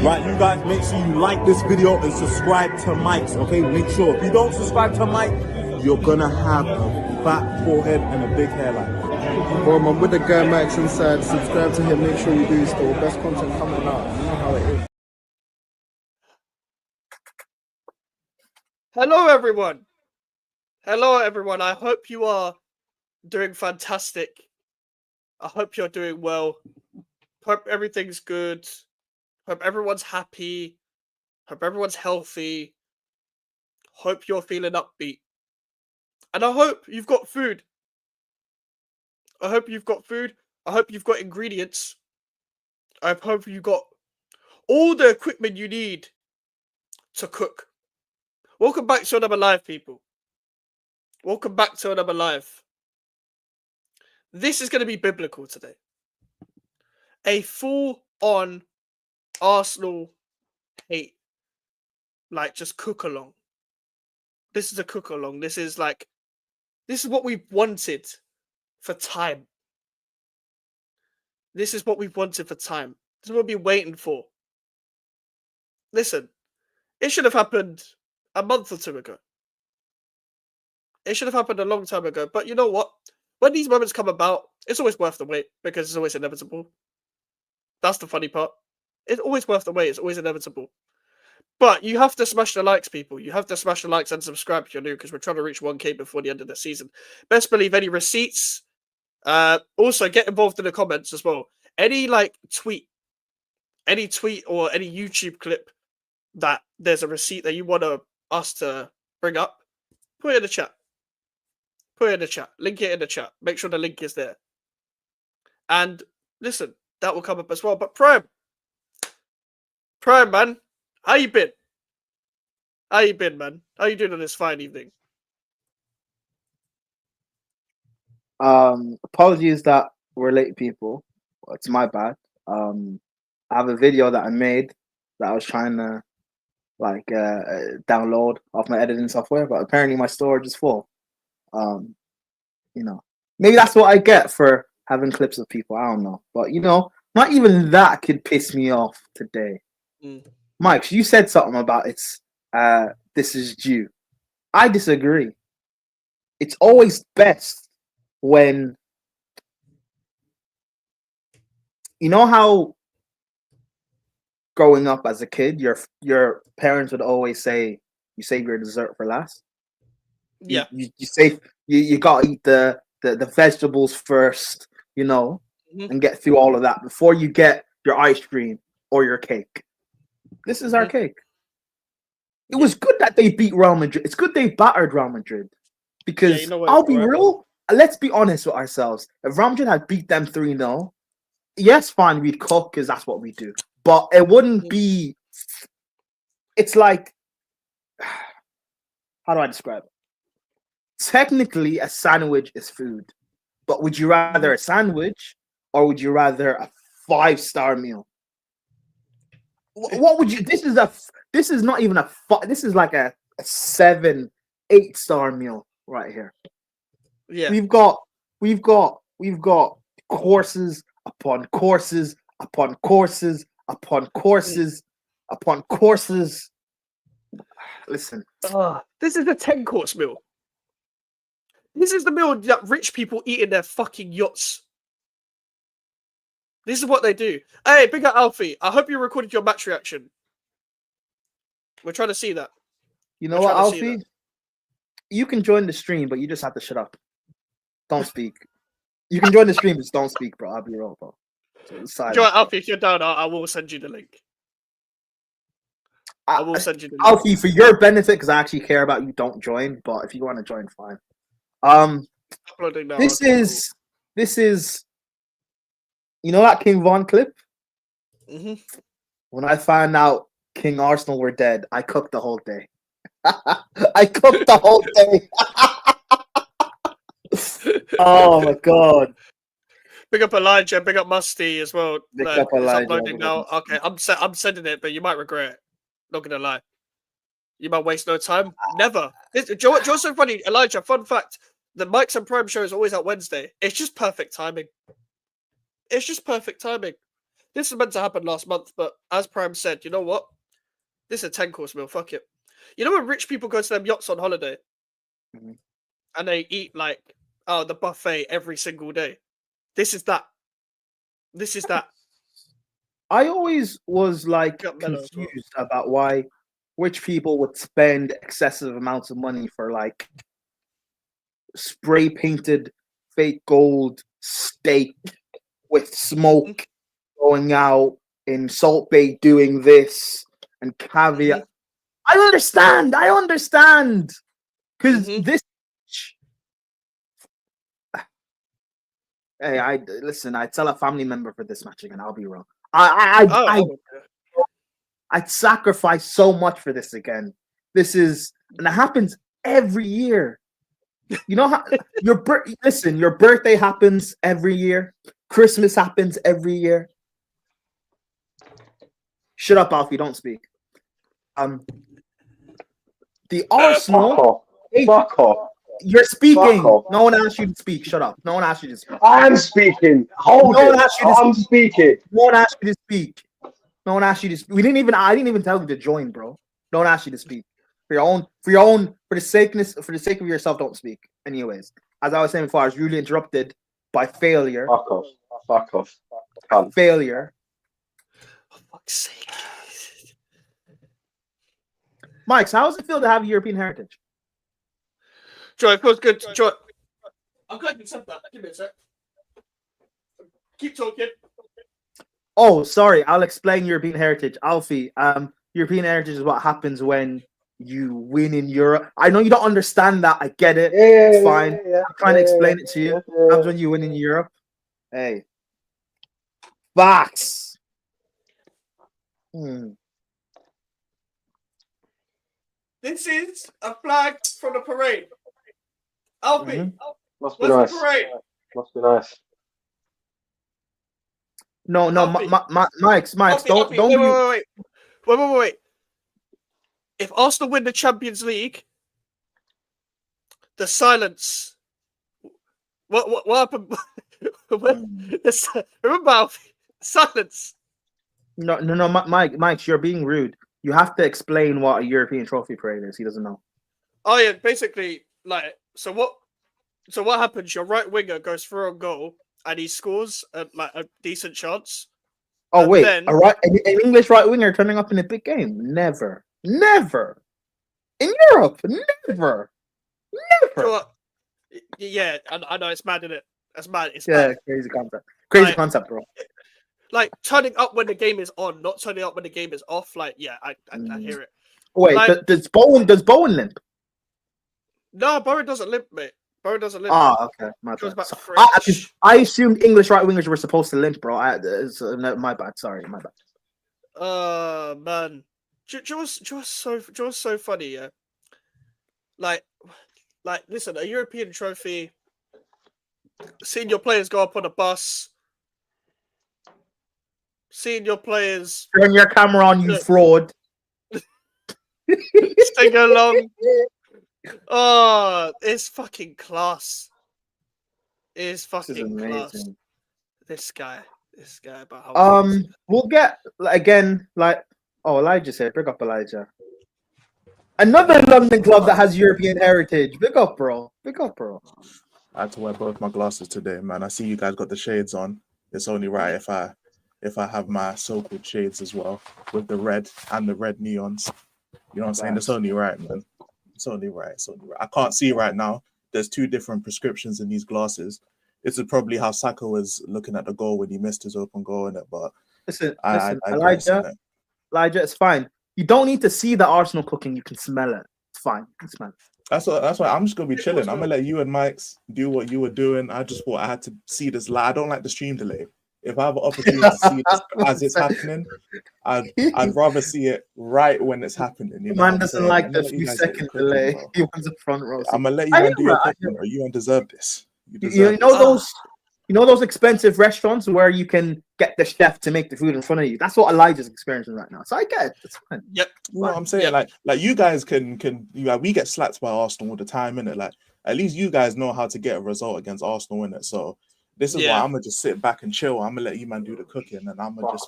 Right, you guys, make sure you like this video and subscribe to Mike's, okay? Make sure. If you don't subscribe to Mike, you're gonna have a fat forehead and a big hairline. Bro, I'm with the guy Max inside. Subscribe to him. Make sure you do still. Best content coming out. You know how it is. Hello, everyone. Hello, everyone. I hope you are doing fantastic. I hope you're doing well. Hope everything's good. Hope everyone's happy. Hope everyone's healthy. Hope you're feeling upbeat. And I hope you've got food. I hope you've got food. I hope you've got ingredients. I hope you've got all the equipment you need to cook. Welcome back to another live, people. Welcome back to another live. This is going to be biblical today. A full-on Arsenal hate. Like, just cook-along. This is a cook-along. This is what we've wanted for time. This is what we've wanted for time. This is what we've been waiting for. Listen, it should have happened a month or two ago. It should have happened a long time ago. But you know what? When these moments come about, it's always worth the wait because it's always inevitable. That's the funny part. It's always worth the wait. It's always inevitable. But you have to smash the likes, people. You have to smash the likes and subscribe if you're new because we're trying to reach 1K before the end of the season. Best believe any receipts. Also, get involved in the comments as well. Any tweet or any YouTube clip that there's a receipt that you want us to bring up, put it in the chat. Put it in the chat. Link it in the chat. Make sure the link is there. And listen, that will come up as well. But Prime, man, how you been? How you been, man? How you doing on this fine evening? Apologies that we're late, people. It's my bad. I have a video that I made that I was trying to download off my editing software, but apparently my storage is full. Maybe that's what I get for having clips of people. I don't know, but not even that could piss me off today. Mike, you said something about this is due. I disagree. It's always best when how growing up as a kid, your parents would always say, "You save your dessert for last." Yeah, you gotta eat the vegetables first, and get through all of that before you get your ice cream or your cake. This is our cake. It was good that they beat Real Madrid. It's good they battered Real Madrid because I'll be real. Let's be honest with ourselves. If Real Madrid had beat them 3-0, yes, fine, we'd cook because that's what we do. But it wouldn't be. It's like, how do I describe it? Technically, a sandwich is food, but would you rather a sandwich or would you rather a 5-star meal? What would you? This is not even a. This is like a 7, 8-star meal right here. Yeah, we've got courses upon courses upon courses upon courses upon courses. Listen, this is a 10-course meal. This is the meal that rich people eat in their fucking yachts. This is what they do. Hey, big up Alfie. I hope you recorded your match reaction. We're trying to see that. You know what, Alfie? You can join the stream, but you just have to shut up. Don't speak. You can join the stream, just don't speak, bro. I'll be real, bro. Join Alfie, if you're down, I will send you the link. I will send you the link. Alfie, for your benefit, because I actually care about you, don't join. But if you want to join, fine. Uploading now. This is. You know that King Von clip? When I found out King Arsenal were dead, I cooked the whole day. I cooked the whole day. Oh my god! Big up Elijah, big up Musty as well. Big up Elijah. It's uploading now. Okay, I'm sending it, but you might regret it. Not gonna lie, you might waste no time. Never. Do you know what's so funny, Elijah? Fun fact: the Mike's and Prime show is always out Wednesday. It's just perfect timing. It's just perfect timing. This was meant to happen last month, but as Prime said, you know what? This is a 10-course meal. Fuck it. You know when rich people go to their yachts on holiday and they eat like the buffet every single day? This is that. This is that. I always was like confused about why rich people would spend excessive amounts of money for like spray painted fake gold steak with smoke going out in Salt Bay doing this and caviar. I understand. Because this. Hey, I'd sell a family member for this match again. I'll be wrong. I'd sacrifice so much for this again. This is, and it happens every year. You know how your birthday happens every year. Christmas happens every year. Shut up, Alfie. Don't speak. The Arsenal. Fuck off. You're speaking. No one asked you to speak. Shut up. No one asked you to speak. I'm speaking. I'm speaking. No one asked you to speak. No one asked you to speak. I didn't even tell you to join, bro. No one asked you to speak. For the sake of yourself, don't speak. Anyways, as I was saying before, I was rudely interrupted by failure. Fuck off. Failure. For fuck's sake. Mike, how does it feel to have European heritage? Joy, it feels good. Joy. I'm glad you said that. Give me a sec. Keep talking. Oh, sorry. I'll explain European heritage. Alfie, European heritage is what happens when you win in Europe. I know you don't understand that. I get it. It's fine. I'm trying to explain it to you. Happens when you win in Europe. Hey. Facts. This is a flag from the parade. Alfie, Must be nice. Must be nice. No, Mike's. Alfie, wait. If Arsenal win the Champions League, the silence. What happened? Remember, Alfie, silence. No, Mike, you're being rude. You have to explain what a European trophy parade is. He doesn't know. Oh yeah, basically, like, so what happens? Your right winger goes through a goal and he scores a decent chance. Oh wait, an English right winger turning up in a big game? Never in Europe. Never. Yeah, I know it's mad, isn't it? That's mad. It's mad. Crazy concept, bro. Like turning up when the game is on, not turning up when the game is off. Like, yeah, I hear it. Wait, like, does Bowen limp? No, Bowen doesn't limp, mate. Bowen doesn't limp. Oh, okay. My bad. I assumed English right wingers were supposed to limp, bro. My bad. Sorry, my bad. Man, just so funny, yeah. Like, listen, a European trophy. Seeing your players go up on a bus. Seeing your players turn your camera on, you fraud. Sing along. Oh, it's fucking class. It's fucking class. This guy. We'll get again. Elijah said, "Big up, Elijah." Another London club that has European heritage. Big up, bro. I had to wear both my glasses today, man. I see you guys got the shades on. It's only right if I have my so-called shades as well with the red and the red neons. You know what I'm saying? It's only right, man. It's only right. I can't see right now. There's two different prescriptions in these glasses. This is probably how Saka was looking at the goal when he missed his open goal in it. But listen, Elijah, it's fine. You don't need to see the Arsenal cooking. You can smell it. It's fine. You can smell it. That's why I'm just gonna be chilling. I'm gonna let you and Mike's do what you were doing. I just thought I had to see this live. I don't like the stream delay. If I have an opportunity to see this as it's happening, I'd rather see it right when it's happening. You know man doesn't like the few second delay. He wants a front row. I'm gonna let you do your cooking, bro. You don't deserve this. You know those expensive restaurants where you can get the chef to make the food in front of you. That's what Elijah's experiencing right now. So I get it. It's fine. Yep. You know what I'm saying? Yep. Like you guys can we get slapped by Arsenal all the time, innit? Like at least you guys know how to get a result against Arsenal, innit? So This is why I'm gonna just sit back and chill. I'm gonna let you man do the cooking, and I'm gonna just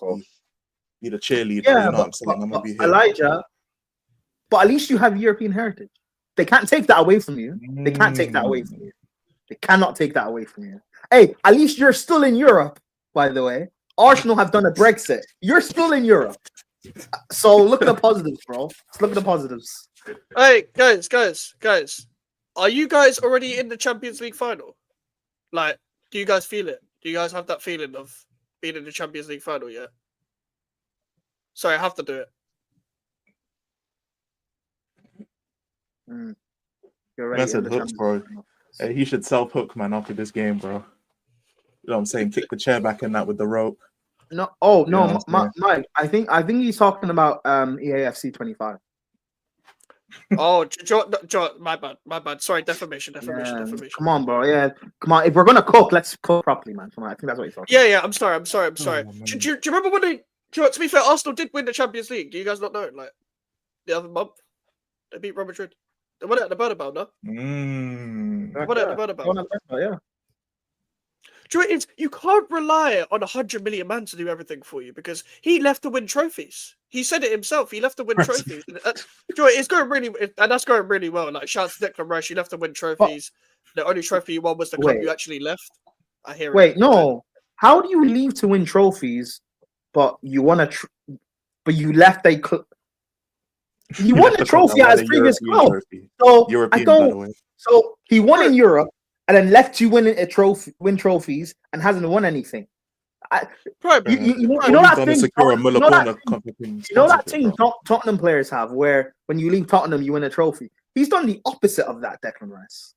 be the cheerleader. Yeah, you know what I'm saying? I'm gonna be here. Elijah, but at least you have European heritage. They can't take that away from you. They can't take that away from you. They cannot take that away from you. Hey, at least you're still in Europe, by the way. Arsenal have done a Brexit. You're still in Europe. So look at the positives, bro. Let's look at the positives. Hey, guys. Are you guys already in the Champions League final? Like, do you guys feel it? Do you guys have that feeling of being in the Champions League final yet? Sorry, I have to do it. That's a hook, bro. Hey, he should self-hook, man, after this game, bro. You know what I'm saying? Kick the chair back in that with the rope. No, Mike. I think he's talking about EAFC 25. Oh, my bad. Sorry, defamation. Come on, bro. Yeah, come on. If we're gonna cook, let's cook properly, man. Come on. I think that's what he's talking. Yeah. I'm sorry. Do you remember when they? To be fair, Arsenal did win the Champions League. Do you guys not know? Like the other month, they beat Real Madrid. They won it at the Bernabeu, no? They won it at the Bernabeu. Yeah. Do you know what it is? You can't rely on 100 million man to do everything for you because he left to win trophies. He said it himself. He left to win trophies. Do you know, it's going really, and that's going really well. Like, shouts to Declan Rice. You left to win trophies. The only trophy you won was the club you actually left. I hear it. Wait, no. How do you leave to win trophies, but you want to, but you left a club? He won the trophy at his previous club. So European, by the way. So he won in Europe and then left you win trophies and hasn't won anything. You know that thing Tottenham players have where when you leave Tottenham you win a trophy. He's done the opposite of that, Declan Rice.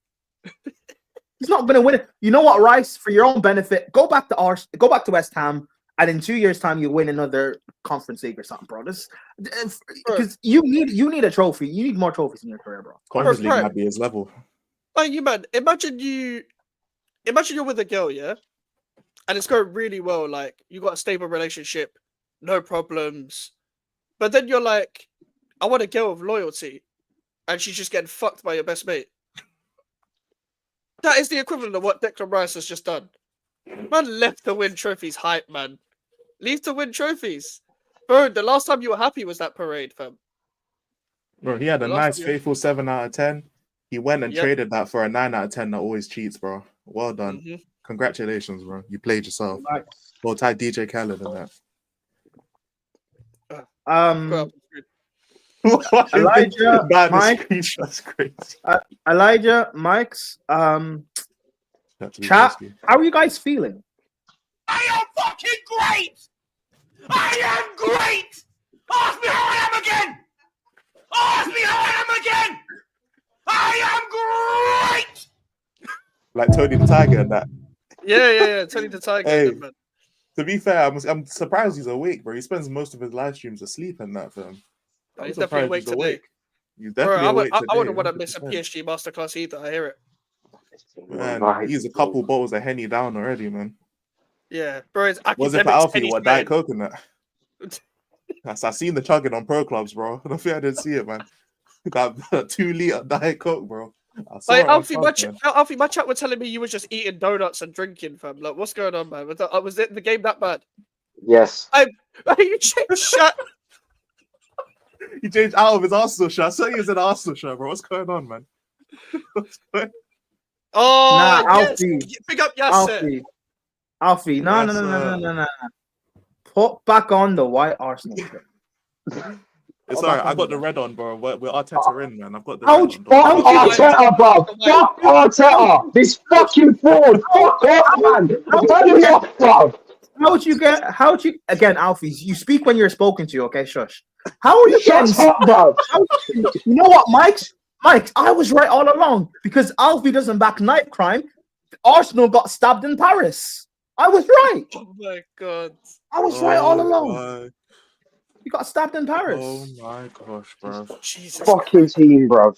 He's not going to win it. You know what, Rice? For your own benefit, go back to West Ham, and in 2 years' time, you'll win another Conference League or something, bro. Because you need a trophy. You need more trophies in your career, bro. Conference League might be his level. Like you, man. Imagine you're with a girl, yeah, and it's going really well. Like you got a stable relationship, no problems, but then you're like, I want a girl of loyalty, and she's just getting fucked by your best mate. That is the equivalent of what Declan Rice has just done. Man left to win trophies, hype man. Leave to win trophies. Bro, the last time you were happy was that parade, fam. Bro, he had a nice, faithful 7 out of 10. He went and traded that for a 9 out of 10 that always cheats, bro. Well done. Congratulations, bro. You played yourself. Well, tie DJ Khaled in that. Elijah, Mike, that's crazy. Elijah, Mike's, chat. How are you guys feeling? I am fucking great. I am great. Ask me how I am again. Ask me how I am again. I am great. Like Tony the Tiger and that. Yeah. Tony the Tiger. Hey, to be fair, I'm surprised he's awake, bro. He spends most of his live streams asleep in that film. He's definitely awake today. He's definitely awake today. I wouldn't want to miss a PSG masterclass either. I hear it. Man, he's a couple bottles of Henny down already, man. Yeah, bro. Was it for Alfie? What, Diet Coke and that? I seen the chugging on Pro Clubs, bro. I don't think I didn't see it, man. That 2-liter Diet Coke, bro. Alfie, my chat were telling me you were just eating donuts and drinking, fam. Like, what's going on, man? Was it the game that bad? Yes. You changed shut. He changed out of his Arsenal shirt. I saw he was in an Arsenal shirt, bro. What's going on, man? What's going on? Oh, nah, yes. Alfie. Pick up Yasser. Alfie. No. Put back on the white Arsenal shirt. It's alright. I got the red on, bro. We're Arteta in, man. I've got the Arteta, bro. Fuck Arteta. This fucking fraud. Fuck off, man. Turn me off, bro. How'd you again, Alfie? You speak when you're spoken to, okay? Shush. How are you getting? Bro. You know what, Mike? I was right all along because Alfie doesn't back knife crime. Arsenal got stabbed in Paris. I was right. Oh my god. I was right all along. My... You got stabbed in Paris. Oh my gosh, bro. Jesus fucking team, bro.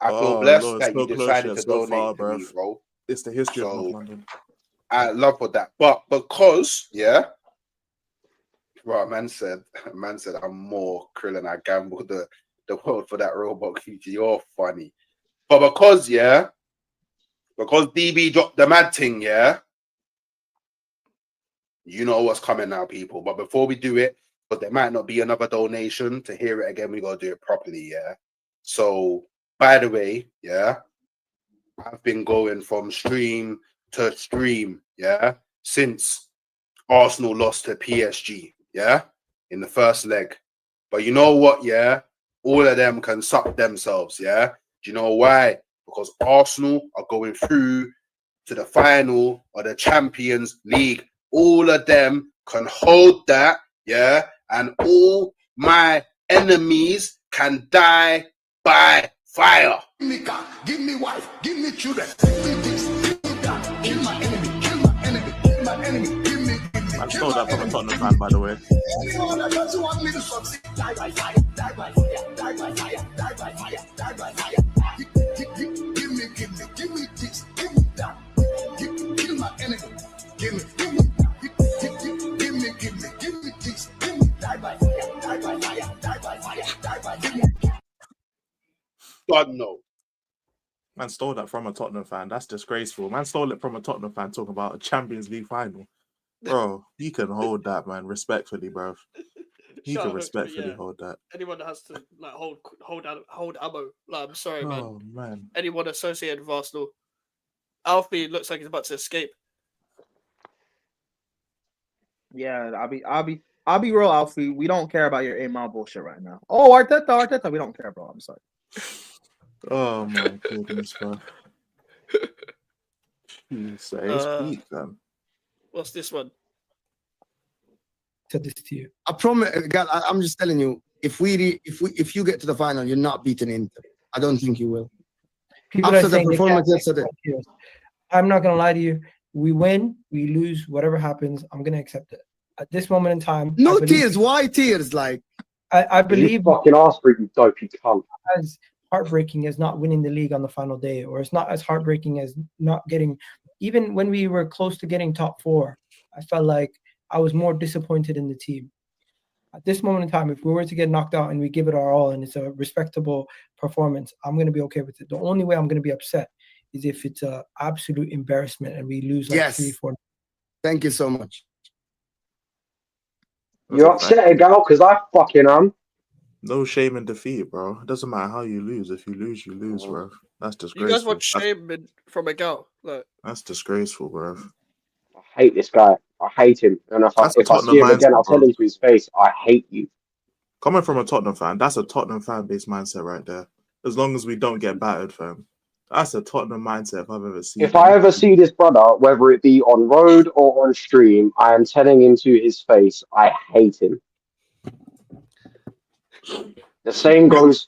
I feel blessed Lord, that you decided to donate to me, bro. It's the history of North London. I love that. But because, bro, man said I'm more krill and I gambled the world for that robot feature. You're funny. But because, because DB dropped the mad thing, yeah. You know what's coming now, people. But before we do it, because there might not be another donation to hear it again, we gotta do it properly, yeah. So, by the way, yeah, I've been going from stream to stream, yeah, since Arsenal lost to PSG, yeah, in the first leg. But you know what, yeah, all of them can suck themselves, yeah. Do you know why? Because Arsenal are going through to the final of the Champions League. All of them can hold that, yeah, and all my enemies can die by fire. Give me God, give me wife, give me children, give me this, give me that, kill my enemy, kill my enemy, kill my enemy, give me. I stole that from a Tottenham fan, by the way. Anyone that doesn't want me to succeed, die by fire, die by fire, die by fire, die by fire, die by fire. Give me this, give me that, kill my enemy, give me this, give me die by fire, die by fire, die by fire, die by fire. God no. Man stole that from a Tottenham fan. That's disgraceful. Man stole it from a Tottenham fan talking about a Champions League final. Bro, he can hold that, man. Respectfully, bro. He Shout can out to- respectfully yeah. hold that. Anyone that has to like hold ammo. Like, I'm sorry, man. Oh, man. Anyone associated with Arsenal. Alfie looks like he's about to escape. Yeah, I'll be real, Alfie. We don't care about your 8 mile bullshit right now. Oh, Arteta, we don't care, bro. I'm sorry. Oh, my goodness, bro. Jeez, it's peak, man. What's this one? Said this to you. I promise, God, I'm just telling you. If you get to the final, you're not beating Inter. I don't think you will. People After are the saying they performance can't yesterday. take tears. I'm not gonna lie to you. We win, we lose, whatever happens, I'm gonna accept it. At this moment in time, No I believe- tears. Why tears? Like, I believe You fucking ask for it, you dopey cunt. as heartbreaking as not winning the league on the final day, or it's not as heartbreaking as not getting. Even when we were close to getting top 4, I felt like I was more disappointed in the team. At this moment in time, if we were to get knocked out and we give it our all and it's a respectable performance, I'm going to be okay with it. The only way I'm going to be upset is if it's an absolute embarrassment and we lose like Yes. 3-4. thank you so much. You're upset, gal, because I fucking am. No shame in defeat, bro. It doesn't matter how you lose. If you lose, you lose, bro. That's You disgraceful. guys want shame from a girl? Look. That's disgraceful, bro. I hate this guy. I hate him. And if I That's a see him Tottenham again, I'll mindset, tell bro. him to his face, I hate you. Coming from a Tottenham fan, that's a Tottenham fan-based mindset right there. As long as we don't get battered, fam. That's a Tottenham mindset if I've ever seen. If I ever see this brother, whether it be on road or on stream, I am telling him to his face, I hate him. The same goes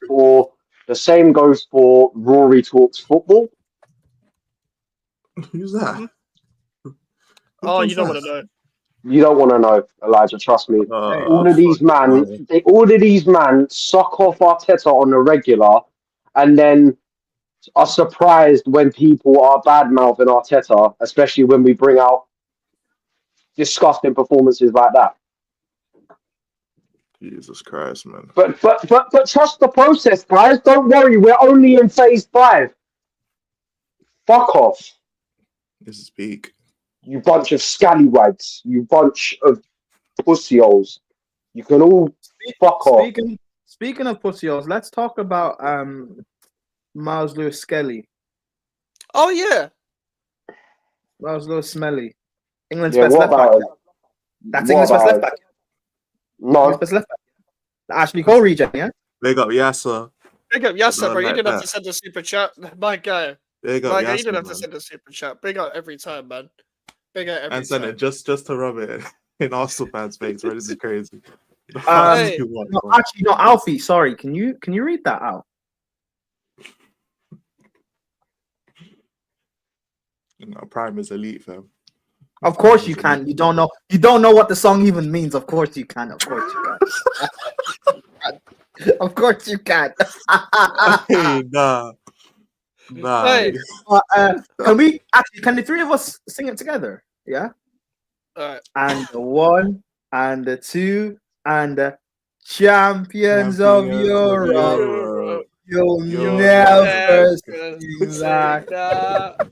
for Rory Talks Football. Who's that? Oh, you don't want to know. You don't want to know, Elijah. Trust me. All of these man suck off Arteta on the regular, and then are surprised when people are bad mouthing Arteta, especially when we bring out disgusting performances like that. Jesus Christ, man. But trust the process, guys. Don't worry, we're only in phase 5. Fuck off. This is peak. You bunch of scallywags. You bunch of pussyholes. You can all fuck off. Speaking of pussyholes, let's talk about Miles Lewis Skelly. Oh yeah. Miles Lewis Smelly. England's Yeah, best what left back. about it? That's What England's best about left it? back. No. England's best left back. The Ashley Cole regen, yeah? Big up Yasser. Big up Yasser, Don't bro. You like didn't have that. to send a super chat. My guy. Big up My guy, Yasser, you didn't have to man. send a super chat. Big up every time, man. Big up every And send time. it just to rub it in Arsenal fans' face, right? This is crazy. Hey. No, actually, no, Alfie, sorry. Can you read that out? Prime is elite, fam. Of course you can. You don't know what the song even means. Of course you can. Of course you can. Of course you can. Hey, nah. Hey. Can the 3 of us sing it together? Yeah. All right. And the 1 and the 2 and the champions of Europe. You'll You'll never never see like that.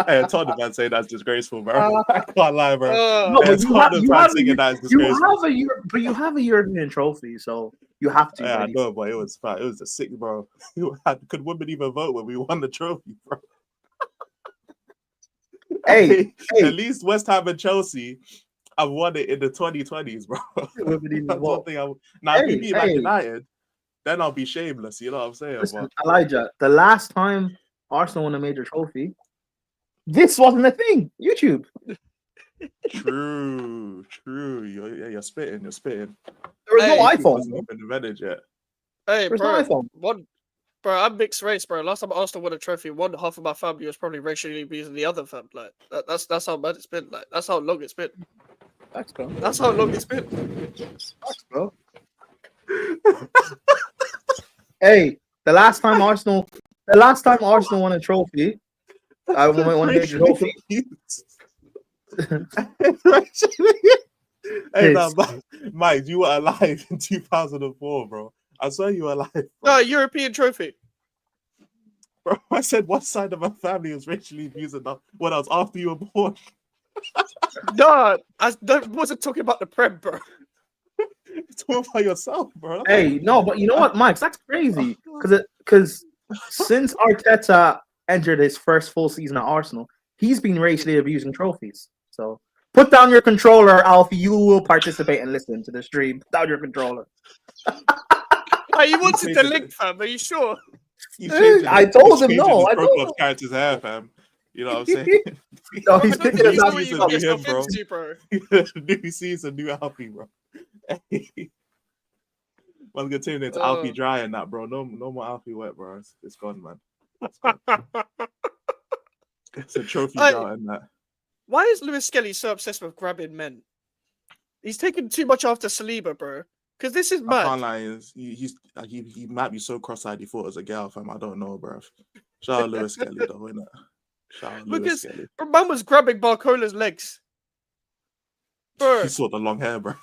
Hey, Tottenham man saying that's disgraceful, bro. I can't lie, bro. No, Hey, but Tottenham fan singing that is disgraceful. you have a European trophy, so you have to. Yeah, I really. know, but it was a sick, bro. Could women even vote when we won the trophy, bro? Hey, At least West Ham and Chelsea have won it in the 2020s, bro. That's one thing. Now, if we beat Man United, then I'll be shameless. You know what I'm saying? Listen, Elijah, the last time Arsenal won a major trophy, this wasn't a thing. YouTube. True. You're spitting. There was no iPhone. Wasn't even invented yet. Hey, There's bro. no iPhone. Bro, I'm mixed race, bro. Last time Arsenal won a trophy, one half of my family was probably racially abusing the other fam. Like that's how bad it's been. Like that's how long it's been. Thanks, bro. That's how long it's been. Thanks, bro. Hey, the last time Arsenal won a trophy, I won a major trophy. Hey, now, Mike, you were alive in 2004, bro. I saw you were alive. Bro. No, European trophy. Bro, I said what side of my family was racially abusing when I was after you were born. No, I wasn't talking about the Prem, bro. Talk about yourself, bro. Hey, no, but you know what, Mike? That's crazy. Because since Arteta entered his first full season at Arsenal, he's been racially abusing trophies. So put down your controller, Alfie. You will participate and listen to the stream. Put down your controller. Hey, you wanted the link, fam? Are you sure? I told him no. I told him. Character's hair, fam. You know what I'm saying? No, he's picking it up. Bro. New season, new Alfie, bro. Man's gonna turn into Alfie dry and that, bro. No more Alfie wet, bro. It's gone, man. It's gone. It's a trophy drought and that. Why is Lewis Skelly so obsessed with grabbing men? He's taking too much after Saliba, bro. Because this is mad. I can't lie. He might be so cross-eyed he thought it was a girl, fam. I don't know, bro. Shout out Lewis Skelly, though, innit? Shout out Lewis Skelly. Man was grabbing Barcola's legs. Bro. He saw the long hair, bro.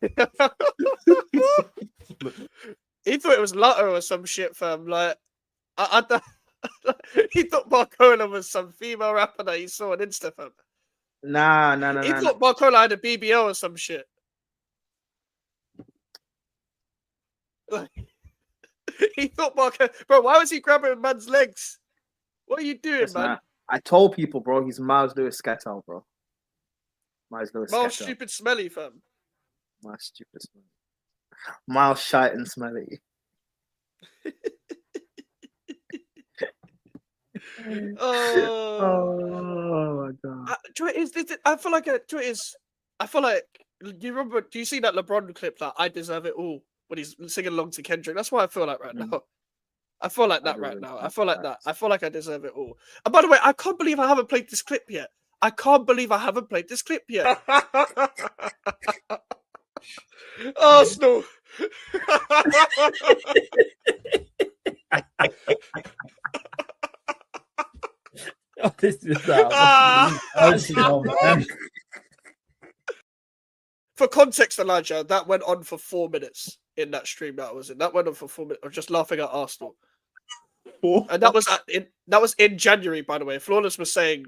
He thought it was Lotto or some shit, fam. Like, he thought Barcola was some female rapper that he saw on Insta, fam. Nah. He thought Barcola had a BBL or some shit. Like, he thought Barcola... Bro, why was he grabbing a man's legs? What are you doing, man? I told people, bro, he's Miles Lewis Sketo, bro. Miles stupid smelly, fam. Miles stupid smelly. Miles shite and smelly. Oh my god! I feel like you remember. Do you see that LeBron clip that I Deserve It All when he's singing along to Kendrick? That's what I feel like right now. I feel like that right now. I feel like that. I feel like I deserve it all. And by the way, I can't believe I haven't played this clip yet. Arsenal. Oh, this is Arsenal, man. For context, Elijah, that went on for 4 minutes in that stream that I was in. That went on for 4 minutes of just laughing at Arsenal. And that was in January, by the way. Flawless was saying,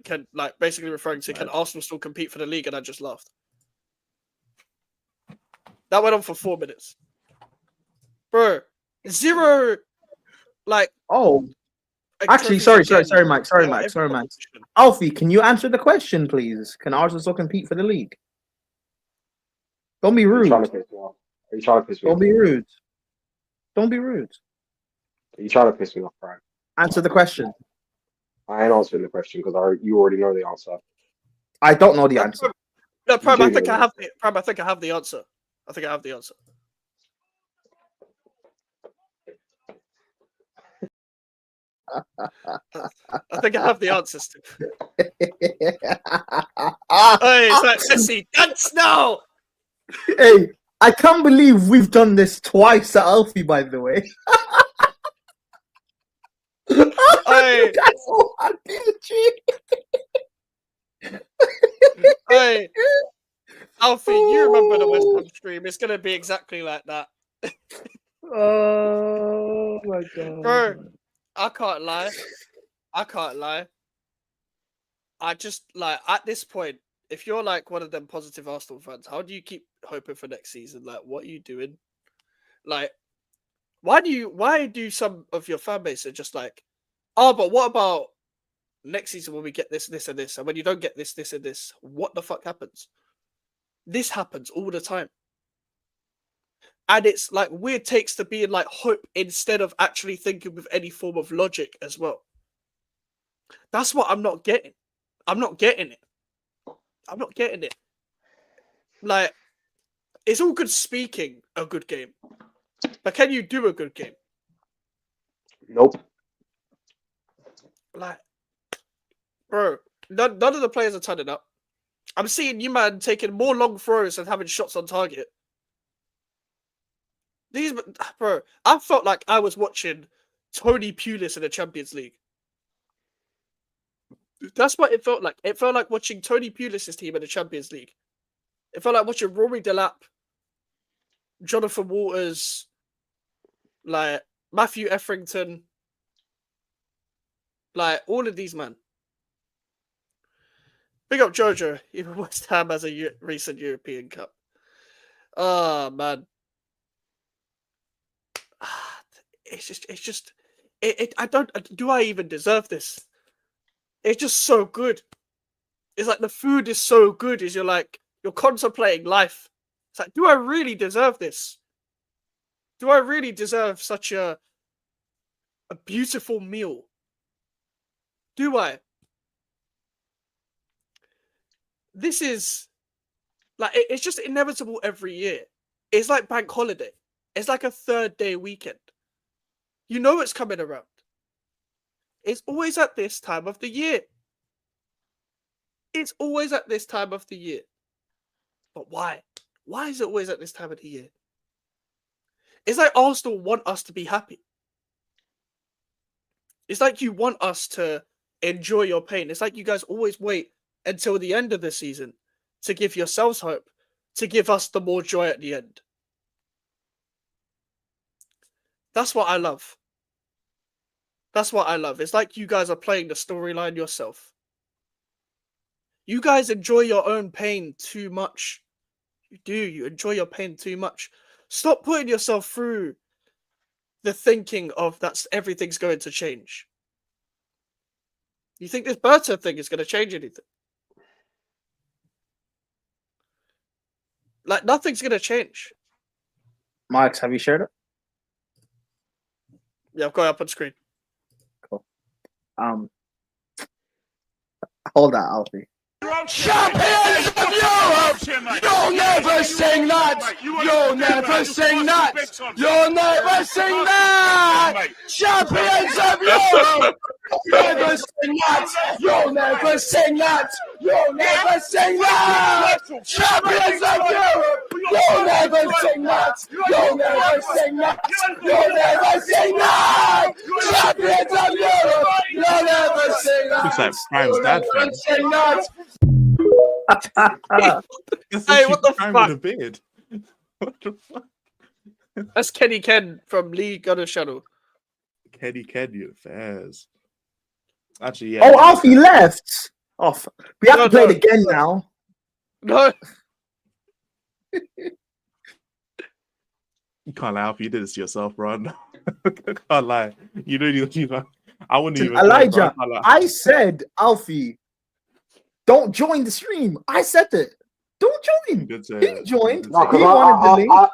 basically referring to, can Arsenal still compete for the league? And I just laughed. That went on for 4 minutes. Bro, zero, Actually, sorry, Mike. Alfie, can you answer the question, please? Can Arsenal still compete for the league? Don't be rude. Are you trying to piss me off? Don't be rude. Don't be rude. Are you trying to piss me off, Brian? Answer the question. I ain't answering the question because you already know the answer. I don't know the answer. No, Prime, I think I have the answer. I think I have the answer. I think I have the answers to. Hey, it's like Messi, dance now. Hey, I can't believe we've done this twice at Alfie, by the way. Hey, hey, Alfie, you remember the West Ham stream? It's gonna be exactly like that. Oh my god, bro! I can't lie. I just like at this point, if you're like one of them positive Arsenal fans, how do you keep hoping for next season? Like, what are you doing? Like, why do some of your fan base are just like, oh, but what about next season when we get this, this, and this, and when you don't get this, this, and this, what the fuck happens? This happens all the time. And it's like weird takes to be in like hope instead of actually thinking with any form of logic as well. That's what I'm not getting. I'm not getting it. I'm not getting it. Like, it's all good speaking a good game. But can you do a good game? Nope. Like, bro, none of the players are turning up. I'm seeing you, man, taking more long throws and having shots on target. Bro, I felt like I was watching Tony Pulis in the Champions League. That's what it felt like. It felt like watching Tony Pulis' team in the Champions League. It felt like watching Rory Delap, Jonathan Waters, like Matthew Etherington, like all of these men. Big up Jojo, even West Ham has a recent European Cup. Oh, man. Do I even deserve this? It's just so good. It's like the food is so good. You're contemplating life. It's like, do I really deserve this? Do I really deserve such a beautiful meal? Do I? This is like, it's just inevitable every year. It's like bank holiday. It's like a third day weekend. You know it's coming around. It's always at this time of the year. It's always at this time of the year. But why? Why is it always at this time of the year? It's like Arsenal want us to be happy. It's like you want us to enjoy your pain. It's like you guys always wait until the end of the season to give yourselves hope, to give us the more joy at the end. That's what I love. That's what I love. It's like you guys are playing the storyline yourself. You guys enjoy your own pain too much. You do. You enjoy your pain too much. Stop putting yourself through the thinking of everything's going to change. You think this banter thing is going to change anything? Like, nothing's going to change. Max, have you shared it? Yeah, I've got it up on screen. Cool. Hold on, Alfie. Champions of Europe! You'll never sing that! You'll never sing that! You'll never sing that! Champions of Europe! You'll never sing that! You'll never sing that! You'll never sing that! Champions of Europe! You'll never sing that! You'll never sing that! You'll never sing that! Champions of Europe! You'll never sing that! Looks like Prime's dad, You'll never sing that! Hey, what the fuck? With a beard. What the fuck? That's Kenny Ken from Lee Gunner's channel. Kenny affairs. Actually, yeah. Oh, Alfie left. Off. We have to play it again now. No. You can't lie, Alfie. You did this to yourself, bro. Can't lie. You know, I wouldn't even. Elijah, I said, Alfie, don't join the stream. I said it. Don't join. He joined. No, because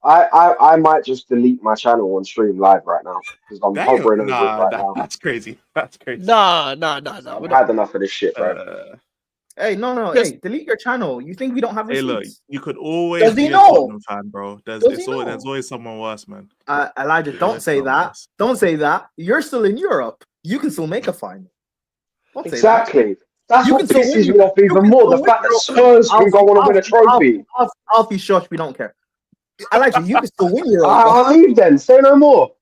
I might just delete my channel on stream live right now because I'm hovering over it right now. That's crazy. That's crazy. Nah. I've had enough of this shit, bro. Hey, no. Hey, delete your channel. You think we don't have receipts? Hey, look, you could always Does he be a know? Tottenham fan, bro. There's always someone worse, man. Elijah, don't say that. Don't say that. You're still in Europe. You can still make a final. Exactly. That's what pisses me off even more. The fact that Spurs can go on and win a trophy. Alfie, shush. We don't care. Elijah, you can still win Europe. I'll leave then. Say no more.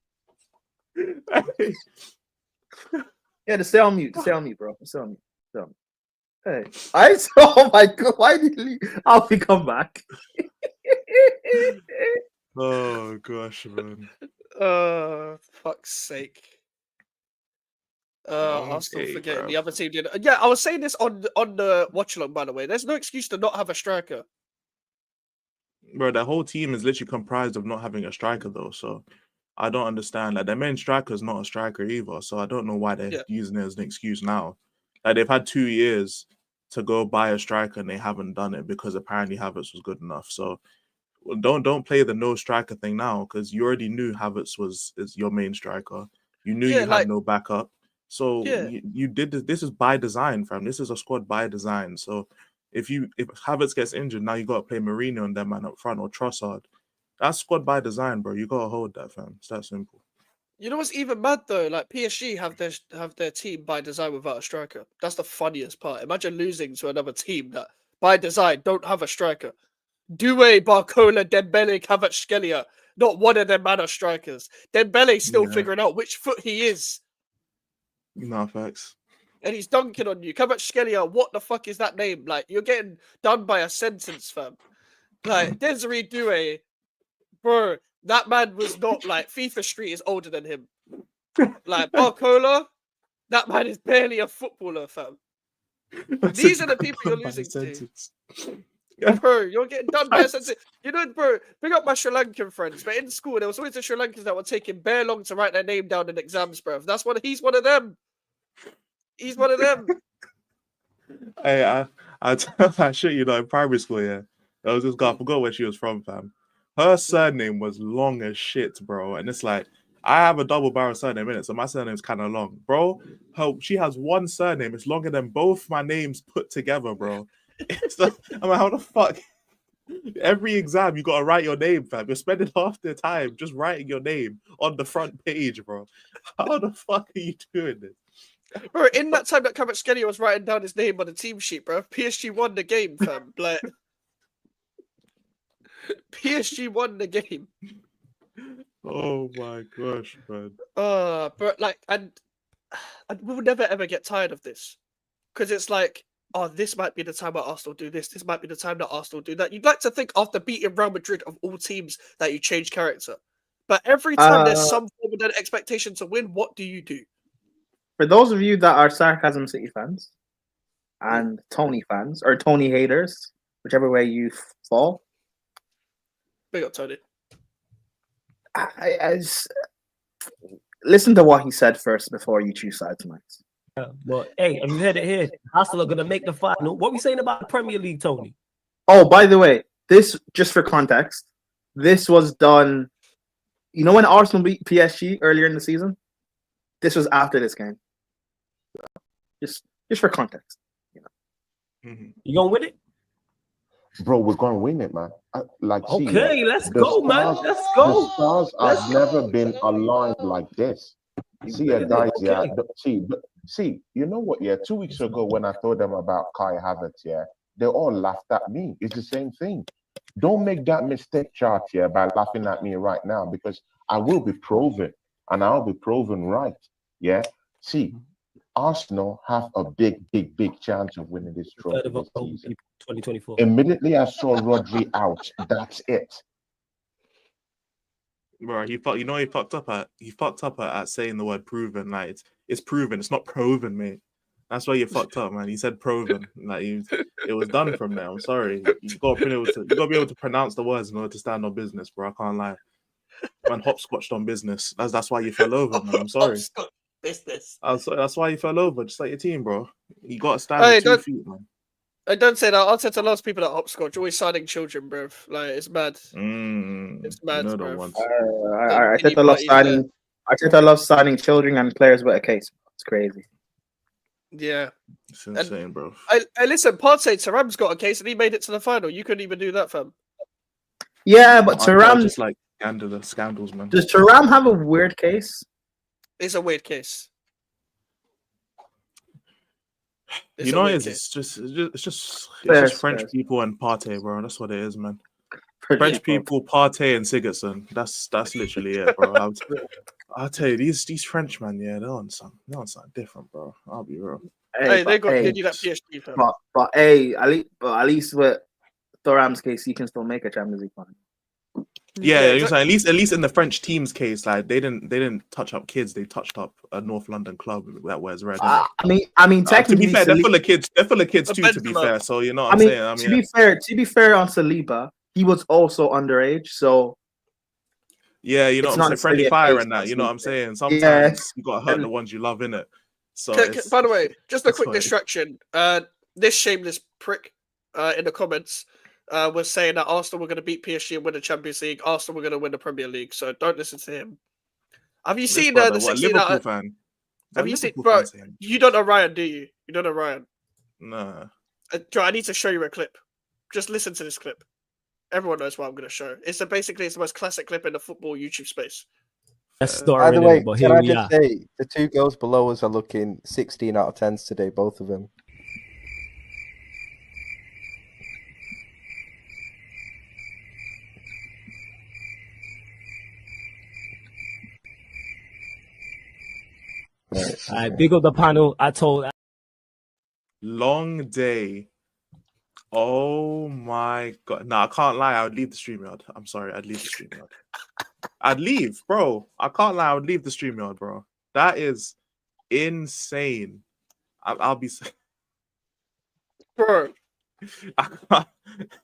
Yeah, to stay on mute. Stay on mute, bro. Stay on mute. Hey, oh my god, why did Alfie come back? Oh gosh, man. Fuck's sake. I'll still Hey, forget bro. the other team did. Yeah, I was saying this on the watch along. By the way, there's no excuse to not have a striker. Bro, that whole team is literally comprised of not having a striker though. So I don't understand. Like their main striker is not a striker either. So I don't know why they're using it as an excuse now. Like they've had 2 years to go buy a striker and they haven't done it because apparently Havertz was good enough. So don't play the no striker thing now because you already knew Havertz is your main striker. You knew you had no backup. So you did this. This is by design, fam. This is a squad by design. So if Havertz gets injured, now you got to play Mourinho and that man up front or Trossard. That's squad by design, bro. You got to hold that, fam. It's that simple. You know what's even mad though? Like PSG have their team by design without a striker. That's the funniest part. Imagine losing to another team that by design don't have a striker. Doué, Barcola, Dembele, Kvaratskhelia. Not one of them man are strikers. Dembele's still figuring out which foot he is. No facts. And he's dunking on you. Kvaratskhelia, what the fuck is that name? Like, you're getting done by a sentence, fam. Like, Desiree Doué, bro, that man was not, like, FIFA Street is older than him. Like, Barcola, that man is barely a footballer, fam. These are the people you're losing to. Bro, you're getting done by a sentence. You know, bro, bring up my Sri Lankan friends, but in school, there was always the Sri Lankans that were taking bare long to write their name down in exams, bro. He's one of them. He's one of them. Hey, I shit you know, in primary school, yeah. There was this girl, I forgot where she was from, fam. Her surname was long as shit, bro. And it's like, I have a double barrel surname in it, so my surname's kind of long. Bro, she has one surname. It's longer than both my names put together, bro. It's like, I'm like, how the fuck? Every exam, you got to write your name, fam. You're spending half the time just writing your name on the front page, bro. How the fuck are you doing this? Bro, in that time that Kvaratskhelia was writing down his name on the team sheet, bro, PSG won the game, fam. Like, PSG won the game. Oh my gosh, man. But like, and we'll never ever get tired of this. Because it's like, oh, this might be the time that Arsenal do this. This might be the time that Arsenal do that. You'd like to think after beating Real Madrid of all teams that you change character. But every time there's some form of an expectation to win, what do you do? For those of you that are Sarcasm City fans and Tony fans, or Tony haters, whichever way you fall. Big up, Tony. Listen to what he said first before you choose sides tonight. But hey, have you heard it here? Arsenal are going to make the final. What are we saying about the Premier League, Tony? Oh, by the way, this, just for context, this was done, you know when Arsenal beat PSG earlier in the season? This was after this game. Just for context. You know. You going to win it? Bro, we're going to win it, man. Okay, let's go, man. Let's go. The stars have never been aligned like this. See, guys, see, you know what, 2 weeks ago when I told them about Kai Havertz, they all laughed at me. It's the same thing. Don't make that mistake, Chart, by laughing at me right now, because I will be proven, and I'll be proven right, See, Arsenal have a big chance of winning this trophy this season. 2024. Immediately I saw Rodri out. That's it. Bro, he fucked up at saying the word proven. Like it's proven. It's not proven, mate. That's why you fucked up, man. He said proven. Like it was done from there. I'm sorry. You gotta be able to pronounce the words in order to stand on business, bro. I can't lie. Man, hopscotched on business. That's why you fell over, man. I'm sorry. Business. That's why you fell over, just like your team, bro. You got to stand with 2 feet, man. I don't say that. I'll say to lots of people that hopscotch, always signing children, bro. Like it's mad. It's mad, bro. I love signing children and players with a case. It's crazy. Yeah, it's insane, bro. I listen. Partey Thuram's got a case and he made it to the final. You couldn't even do that, fam. Yeah, but Thuram just like scandals, man. Does Thuram have a weird case? It's a weird case. It's just French people and Partey, bro. That's what it is, man. French people, Partey, and Sigurdsson. That's literally it, bro. I'll tell you, these French man, they're on something different, bro. I'll be real. They do that PSG, fam. But at least with Thuram's case, he can still make a Champions League final. Yeah, you know, at least in the French team's case, like they didn't touch up kids, they touched up a North London club that wears red. I mean, to technically, be fair, they're Saliba, full of kids. They're full of kids A too. bed To be club. fair, so you know what I I'm mean, saying. to be fair on Saliba, he was also underage, so yeah, you know it's what I'm not saying. Friendly necessarily a fire case and that. on You know what I'm Saliba. saying. Yeah. Sometimes you gotta hurt And- the ones you love, innit? So By the way, just a that's quick what it is. distraction. This shameless prick in the comments was saying that Arsenal were going to beat PSG and win the Champions League. Arsenal were going to win the Premier League. So don't listen to him. Have you This seen brother, the what, 16? Liverpool fan? Have you seen, Liverpool bro? fan saying, You don't know Ryan, do you? You don't know Ryan. nah. Joe, I need to show you a clip. Just listen to this clip. Everyone knows what I'm going to show. It's the most classic clip in the football YouTube space. That's By starring the in way, it, but can here I we just are. say the two girls below us are looking 16 out of 10s today, both of them. I big up the panel. I told. Long day. Oh my god. No, I can't lie. I would leave the StreamYard. I'm sorry. I'd leave the StreamYard. I'd leave, bro. I can't lie. I would leave the StreamYard, bro. That is insane. I'll be. Bro. I can't.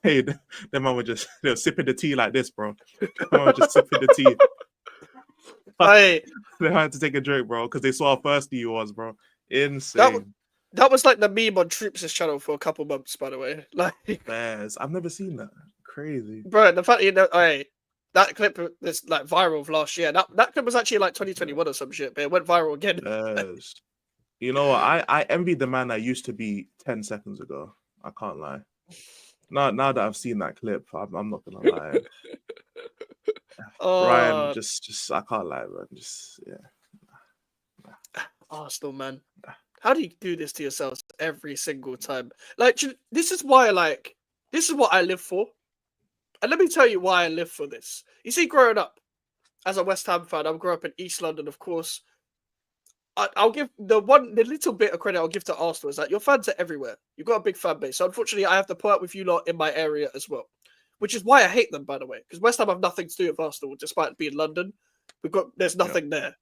Hey, them man were just sipping the tea like this, bro. Them man were just sipping the tea. Hey. They had to take a drink, bro, because they saw how thirsty he was, bro. Insane. That was like the meme on Troops' channel for a couple months, by the way. Like, Bears. I've never seen that. Crazy. bro, the fact that clip is like viral of last year. That clip was actually like 2021 or some shit, but it went viral again. Bears. You know what? I envy the man I used to be 10 seconds ago. I can't lie. Now that I've seen that clip, I'm not gonna lie. Ryan, just I can't lie, bro. Just Arsenal, man. How do you do this to yourselves every single time? Like, this is why, this is what I live for. And let me tell you why I live for this. You see, growing up as a West Ham fan, I grew up in East London, of course. I'll give the little bit of credit I'll give to Arsenal is that your fans are everywhere. You've got a big fan base. So unfortunately, I have to put up with you lot in my area as well, which is why I hate them, by the way, because West Ham have nothing to do with Arsenal, despite being London. There's nothing there,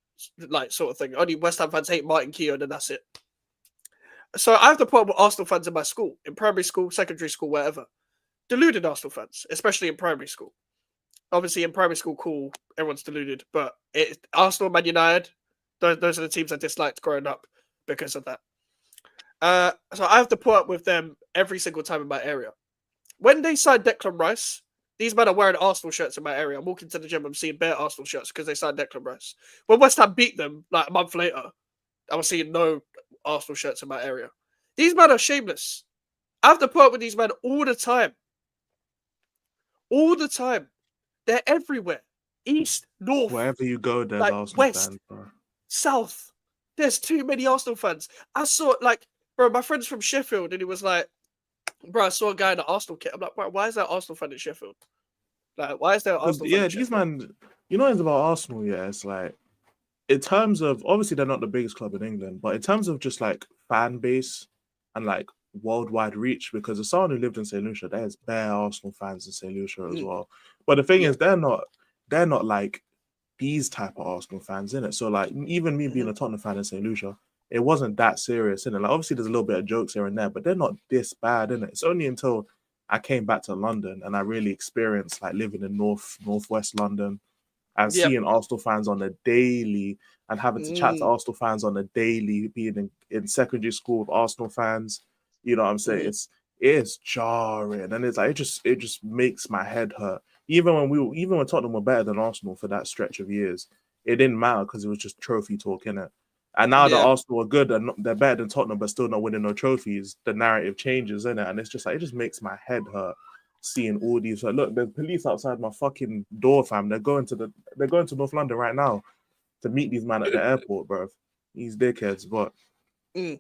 like sort of thing. Only West Ham fans hate Martin Keown, and that's it. So I have to put up with Arsenal fans in my school, in primary school, secondary school, wherever. Deluded Arsenal fans, especially in primary school. Obviously, in primary school, cool, everyone's deluded, but Arsenal, Man United, those are the teams I disliked growing up because of that. So I have to put up with them every single time in my area. When they signed Declan Rice, these men are wearing Arsenal shirts in my area. I'm walking to the gym, I'm seeing bare Arsenal shirts because they signed Declan Rice. When West Ham beat them like a month later, I was seeing no Arsenal shirts in my area. These men are shameless. I have to put up with these men all the time. All the time. They're everywhere. East, north. Wherever you go, there's like, Arsenal west, fans, bro. South. There's too many Arsenal fans. I saw, bro, my friend's from Sheffield, and he was like, bro, I saw a guy in an Arsenal kit. I'm like, bro, why is there an Arsenal fan in Sheffield? Like, why is there an Arsenal fan in these Sheffield? man, you know, it's about Arsenal, yeah. It's like, in terms of, obviously, they're not the biggest club in England, but in terms of just like fan base and like worldwide reach, because as someone who lived in St. Lucia, there's bare Arsenal fans in St. Lucia as well. But the thing is, they're not like these type of Arsenal fans, innit? So like, even me being a Tottenham fan in St. Lucia, it wasn't that serious, innit? Like, obviously there's a little bit of jokes here and there, but they're not this bad, innit? It's only until I came back to London and I really experienced like living in northwest London and seeing Arsenal fans on the daily and having to chat to Arsenal fans on the daily, being in secondary school with Arsenal fans. You know what I'm saying? It's jarring, and it's like it just makes my head hurt. Even when Tottenham were better than Arsenal for that stretch of years, it didn't matter because it was just trophy talk, innit? And now that Arsenal are good and they're better than Tottenham, but still not winning no trophies, the narrative changes, innit? And it's just like it just makes my head hurt seeing all these. Like, look, there's police outside my fucking door, fam. They're going to North London right now to meet these men at the airport, bro. These dickheads, but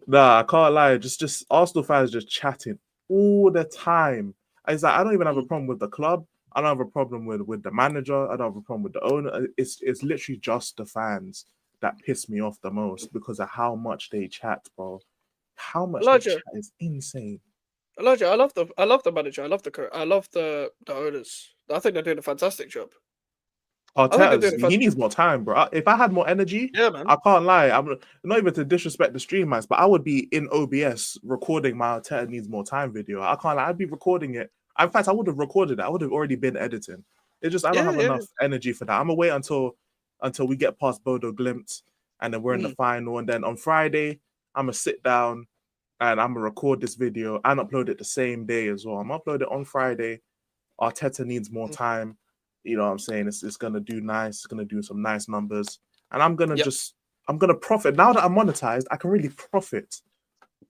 nah, I can't lie. Just Arsenal fans just chatting all the time. It's like I don't even have a problem with the club. I don't have a problem with the manager. I don't have a problem with the owner. It's literally just the fans that piss me off the most because of how much they chat, bro. How much they chat is insane. Elijah, I love the manager. I love the owners. I think they're doing a fantastic job. Arteta, he needs more time, bro. If I had more energy, yeah, man. I can't lie. I'm not even to disrespect the stream mates, but I would be in OBS recording my Arteta needs more time video. I can't lie. I'd be recording it. In fact, I would have recorded it. I would have already been editing. It's just I don't have enough energy for that. I'm gonna wait until we get past Bodo Glimt and then we're in the final. And then on Friday, I'm gonna sit down and I'm gonna record this video and upload it the same day as well. I'm gonna upload it on Friday. Arteta needs more time. You know what I'm saying? It's gonna do nice. It's gonna do some nice numbers, and I'm gonna I'm gonna profit now that I'm monetized. I can really profit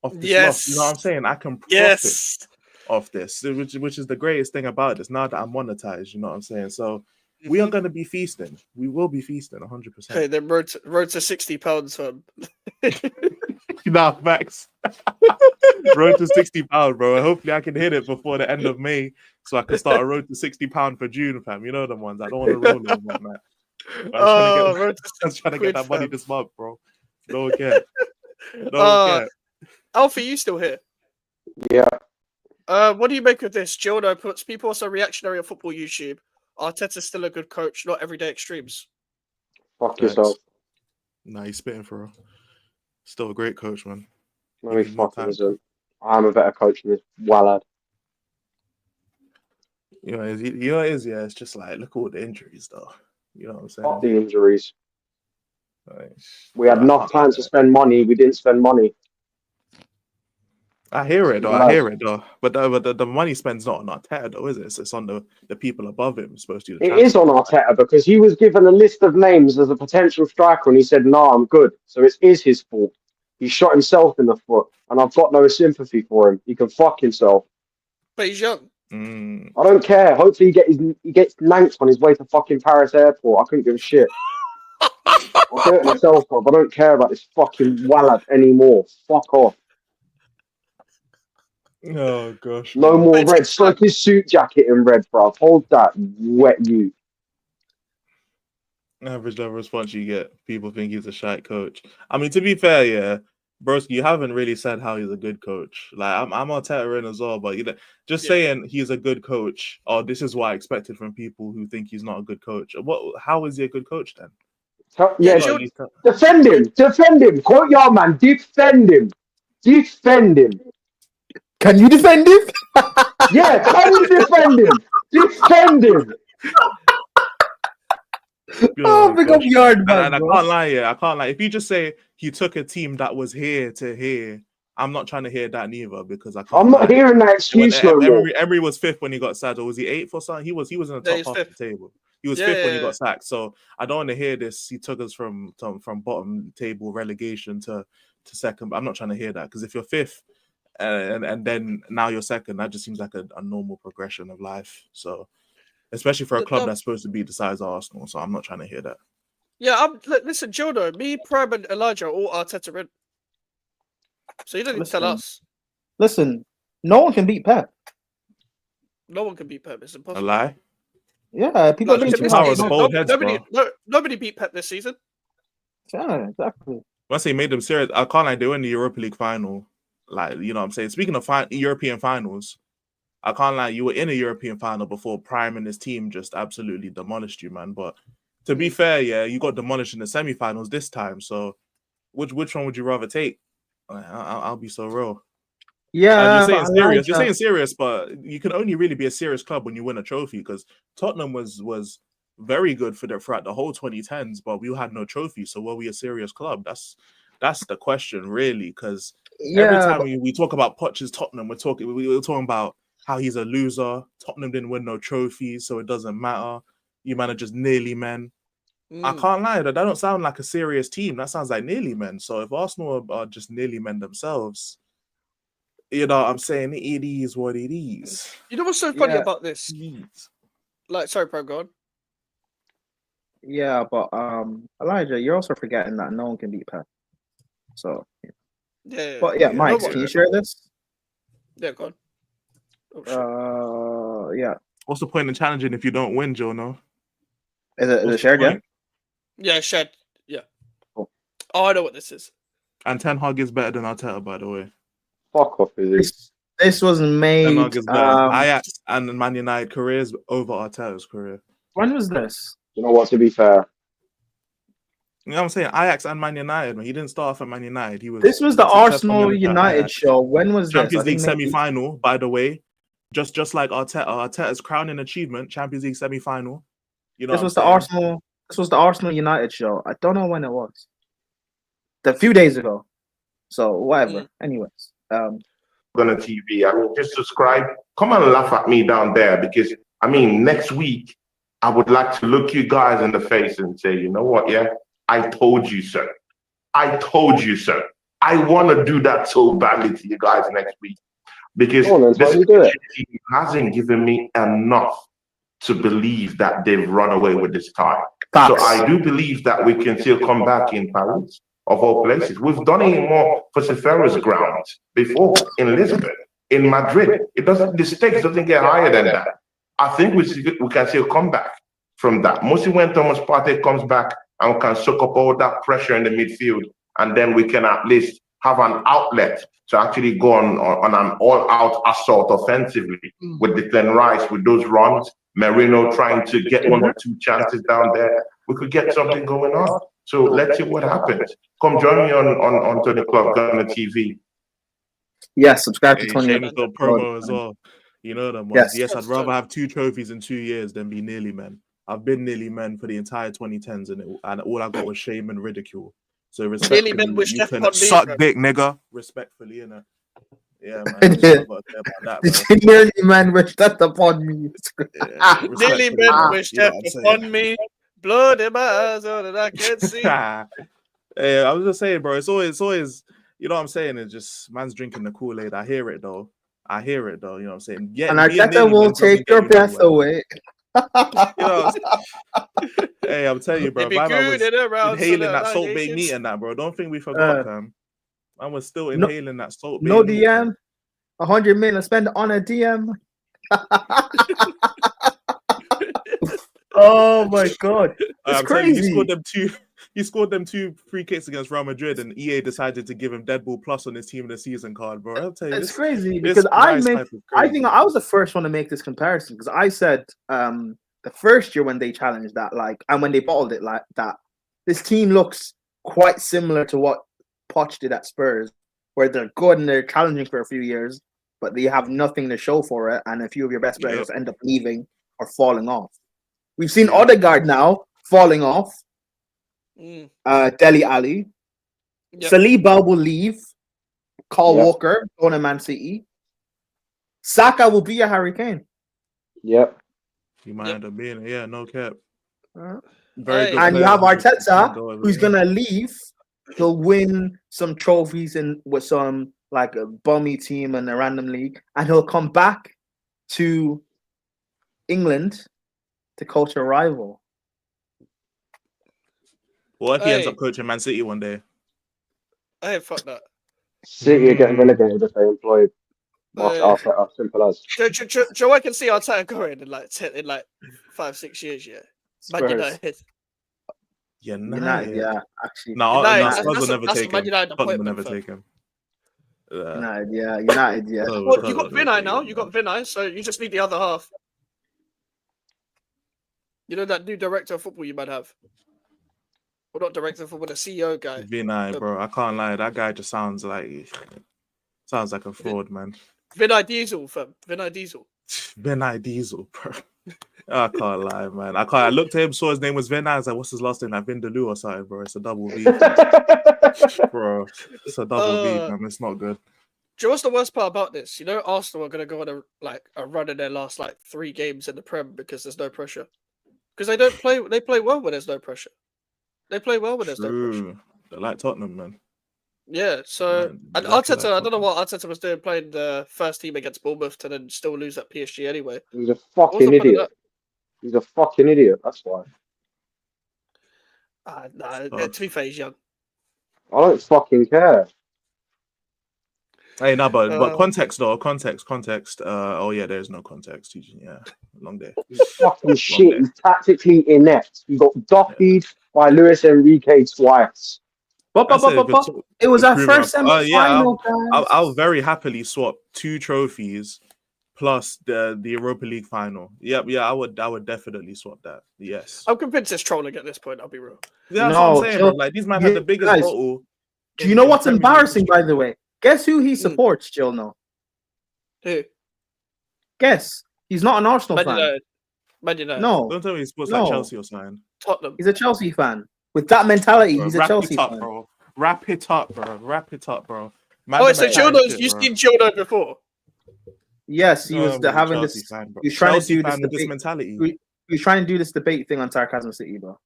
off this loss. You know what I'm saying? I can profit off this, which is the greatest thing about this. Now that I'm monetized, you know what I'm saying? So we are gonna be feasting. We will be feasting 100%. Okay, then road to £60 for Nah, Max. Road to £60, bro. Hopefully I can hit it before the end of May so I can start a road to £60 for June, fam. You know the ones. I don't want to roll them on that. I'm trying to get that money this month, bro. Don't care. Don't care. Alfie, you still here? Yeah. What do you make of this? Gildo puts people also reactionary on football YouTube. Arteta's still a good coach, not everyday extremes. Fuck yourself. Nah, he's spitting for real. Still a great coach, man. No, he fucking isn't. I'm a better coach than this Wallad. You know, it is, yeah. It's just like, look at all the injuries, though. You know what I'm saying? Fuck the injuries. Like, we had enough time to spend money. We didn't spend money. I hear it, though. But the money spent's not on Arteta, though, is it? It's on the people above him supposed to. It is on Arteta because he was given a list of names as a potential striker and he said, "No, I'm good." So it is his fault. He shot himself in the foot, and I've got no sympathy for him. He can fuck himself. But he's young. I don't care. Hopefully he gets nanked on his way to fucking Paris airport. I couldn't give a shit. I'll do it myself, bro. I don't care about this fucking Wallad anymore. Fuck off. Oh gosh. No more red. Soak his suit jacket in red, bro. Hold that, wet you. Average level response you get. People think he's a shite coach. I mean, to be fair, yeah, Broski, you haven't really said how he's a good coach. Like I'm Arteta in as well, but you know, just saying he's a good coach. Oh, this is what I expected from people who think he's not a good coach. How is he a good coach then? Yeah, defend him. Quote your man. Defend him. Can you defend him? Yeah, can you defend him? Defend him. Oh, big up yard, man. And I can't lie, I can't lie. If you just say he took a team that was here to here, I'm not trying to hear that neither because I can't. I'm not hearing that excuse no more. Emery was 5th when he got sacked, or was he 8th or something? He was in the top half of the table. He was 5th when he got sacked. So I don't want to hear this. He took us from bottom table relegation to second. But I'm not trying to hear that because if you're 5th and then now you're second, that just seems like a normal progression of life. So. Especially for a club that's supposed to be the size of Arsenal, so I'm not trying to hear that. Yeah, listen, Gildo, me, Prime, and Elijah are all Arteta in. So you don't need to tell us. Listen, no one can beat Pep. No one can beat Pep. It's impossible. A lie? Yeah, people nobody beat Pep this season. Yeah, exactly. Once they made them serious, I can't like they were in the Europa League final. Like, you know what I'm saying? Speaking of European finals, I can't lie, you were in a European final before Prime and his team just absolutely demolished you, man. But to be fair, yeah, you got demolished in the semi-finals this time. So which one would you rather take? I'll be so real. Yeah, you're saying serious, but you can only really be a serious club when you win a trophy because Tottenham was very good throughout the whole 2010s, but we had no trophy. So were we a serious club? That's the question, really, because every time we talk about Poch's Tottenham, we're talking about how he's a loser. Tottenham didn't win no trophies, so it doesn't matter. You man are just nearly men. I can't lie, that don't sound like a serious team. That sounds like nearly men. So if Arsenal are just nearly men themselves, you know what I'm saying? It is what it is. You know what's so funny about this? Like, sorry, Pro, go on. Yeah, but Elijah, you're also forgetting that no one can beat Pep. So Mike, can you share this? Yeah, go on. Yeah. What's the point in challenging if you don't win, Joe? No. Is it shared yet? Yeah, shared. Yeah. Oh, I know what this is. And Ten Hag is better than Arteta, by the way. Fuck off, is this was made. Ten Hag is better. Ajax and Man United careers over Arteta's career. When was this? You know what? To be fair, You know what I'm saying? Ajax and Man United, man. He didn't start off at Man United. He was. This was the successful Arsenal manager at United Ajax. show. When was this? Champions I think League maybe- semi-final, by the way. Just like Arteta's crowning achievement, Champions League semi-final. You know, This was the Arsenal. This was the Arsenal United show. I don't know when it was. A few days ago. So whatever. Anyways, on the TV. I mean, just subscribe. Come and laugh at me down there because I mean, next week I would like to look you guys in the face and say, you know what? Yeah, I told you so. I told you so. I want to do that so badly to you guys next week because this team hasn't given me enough to believe that they've run away with this tie. So I do believe that we can still come back in Paris, of all places. We've done it more for Sefero's ground before in Lisbon, in Madrid. It doesn't. The stakes doesn't get higher than that. I think we can still come back from that. Mostly when Thomas Partey comes back and we can soak up all that pressure in the midfield, and then we can at least have an outlet to actually go on an all-out assault offensively with Declan Rice, with those runs, Merino trying to get one or two chances down there. We could get something going on. So let's see what happens. Come join me on Tony Club Gunner TV. Yes, subscribe to Tony. Shameless little promo as well. You know them ones. Yes, I'd rather have 2 trophies in 2 years than be nearly men. I've been nearly men for the entire 2010s, and all I got was shame and ridicule. So respectfully, you can suck dick, nigga. Respectfully, you know. Yeah, man. Nearly man wished death upon me. Nearly men wished death upon me. Blood in my eyes, all that I can see. Hey, I was just saying, bro. It's always, you know what I'm saying? It's just man's drinking the Kool-Aid. I hear it though. You know what I'm saying? Yeah, and Arteta will take your breath away. You know, hey, I'm telling you, bro. Man was inhaling that salt baked meat and that, bro. Don't think we forgot, man. Man was still inhaling that salt baked no meat. DM, 100 million spend on a DM. Oh my god, it's crazy. He scored them two free kicks against Real Madrid, and EA decided to give him Deadpool Plus on his team of the season card, bro. I'll tell you, it's crazy because I think I was the first one to make this comparison because I said the first year when they challenged that, like, and when they bottled it like that, this team looks quite similar to what Poch did at Spurs, where they're good and they're challenging for a few years, but they have nothing to show for it, and a few of your best players end up leaving or falling off. We've seen Odegaard now falling off. Dele Alli. Saliba will leave. Kyle Walker going to Man City. Saka will be a Harry Kane. Yep. He might end up being no cap. Very good. And you have Arteta, who's gonna leave. He'll win some trophies with some like a bummy team in a random league, and he'll come back to England to coach a rival. What if he ends up coaching Man City one day? Hey, fuck that. City are getting relegated if they employ Arteta. Simple as. Joe, I can see Arteta going in like 5-6 years. Yeah, Man United. United, actually. No, Spurs will never take him. Tottenham will never take him. United, yeah. Well, you got Vinay now. You got Vinay, so you just need the other half. You know that new director of football you might have. Well, not director of football, the CEO guy. Vinay, bro. I can't lie. That guy just sounds like a fraud, man. Vinay Diesel, fam. Vinay Diesel. Vinay Diesel, bro. I can't lie, man. I looked at him, saw his name was Vinay. I was like, what's his last name? Like Vindaloo or something, bro. It's a double V. Bro, it's a double V, man. It's not good. Do you know what's the worst part about this? You know, Arsenal are going to go on a run in their last 3 games in the Prem because there's no pressure. Because they play well when there's no pressure. They play well when there's no pressure. They're like Tottenham, man. Yeah, so and Arteta, I don't know what Arteta was doing playing the first team against Bournemouth to then still lose at PSG anyway. He's a fucking idiot. He's a fucking idiot, that's why. To be fair, he's young. I don't fucking care. Hey, no, but context though, context. Oh yeah, there's no context. Yeah, long day. He's fucking shit. He's tactically inept. He got duffied by Luis Enrique twice. It was our first semi-final. I'll very happily swap 2 trophies plus the Europa League final. Yep, yeah, I would definitely swap that. Yes. I'm convinced it's trolling at this point. I'll be real. Yeah, that's what I'm saying, bro. Like these men had the biggest guys, bottle. Do you know what's embarrassing, by the way? Guess who he supports, Jill? No. Who? Guess. He's not an Arsenal Man fan. United. Man United. No. Don't tell me he supports like Chelsea or something. Tottenham. He's a Chelsea fan. With that mentality, Bro, he's a Chelsea fan. bro. Wrap it up, bro. Wrap it up, bro. Oh, so Gildo's, you've seen Gildo before? Yes, he was having this. He was trying to do this debate. mentality. He was trying to do this debate thing on Sarcasm City, bro.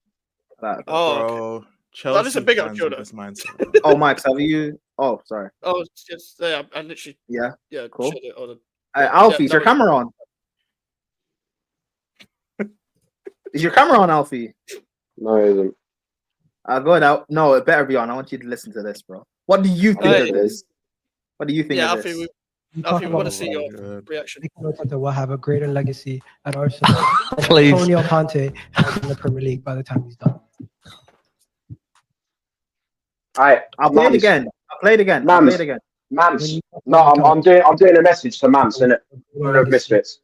Oh, Chelsea that is a big up, fans Gildo. with this mindset. Oh, Max, have you? Oh, sorry. Oh, it's just yeah. I literally. Yeah. Yeah. Cool. shut it on. Alfie, is your that was- camera on? Is your camera on, Alfie? No, it isn't. Go ahead out. No, it better be on. I want you to listen to this, bro. What do you think of this? What do you think Yeah, of Alfie, this? Alfie, we want to see your reaction. Will have a greater legacy at Arsenal. Please. Antonio Conte in the Premier League by the time he's done. I'll play it again. I'll play it again. I'll play it again. Mams. No, I'm doing a message to Mams, innit? No misfits.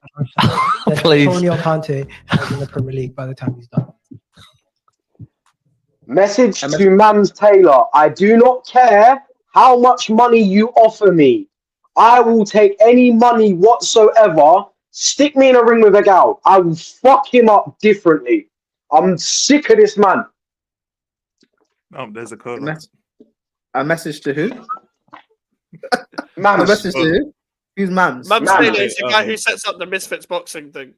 Please. Antonio Conte in the Premier League by the time he's done. Message to Mams Taylor. I do not care how much money you offer me. I will take any money whatsoever. Stick me in a ring with a gal. I will fuck him up differently. I'm sick of this man. There's a code. A message to who? Mams. A message to who? Who's Mams? Mams Taylor is the guy who sets up the Misfits boxing thing.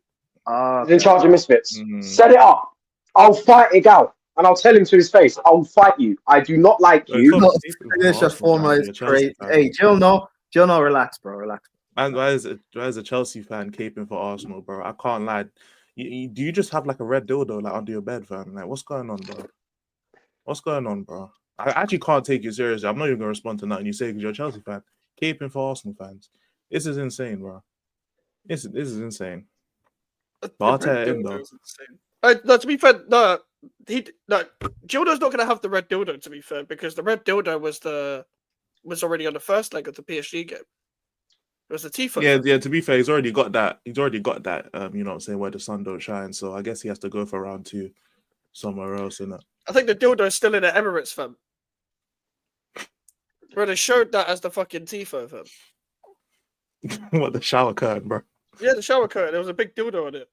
He's in charge of Misfits. Set it up. I'll fight a gal. And I'll tell him to his face, I'll fight you. I do not like you. Finish a formula is great. Hey, Jill, no, relax, bro, relax. And why is a Chelsea fan caping for Arsenal, bro? I can't lie. Do you just have like a red dildo like under your bed, fam? Like, what's going on, bro? What's going on, bro? I actually can't take you seriously. I'm not even gonna respond to nothing you say because you're a Chelsea fan. Caping for Arsenal fans. This is insane, bro. This is insane. Barter in though. No, to be fair, no. Gildo's not going to have the red dildo, to be fair, because the red dildo was already on the first leg of the PSG game. It was the Tifo. Yeah. To be fair, he's already got that. You know what I'm saying, where the sun don't shine. So I guess he has to go for round 2 somewhere else, innit? I think the dildo's still in the Emirates, fam. Bro, they showed that as the fucking Tifo, fam. What, the shower curtain, bro? Yeah, the shower curtain. There was a big dildo on it.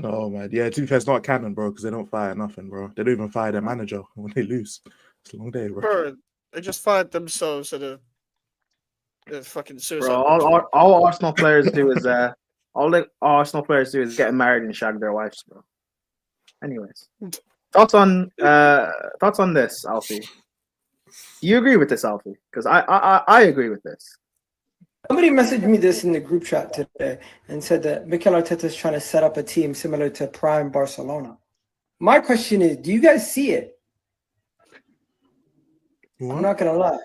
Oh man, yeah. To be fair, it's not canon, bro, because they don't fire nothing, bro. They don't even fire their manager when they lose. It's a long day, bro. They just fired themselves at a fucking suicide. Bro, all Arsenal players do is Arsenal players do is get married and shag their wives, bro. Anyways, thoughts on this, Alfie? Do you agree with this, Alfie? Because I agree with this. Somebody messaged me this in the group chat today and said that Mikel Arteta is trying to set up a team similar to prime Barcelona. My question is, do you guys see it? What? I'm not going to lie.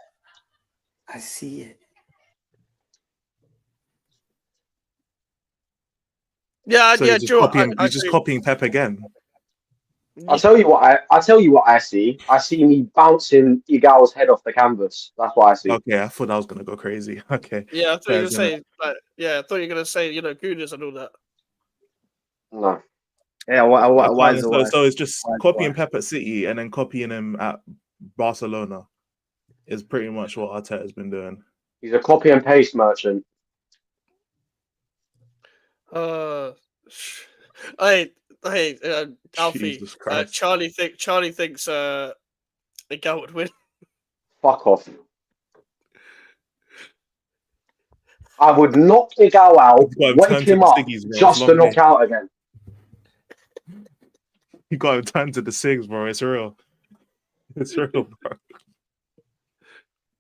I see it. Yeah, So yeah, he's just copying Pep again. I'll tell you what I see. I see me bouncing Igao's head off the canvas. That's what I see. Okay, I thought I was gonna go crazy. Okay. Yeah, I thought you were gonna say, Gooners and all that. No. Yeah, why is it? So it's just copying Pep at City and then copying him at Barcelona is pretty much what Arteta's been doing. He's a copy and paste merchant. Alfie, Charlie thinks the Gal would win. Fuck off. I would knock Igao out, wake him up, just to knock out again. You got to turn to the SIGs, bro. It's real. It's real, bro.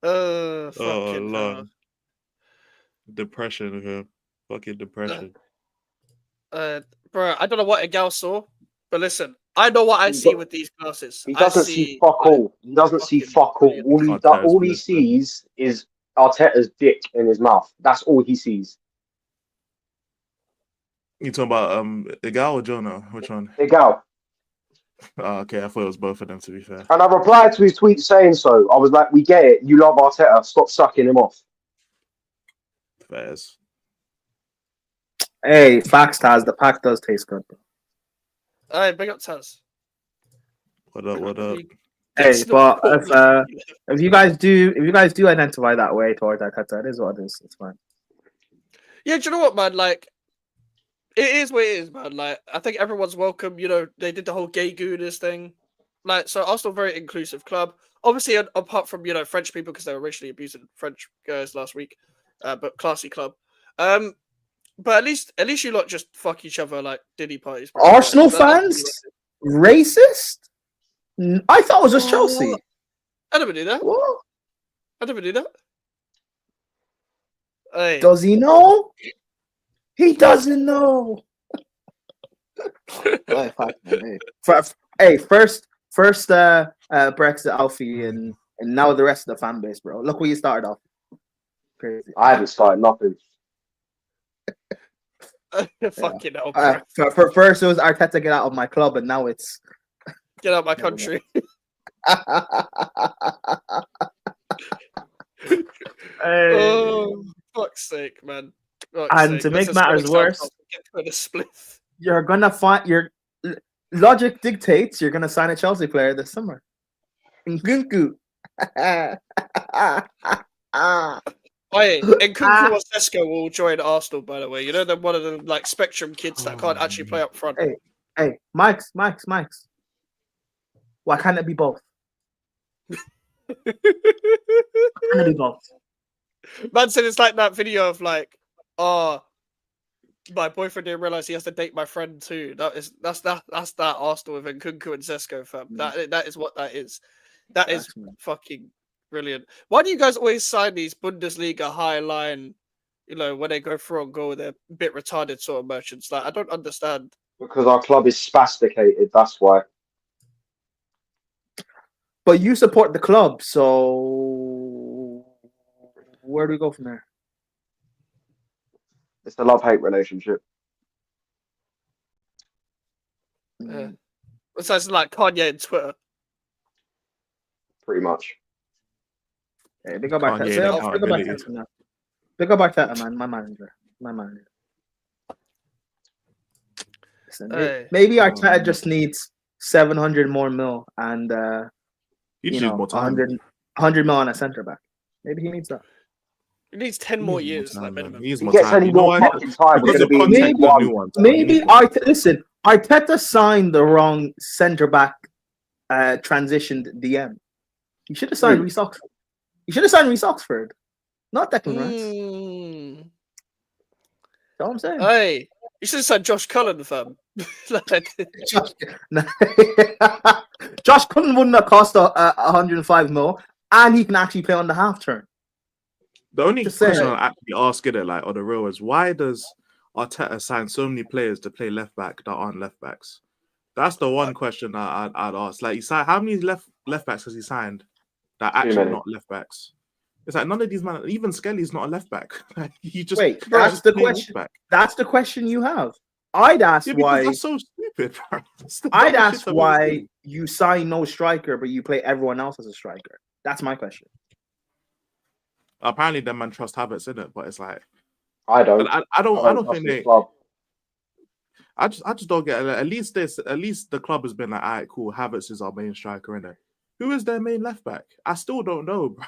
Oh, Lord. Depression of him. Fucking depression. Bro, I don't know what Igao saw, but listen, I know what I see with these glasses. He doesn't see fuck all. He doesn't see fuck all. All he sees is Arteta's dick in his mouth. That's all he sees. You talking about Igao or Jonah? Which one? Igao. Oh, okay, I thought it was both of them, to be fair. And I replied to his tweet saying so. I was like, we get it. You love Arteta. Stop sucking him off. Fairs. Hey, facts, Taz. The pack does taste good. Bro. Alright, big up Taz. What up? What up? Hey, but if you guys do identify that way towards Arteta, it is what it is. It's fine. Yeah, do you know what, man? Like, it is what it is, man. Like, I think everyone's welcome. You know, they did the whole gay gooners thing. Like, so Arsenal, very inclusive club. Obviously, apart from, you know, French people because they were racially abusing French guys last week, but classy club. But at least you lot just fuck each other like Diddy parties. Bro. Arsenal fans, racist? I thought it was just Chelsea. I never knew that. What? I never knew that. Hey. Does he know? He doesn't know. Hey, first Brexit Alfie and now the rest of the fan base, bro. Look where you started off. Crazy. I haven't started nothing. Fucking hell, bro. For first it was Arteta get out of my club, and now it's get out of my country. Oh, fuck's sake, man. And to make matters worse, you're gonna find your logic dictates you're gonna sign a Chelsea player this summer. Nkunku. Nkunku or Sesko will join Arsenal, by the way. You know, they're one of the like spectrum kids that can't actually play up front. Hey, Mike's. Why can't it be both? Why can't it be both? Man said it's like that video of like, oh, my boyfriend didn't realize he has to date my friend too. That's that Arsenal with Nkunku and Sesko, fam. That is what that is. That is fucking brilliant. Why do you guys always sign these Bundesliga high line, you know, when they go through on goal, they're a bit retarded sort of merchants? Like, I don't understand. Because our club is spasticated, that's why. But you support the club, so where do we go from there? It's a love-hate relationship. Yeah. So it's like Kanye and Twitter. Pretty much. Hey, big up Arteta. Big up Arteta, man. My manager. Listen, maybe Arteta just needs 700 more mil and you know, 100 mil on a centre back. Maybe he needs that. He needs 10 more years, like minimum. He gets any more fucking time. Maybe Arteta signed the wrong centre back transitioned DM. He should have signed Reece Oxford. He should have signed Reece Oxford, not Declan Rice. That's what I'm saying. Hey, you should have signed Josh Cullen, fam. Josh Cullen wouldn't have cost 105 mil, and he can actually play on the half turn. The only question I'll actually ask it, like on the real, is why does Arteta sign so many players to play left back that aren't left backs? That's the one question I'd ask. Like, he signed, how many left backs has he signed that are actually not left backs? It's like none of these men, even Skelly's not a left back. He just wait. That's the question. That's the question you have. I'd ask why. That's so stupid, bro. I'd ask why you sign no striker, but you play everyone else as a striker. That's my question. Apparently, them man trust Havertz in it, but it's like I don't. I don't think they. I just don't get it. At least the club has been like, all right, cool. Havertz is our main striker, innit? Who is their main left back? I still don't know, bro.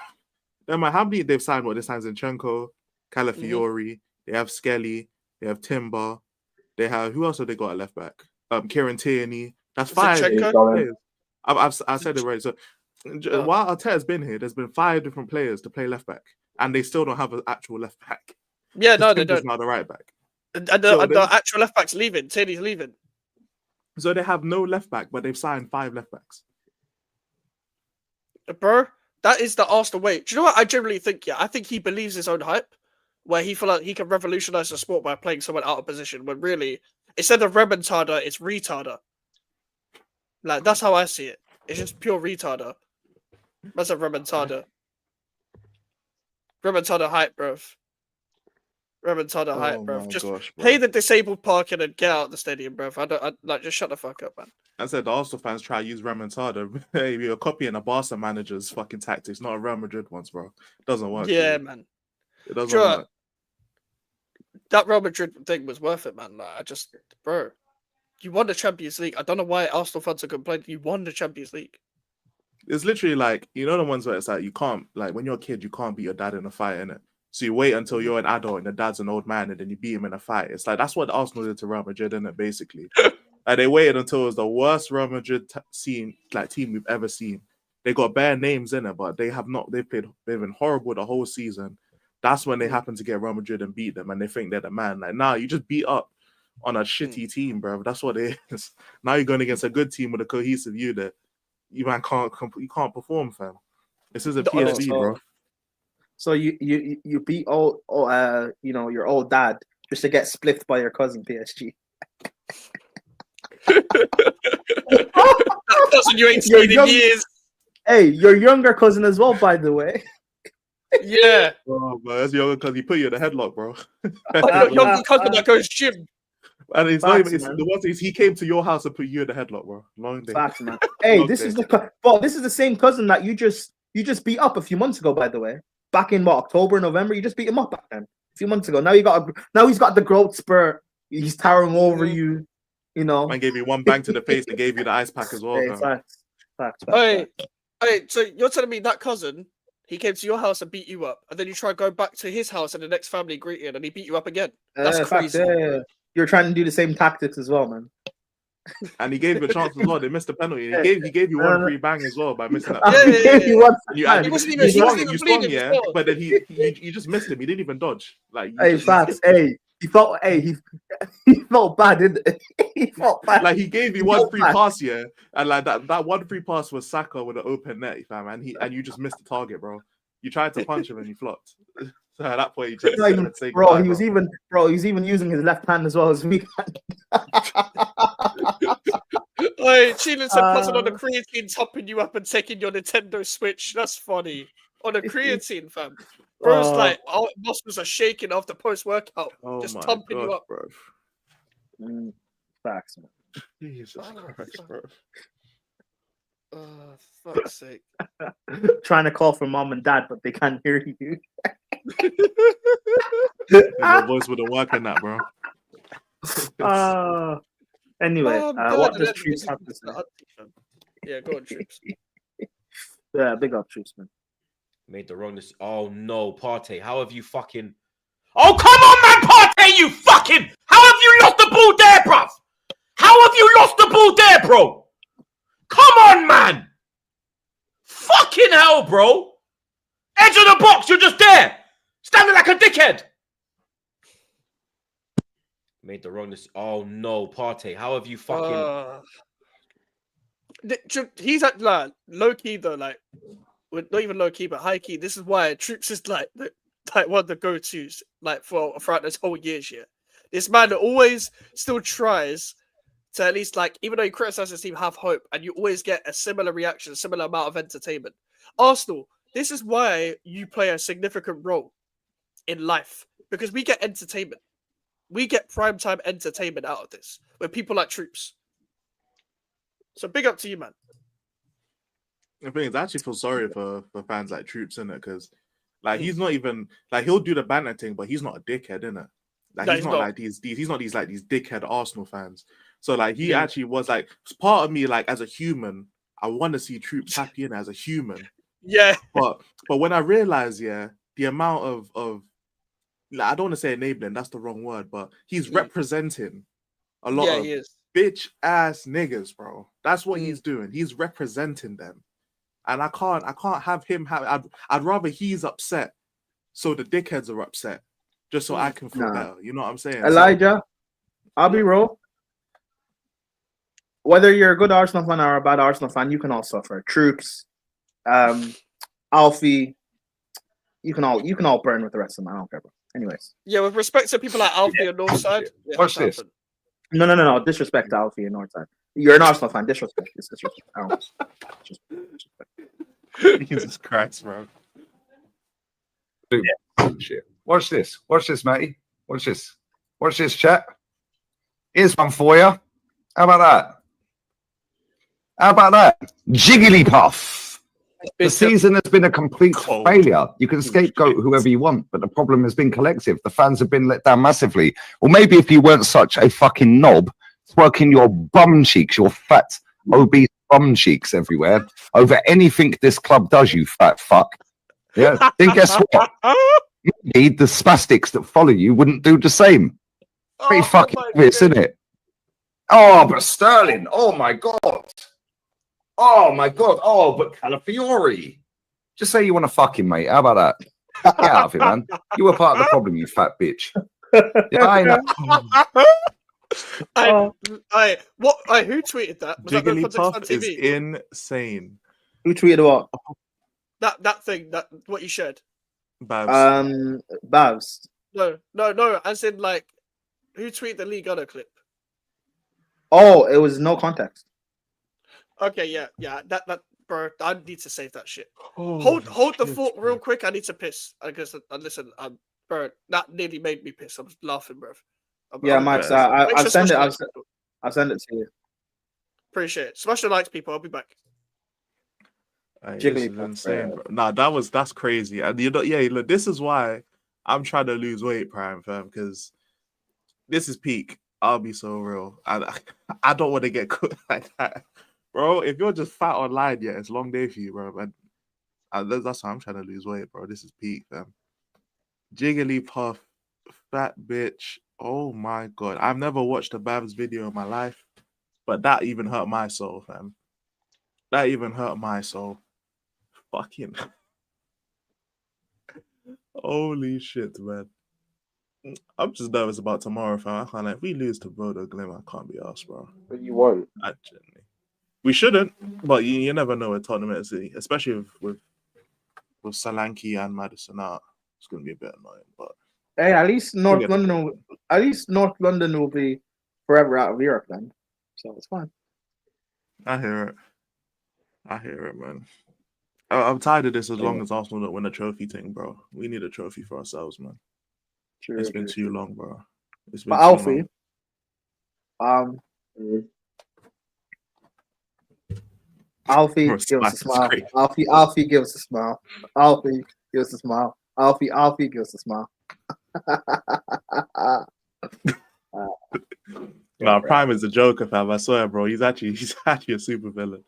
Then how many they've signed? What they signed Zinchenko, Calafiori. They have Skelly. They have Timber. They have who else have they got at left back? Kieran Tierney. That's 5 players. I've said it right. So while Arteta's been here, there's been 5 different players to play left back, and they still don't have an actual left back. Yeah, no, they don't. Not the right back. And the actual left back's leaving. Tierney's leaving. So they have no left back, but they've signed 5 left backs. Bro, that is the Arsenal way. Do you know what I generally think? Yeah, I think he believes his own hype, where he feels like he can revolutionize the sport by playing someone out of position. When really, instead of remontada, it's retarder. Like that's how I see it. It's just pure retarder. That's a remontada. Remontada hype, bro. Remontada hype, bro. Just pay the disabled parking and get out of the stadium, bro. Just shut the fuck up, man. I said the Arsenal fans try to use remontada. Hey, you're copying a Barca manager's fucking tactics, not a Real Madrid ones, bro. It doesn't work. Yeah, man. It doesn't work. that Real Madrid thing was worth it, man. Like, bro, you won the Champions League. I don't know why Arsenal fans are complaining. You won the Champions League. It's literally like, you know, the ones where it's like you can't, like when you're a kid, you can't beat your dad in a fight, innit? So you wait until you're an adult and the dad's an old man, and then you beat him in a fight. It's like that's what Arsenal did to Real Madrid, innit? Basically, and they waited until it was the worst Real Madrid team we've ever seen. They got bare names in it, but they have not. They've been horrible the whole season. That's when they happen to get Real Madrid and beat them, and they think they're the man. Like, nah, you just beat up on a shitty team, bro. That's what it is. Now you're going against a good team with a cohesive unit. You man can't perform, fam. This is a PSV, bro. So you beat you know, your old dad just to get spliffed by your cousin PSG. Cousin you ain't seen in years. Hey, your younger cousin as well, by the way. Yeah. Oh, bro, that's your younger cousin. He put you in a headlock, bro. Your younger cousin that goes gym. And it's not even. The one thing is, he came to your house and put you in the headlock, bro. Long day. Facts, man. Hey, this is the same cousin that you just beat up a few months ago, by the way. Back in October, November, you just beat him up back then. A few months ago. Now he's got the growth spurt. He's towering over you. You know. Man gave you one bang to the face and gave you the ice pack as well. Hey, facts. Hey, so you're telling me that cousin, he came to your house and beat you up, and then you try to go back to his house and the next family greeting, and he beat you up again? That's crazy. Yeah. You're trying to do the same tactics as well, man. And he gave you a chance as well. They missed the penalty. He gave you one free bang as well by missing that. You swung, yeah, but then you just missed him. He didn't even dodge. Like, facts. He felt bad, didn't he? He felt bad. Like, he gave you one free pass, yeah, and like that one free pass was Saka with an open net, fam, and you just missed the target, bro. You tried to punch him and you flopped. So at that point, he was even using his left hand as well as me. Hey, Cheelan said cousin on the creatine topping you up and taking your Nintendo Switch. That's funny. On the creatine, fam. Bro's like, muscles are shaking after post-workout. Just pumping you up. Bro. Facts, man. Jesus Christ, bro. Oh, fuck's sake. Trying to call for mom and dad, but they can't hear you. Your voice wouldn't work in that, bro. Anyway, what does Troops have to say? Yeah, go on, Troops. Yeah, big up, Troops, man. Made the wrong decision. Oh no, Partey, how have you fucking... Oh, come on, man, Partey, you fucking... How have you lost the ball there, bruv? How have you lost the ball there, bro? Come on, man. Fucking hell, bro. Edge of the box, you're just there. Standing like a dickhead. Made the wrong decision. Oh no, Partey, how have you fucking... He's like low key though, like not even low key, but high key. This is why Troops is like one of the go-tos like throughout this whole year's year. This man always still tries to at least, like, even though you criticize his team, have hope, and you always get a similar reaction, a similar amount of entertainment. Arsenal, this is why you play a significant role in life, because we get entertainment. We get primetime entertainment out of this with people like Troops. So big up to you, man. The thing is, I actually feel sorry for fans like Troops, innit? Because like he's not even like, he'll do the banter thing, but he's not a dickhead, innit? Like he's not like these dickhead Arsenal fans. So like he actually was like, part of me, like as a human, I want to see Troops happy in as a human. Yeah. But when I realized, the amount of like, I don't want to say enabling, that's the wrong word, but he's representing a lot of bitch ass niggas, bro. That's what he's doing. He's representing them. And I can't have him I'd rather he's upset so the dickheads are upset. Just so I can feel better. You know what I'm saying? Elijah, I'll be real. Whether you're a good Arsenal fan or a bad Arsenal fan, you can all suffer. Troops, Alfie, you can all burn with the rest of them. I don't care, bro. Anyways. Yeah, with respect to people like Alfie and Northside. Watch this. No. Disrespect to Alfie and Northside. You're an Arsenal fan. Disrespect. It's disrespect. I don't disrespect. Jesus Christ, bro. Shit. Watch this. Watch this, matey. Watch this. Watch this, chat. Here's one for you. How about that? Jigglypuff. The season has been a complete failure. You can scapegoat whoever you want, but the problem has been collective. The fans have been let down massively. Or maybe if you weren't such a fucking knob, twerking your bum cheeks, your fat, obese bum cheeks everywhere over anything this club does, you fat fuck. Yeah. Then guess what? Maybe the spastics that follow you wouldn't do the same. Pretty fucking obvious, isn't it? Oh, but Sterling. Oh my god. Oh my god. Oh, but Calafiori. Just say you want to fuck him, mate. How about that? Get out of it, man. You were part of the problem, you fat bitch. Yeah, I know. Who tweeted that? Was that no Context Jigglypuff on is TV? insane. Who tweeted what? That thing, what you shared. Babs. Babs. No. As in, like, who tweeted the Lee Gunner clip? Oh, it was no context. Okay, yeah. That, bro. I need to save that shit. Hold the thought real quick. I need to piss. I guess. Listen, bro. That nearly made me piss. I'm laughing, bro. Max. I'll send it. I'll send it to you. Appreciate it. Smash the likes, people. I'll be back. This is insane, bro. Nah, that's crazy. And look, this is why I'm trying to lose weight, Prime fam, because this is peak. I'll be so real. I don't want to get cooked like that, bro. If you're just fat online, yeah, it's a long day for you, bro. But that's why I'm trying to lose weight, bro. This is peak, fam. Jigglypuff, fat bitch. Oh my god, I've never watched a Babs video in my life, but that even hurt my soul, fam. That even hurt my soul. Fucking holy shit, man. I'm just nervous about tomorrow, fam. I can't, if we lose to Bodo Glim, I can't be asked, bro. But you won't. Actually, we shouldn't, but you never know with Tottenham City, especially with Solanke and Madison out. It's gonna be a bit annoying, but hey, at least North London will be forever out of Europe then, so it's fine. I hear it, man. I'm tired of this. As long as Arsenal don't win a trophy thing, bro, we need a trophy for ourselves, man. It's been too long, bro. It's been Alfie, Alfie, give us a smile. Alfie, give us a smile. Alfie, give us a smile. Alfie, give us a smile. Nah, Prime is a joker, fam. I swear, bro. He's actually a super villain.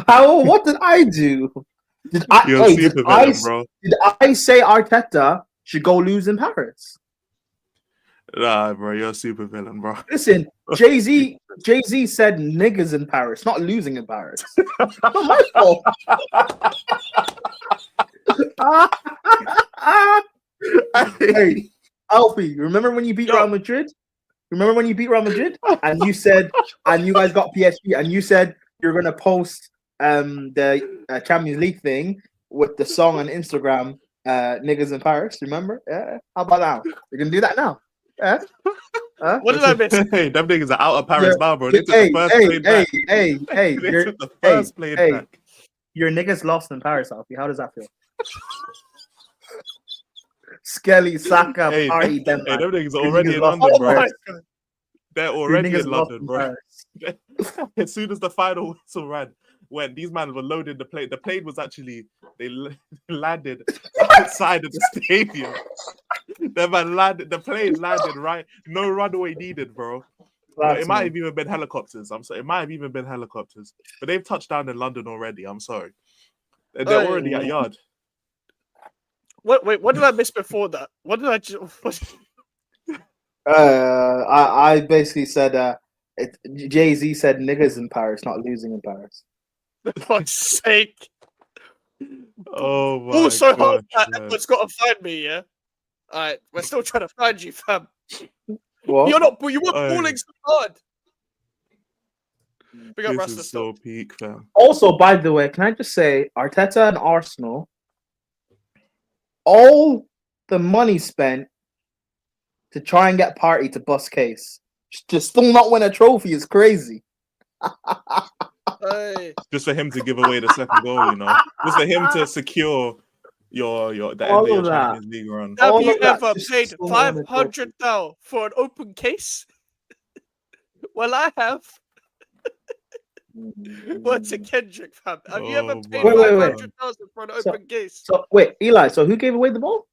How? What did I do? Did I say Arteta should go lose in Paris? Nah, bro, you're a super villain, bro. Listen, Jay-Z said niggas in Paris, not losing in Paris. Not my fault. Hey, Alfie, remember when you beat Real Madrid? Remember when you beat Real Madrid? And you said, and you guys got PSG, and you said you're gonna post the Champions League thing with the song on Instagram, niggas in Paris. Remember? Yeah. How about now? You're gonna do that now? Yeah. What did I miss? Hey, them niggas are out of Paris now, bro. They took the first plane back. Hey, They took the first plane back. Your niggas lost in Paris, Alfie. How does that feel? Skelly, Saka, party, them niggas are already in London, bro. They're already in London, bro. As soon as the final whistle ran, when these men were loading the plane was actually, they landed outside of the stadium. The plane landed right, no runway needed, bro. It might have even been helicopters. I'm sorry, it might have even been helicopters, but they've touched down in London already. I'm sorry, they're already at yard. Wait, what did I miss before that? What did I just? I basically said Jay-Z said niggas in Paris, not losing in Paris. For fuck's sake! Oh my also, god! Everyone's got to find me. Yeah. All right, we're still trying to find you, fam. What? You were falling so hard. This is so peak, fam. Also, by the way, can I just say, Arteta and Arsenal, all the money spent to try and get Party to bust case, to still not win a trophy is crazy. Just for him to give away the second goal, you know, just for him to secure the end of your Champions League run. Have you ever paid 500 now for an open case? Well, I have. Word to Kendrick, fam. Have you ever paid Wait, wait, wait. 500,000 for an open case? So wait, Eli. So who gave away the ball?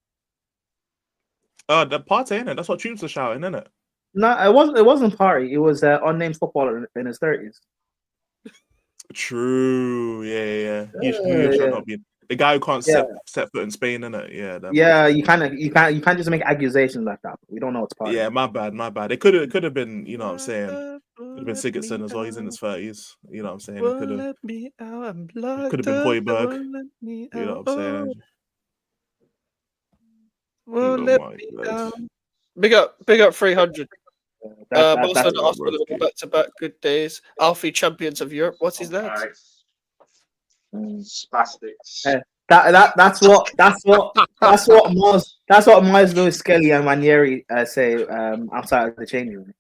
The Partey, innit? That's what Tunes are shouting, innit? No, it wasn't. It wasn't Party. It was unnamed footballer in his 30s. True. Yeah. He should not be the guy who can't set foot in Spain, innit? Yeah. Yeah, you can't just make accusations like that. We don't know it's Party. Yeah, my bad. It could have been, you know what I'm saying? Could have been Sigurdsson as well. He's in his 30s. You know what I'm saying? It could have been Højbjerg. You know what I'm saying? Well, let me down. Big up 300. Barcelona Arsenal back-to-back good days. Alfie champions of Europe. What's his name? Spastics. That's what Miles Lewis Skelly and Ranieri say outside of the changing room.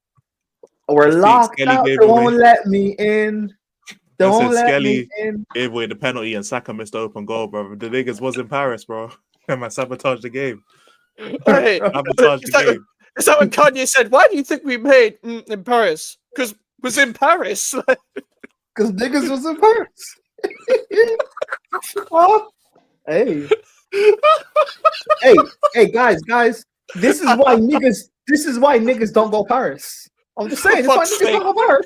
We're locked out. They won't let me in. They won't let me in. Gave away the penalty and Saka missed the open goal, bro. The niggas was in Paris, bro. And I sabotaged the game. Hey, is that what Kanye said? Why do you think we made in Paris? Because was in Paris. Because niggas was in Paris. Oh. Hey, guys. This is why niggas don't go Paris. I'm just saying. This is why niggas don't go Paris.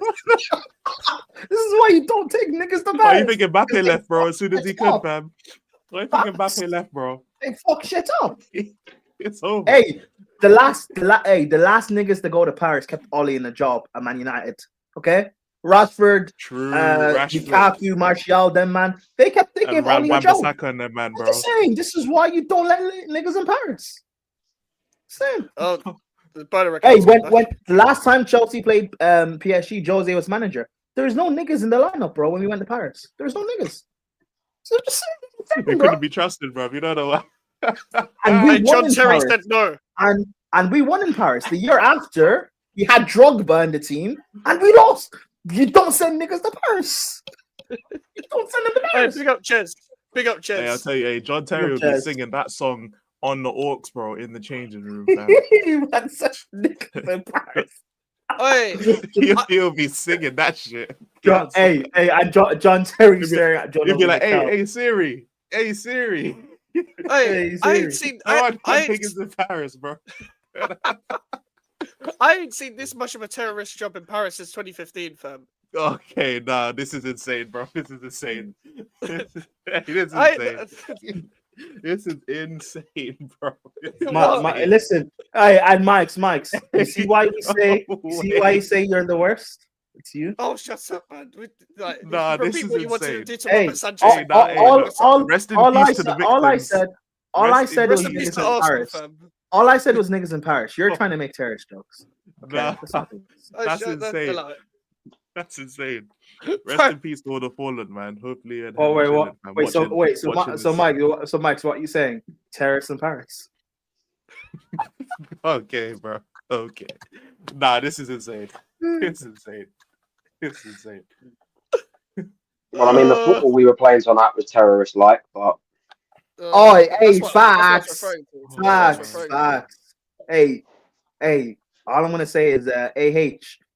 This is why you don't take niggas to Paris. Why you think Mbappe left, bro? As soon as he could, fam. Why you think Mbappe left, bro? They fuck shit up. It's over. Hey, the last niggas to go to Paris kept Ollie in the job at Man United. Okay, Rashford, Lukaku, Martial, them man. They gave Ollie a job. And them, man, bro. I'm just saying, this is why you don't let niggas in Paris. Same. Oh, hey, when the last time Chelsea played PSG, Jose was manager. There was no niggas in the lineup, bro. When we went to Paris, there was no niggas. So just saying, they couldn't be trusted, bro. You don't know what. And we won John in Terry Paris. said no. And we won in Paris. The year after, we had Drogba in the team, and we lost. You don't send niggas to Paris. You don't send them to Paris. Hey, big up Chess. Big up Chess. Hey, I'll tell you, John Terry would be singing that song on the aux, bro, in the changing room. You had such niggas in Paris. Hey, he'll be singing that shit. John Terry staring at John. He'll be like, hey Siri. Hey, I ain't seen. I think it's in Paris, bro. I ain't seen this much of a terrorist job in Paris since 2015, fam. Okay, nah, this is insane, bro. This is insane. This is insane. This is insane, bro. Listen, and Mike's. You see why you say you're the worst? It's you. Oh, shut up, man. Nah, this is insane. All I said was niggas in Paris. All I said was niggas in Paris. You're trying to make terrorist jokes. Okay, nah, that's insane. That's insane. Rest in peace to all the fallen, man. Hopefully. So Mike, what you saying? Terrorists in Paris. Okay, bro. Okay. Nah, this is insane. It's insane. It's insane. Well, I mean, the football we were playing tonight was terrorist-like, but. Facts. Hey, all I'm gonna say is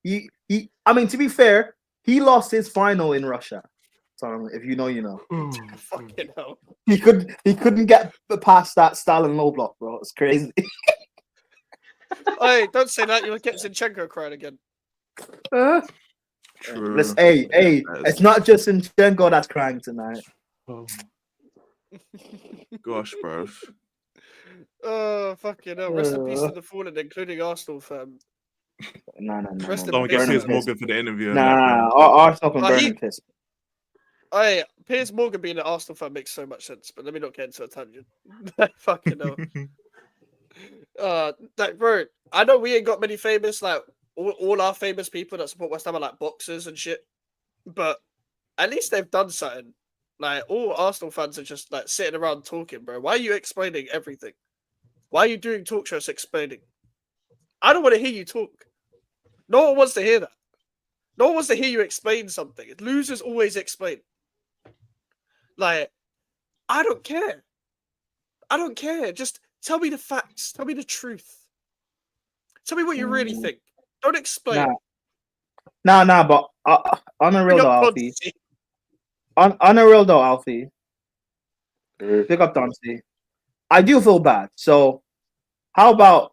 he. I mean, to be fair, he lost his final in Russia. So if you know, you know. Fucking hell. He couldn't get past that Stalin low block, bro. It's crazy. Hey, don't say that. You'll get Zinchenko crying again. True. Let's, it's not just Zinchenko that's crying tonight. Oh. Gosh, bro. Oh, fucking hell. Rest in peace to the fallen, including Arsenal, fam. No. Don't get Piers Morgan for the interview. Arsenal can burn piss. Piers Morgan being an Arsenal fan makes so much sense, but let me not get into a tangent. Fucking hell. Bro, I know we ain't got many famous, all our famous people that support West Ham are like boxers and shit, but at least they've done something. Like, all Arsenal fans are just like sitting around talking, bro. Why are you explaining everything? Why are you doing talk shows explaining? I don't want to hear you talk. No one wants to hear that. No one wants to hear you explain something. Losers always explain. Like, I don't care. I don't care. Just tell me the facts. Tell me the truth. Tell me what you really think. Don't explain. Nah, but on a real though, Alfie. On a real though, Alfie. Pick up Dante. I do feel bad. So how about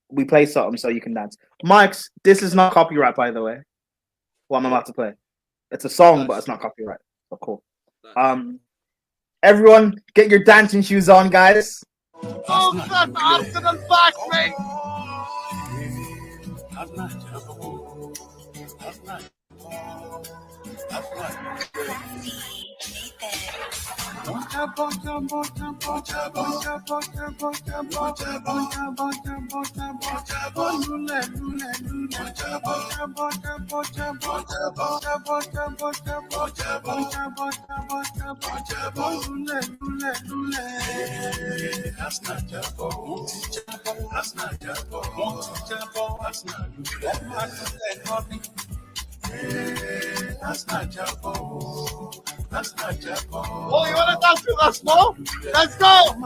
we play something so you can dance? Mike's, this is not copyright, by the way. What I'm about to play. It's a song, but it's not copyright. So cool. Everyone, get your dancing shoes on, guys. Oh, that's Arsenal back, mate. Oh, you want to dance with us, Mo? Let's go!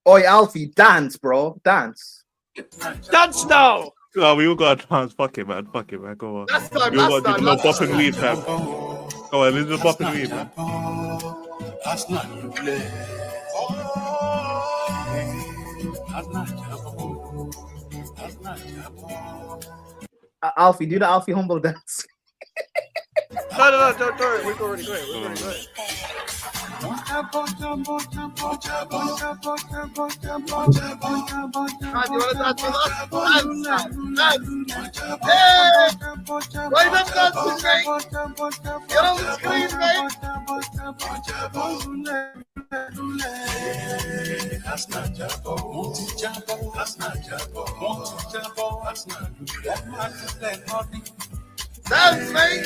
Oi, Alfie, dance, bro. Dance. Dance now! Oh, we all got to dance. Fuck it, man. Fuck it, man. Go on. Last time, We all last got to time, do a last bop time. and weave, fam. Go on, let's do a bop and weave, man. Alfie, do the Alfie humble dance. No, don't worry. We've already got it. We've already got it. God, you want to dance with us? Dance. Hey! Right up dancing, mate. Get on the screen, mate. Dance, mate.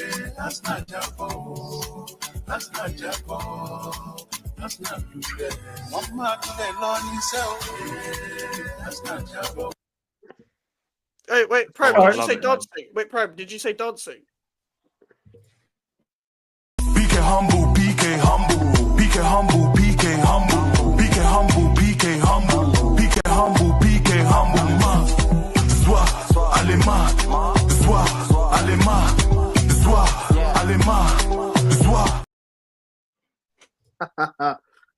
Hey, wait, Prime, Oh, I did you love say it, man. dancing? Wait, Prime, did you say dancing? PK humble, PK humble, PK humble, PK humble, PK humble, PK humble, PK humble, PK humble. Soir, allez-moi, soir, allez-moi, soir, allez-moi, soir.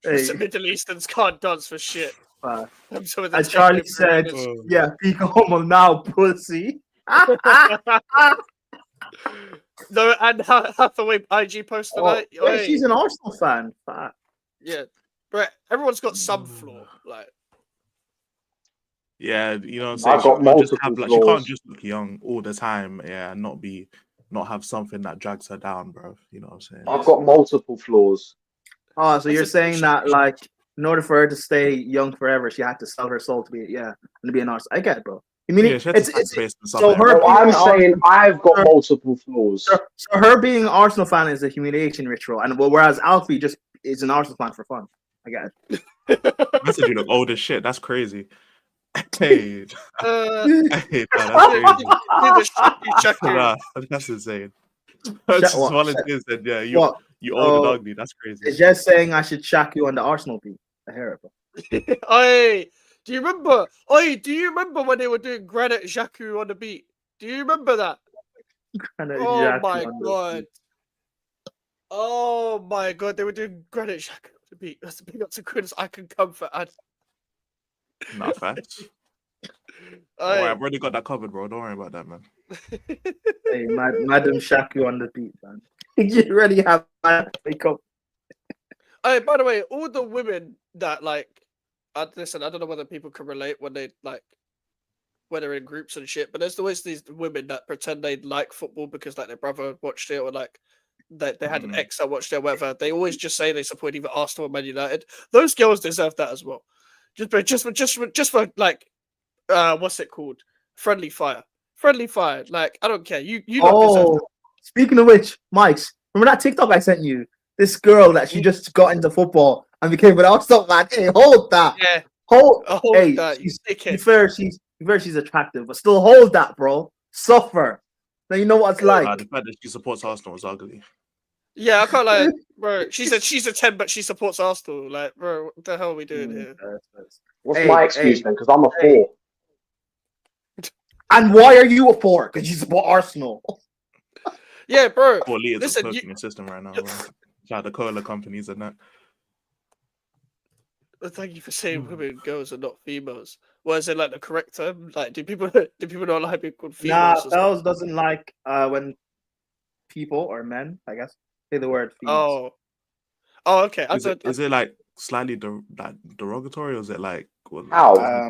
Hey, The Middle Easterns can't dance for shit. I'm sorry, and that's Charlie said, technically "Yeah, peek homo now, pussy." No, and Hathaway IG post tonight. Wait, she's an Arsenal fan. Yeah, but everyone's got some flaw. Like, Yeah, you know what I I'm saying? got She can't just have, multiple like, she can't flaws. just look young all the time, yeah, and not have something that drags her down, bro. You know what I'm saying? I've got multiple flaws. Oh, so you're saying that, like, in order for her to stay young forever, she had to sell her soul to be, and to be an Arsenal. I get it, bro. I mean, Yeah, she had to it's sacrifice so something. her. No, being I'm an saying Arsenal- I've got multiple flaws. So her being an Arsenal fan is a humiliation ritual, and whereas Alfie just is an Arsenal fan for fun. I get it. I said you look old as shit. That's crazy. Hey, hey, that's insane. Just what? volunteers said, yeah, What? you old and ugly. That's crazy. It's just saying I should shack you on the Arsenal beat. I hear it, bro. Oi, do you remember? Oi, do you remember when they were doing Granite Xhaka on the beat? Do you remember that? Oh Xhaka my on the god! Oh my god, they were doing Granite Xhaka on the beat. That's a big up to Chris. I can comfort. Not facts. Alright, I've already got that covered, bro. Don't worry about that, man. Hey, Madam Shaku on the beat, man. You already have makeup. Hey, by the way, all the women that like, listen, I don't know whether people can relate when they like, when they're in groups and shit, but there's always these women that pretend they like football because like their brother watched it or like they had an ex that watched it or whatever. They always just say they support either Arsenal or Man United. Those girls deserve that as well. Just for like, what's it called? Friendly fire. Like, I don't care. You don't deserve that. Speaking of which, Mike's, remember that TikTok I sent you? This girl that she just got into football and became an Arsenal man. Hey, hold that. Yeah. Hold Hey, that. She's attractive, but still hold that, bro. Suffer. Now you know what it's like. The fact that she supports Arsenal is ugly. Yeah, I can't lie, bro. She's a 10, but she supports Arsenal. Like, bro, what the hell are we doing here? What's my excuse then? Because I'm a 4. And why are you a 4? Because you support Arsenal. Yeah, bro. 4 liters Listen, of coke in your system right now, bro. Shout the cola companies and that. Thank you for saying women, girls, and not females. What is it like the correct term? Like, do people not like being called Nah, females? Bells doesn't like when people or men, I guess, say the word females. Oh, okay. Is it like slightly like derogatory, or is it like how? I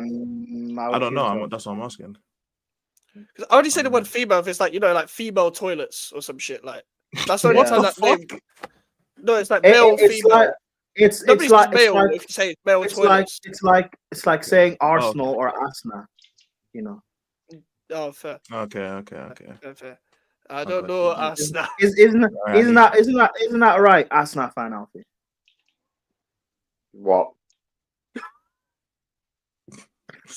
don't know. That's what I'm asking. Because I only say the word female if it's like, like female toilets or some shit. Like that's the only time that name. No, it's like male, female. It's Nobody like says male it's if you say male it's toilets. it's like saying Arsenal or Asna, Oh, fair. Okay. Fair. I don't know Asna. Isn't that right, Asna fan Alfie? What?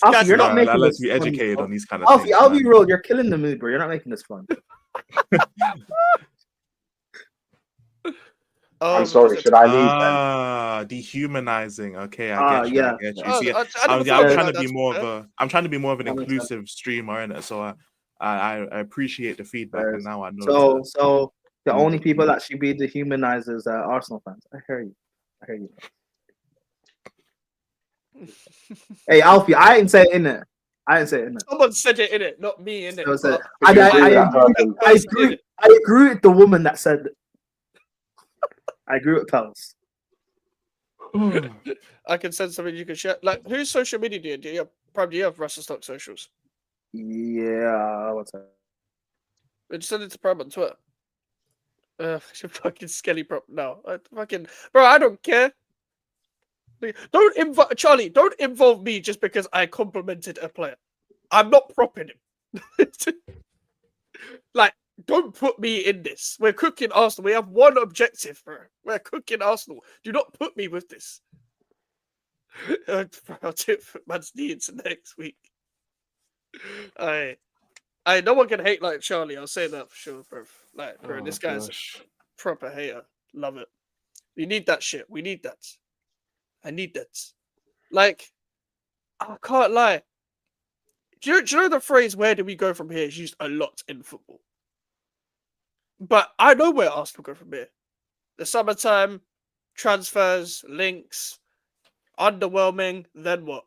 Alfie, you're not making let's this be funny, educated bro. on these kind of Alfie, things. I'll be real. You're killing the mood, bro. You're not making this fun. I'm sorry. Should I leave? Dehumanizing. Okay, I get you. Yeah. I get you. Oh, See, I'm I'm trying to be more of an inclusive streamer in it. So I appreciate the feedback, and now I know. So the only people that should be dehumanized is Arsenal fans. I hear you. Hey, Alfie, I didn't say it in it. Someone said it in it, not me in it. I agree with the woman that said it. I agree with Pels. I can send something you can share. Like, whose social media do you have? Probably you have Russell Stock socials. Yeah, what's that? Just send it to Prime on Twitter. Fucking skelly prop. No, bro. I don't care. Don't involve Charlie. Don't involve me just because I complimented a player. I'm not propping him. Like, don't put me in this. We're cooking Arsenal. We have one objective, bro. We're cooking Arsenal. Do not put me with this. I'll do it for man's needs next week. No one can hate like Charlie. I'll say that for sure, bro. Like, bro, this guy's a proper hater. Love it. We need that shit. We need that. I need that. Like, I can't lie. Do you know the phrase, where do we go from here, is used a lot in football? But I know where Arsenal go from here. The summertime, transfers, links, underwhelming, then what?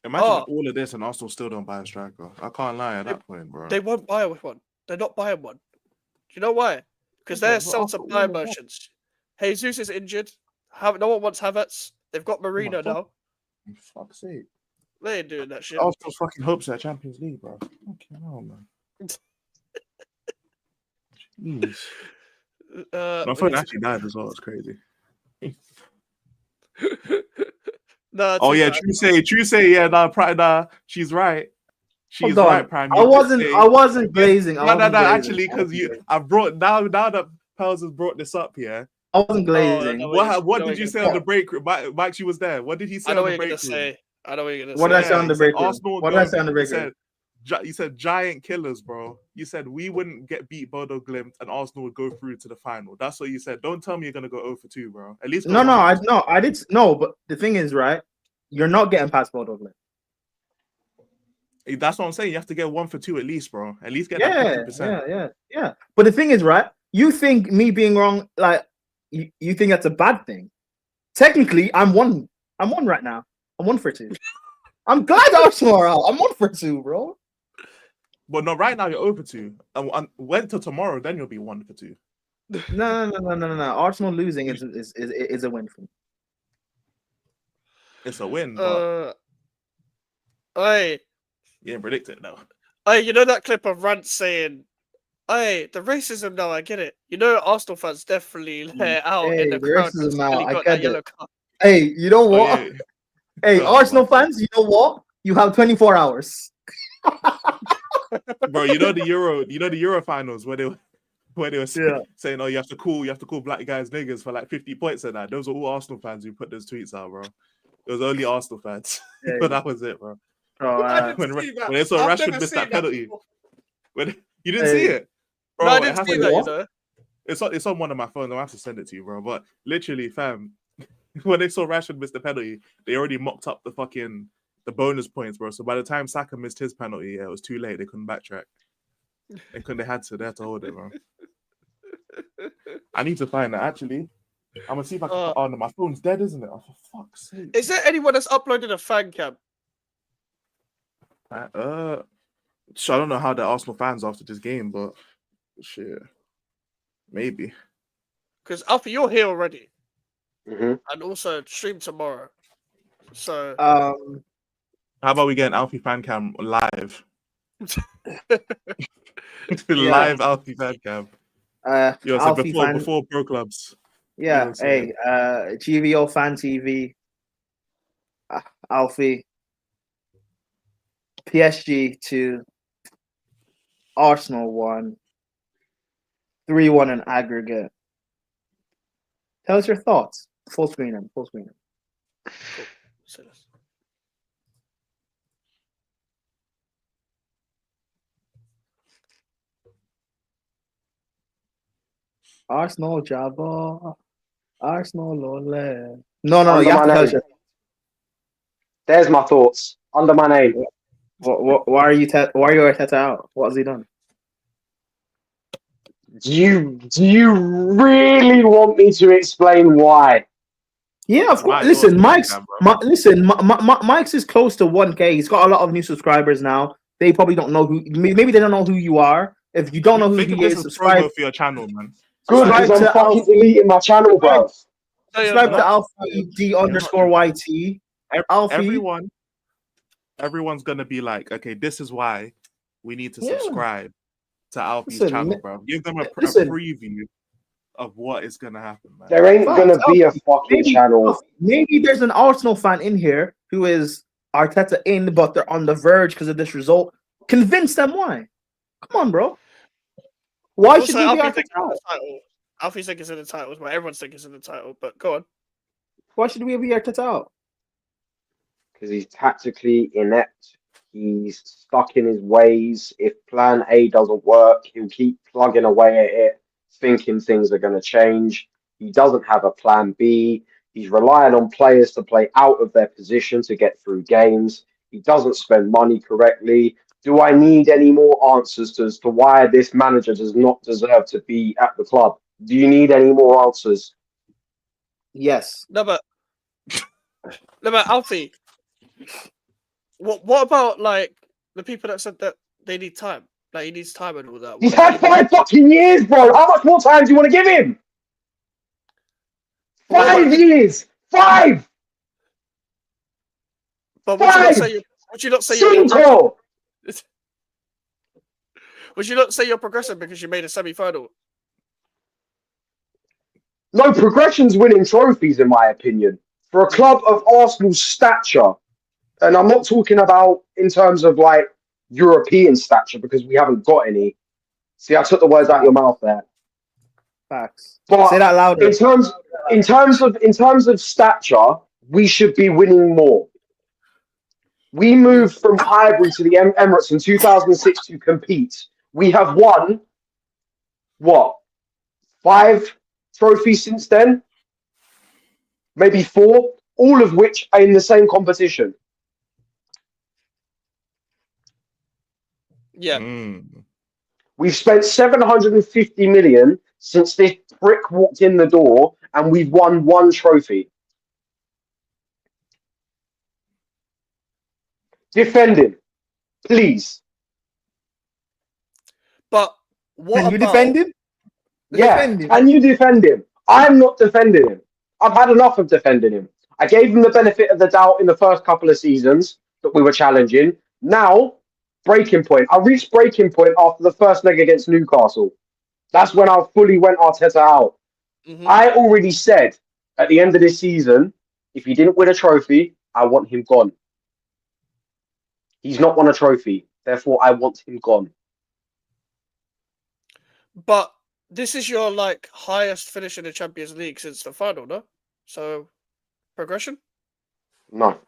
Imagine all of this and Arsenal still don't buy a striker. I can't lie at that point, bro. They won't buy one. They're not buying one. Do you know why? Because they're sell-to-buy merchants. Jesus is injured. No one wants Havertz. They've got Marino now. For fuck's sake. They ain't doing that shit. Arsenal's fucking hopes at Champions League, bro. Okay, no, man. Jeez. My phone actually died as well. It's crazy. True say. Yeah, nah, she's right. She's right, Prime. I wasn't glazing. Actually, because I've brought now that Pels has brought this up here. I wasn't glazing. What did you say on the break room? Mike, she was there. What did he say on the break room? I know what you're gonna say. What did I say on the break room? What did I say on the break room? You said giant killers, bro. You said we wouldn't get beat Bodo Glimt and Arsenal would go through to the final. That's what you said. Don't tell me you're gonna go 0-2, bro. At least I did no. But the thing is, right? You're not getting past Bodo Glimt. That's what I'm saying. You have to get 1-2 at least, bro. At least get that 50%. Yeah. But the thing is, right? You think me being wrong, like you think that's a bad thing? Technically, I'm one right now. I'm 1-2. I'm glad Arsenal are out. I'm 1-2, bro. But no, right now you're 0-2. And wait till tomorrow, then you'll be 1-2. No. Arsenal losing is a win for me. It's a win, but you didn't predict it, no. You know that clip of Rant saying, the racism now, I get it. You know, Arsenal fans definitely let out in the crowd. Racism now, I get it. Hey, you know what? Yeah. Hey, Arsenal fans, you know what? You have 24 hours. Bro, you know the Euro finals where they were saying, oh, you have to call black guys niggas for like 50 points and that. Those are all Arsenal fans who put those tweets out, bro. It was only Arsenal fans. But that was it, bro. When they saw Rashford miss that penalty. When you didn't see it. Bro, no, I didn't see that, you know. It's on one of my phones. I'll have to send it to you, bro. But literally, fam, when they saw Rashford miss the penalty, they already mocked up the bonus points, bro. So by the time Saka missed his penalty, yeah, it was too late. They couldn't backtrack. They had to hold it, bro. I need to find that. Actually, I'm gonna see if I can. Oh no, my phone's dead, isn't it? Oh, for fuck's sake! Is there anyone that's uploaded a fan cam? So I don't know how the Arsenal fans after this game, but shit, maybe. Because Alfie, you're here already, and also stream tomorrow. So, how about we get an Alfie fan cam live? Live Alfie fan cam. So Alfie before pro clubs. Yeah, hey, GVO Fan TV, Alfie, PSG 2, Arsenal 1, 3-1 in aggregate. Tell us your thoughts. Full screen them. Arsenal Jabba. Arsenal Lole. No, you have to tell us your... There's my thoughts. Under my name. Why are you Arteta out? What has he done? Do you really want me to explain why? Yeah, of course. Listen, Mike's is close to 1K. He's got a lot of new subscribers now. They probably don't know who. Maybe they don't know who you are. If you don't know who he is, subscribe for your channel, man. Good, because I'm fucking deleting my channel, bro. Subscribe to Alfie D_YT. Alfie. Everyone's gonna be like, okay, this is why we need to subscribe to Alfie's channel, bro. Give them a preview of what is gonna happen, man. There ain't gonna be a fucking channel. Maybe there's an Arsenal fan in here who is Arteta in, but they're on the verge because of this result. Convince them why. Come on, bro. Why should we be Arteta out? Alfie think it's in the title, but everyone's thinking it's in the title. But go on. Why should we be Arteta out? Because he's tactically inept. He's stuck in his ways. If plan A doesn't work, he'll keep plugging away at it, thinking things are going to change. He doesn't have a plan B. He's relying on players to play out of their position to get through games. He doesn't spend money correctly. Do I need any more answers as to why this manager does not deserve to be at the club? Do you need any more answers? Yes. No, but Alfie, what about like the people that said that they need time? Like he needs time and all that. He's had 5 fucking years, bro. How much more time do you want to give him? 5 years. 5. But would you not say you're progressing because you made a semi-final? No, progression's winning trophies, in my opinion. For a club of Arsenal's stature, and I'm not talking about in terms of like European stature because we haven't got any. See, I took the words out of your mouth there. Facts. But say that louder. In terms of stature, we should be winning more. We moved from Highbury to the Emirates in 2006 to compete. We have won, 5 trophies since then? Maybe 4, all of which are in the same competition. Yeah. We've spent 750 million since this prick walked in the door, and we've won 1 trophy. Defend him, please. But what Can you defend him? Can you defend him? I'm not defending him. I've had enough of defending him. I gave him the benefit of the doubt in the first couple of seasons that we were challenging. Now, breaking point. I reached breaking point after the first leg against Newcastle. That's when I fully went Arteta out. I already said at the end of this season, if he didn't win a trophy, I want him gone. He's not won a trophy. Therefore, I want him gone. But this is your like highest finish in the Champions League since the final, no? So progression? No.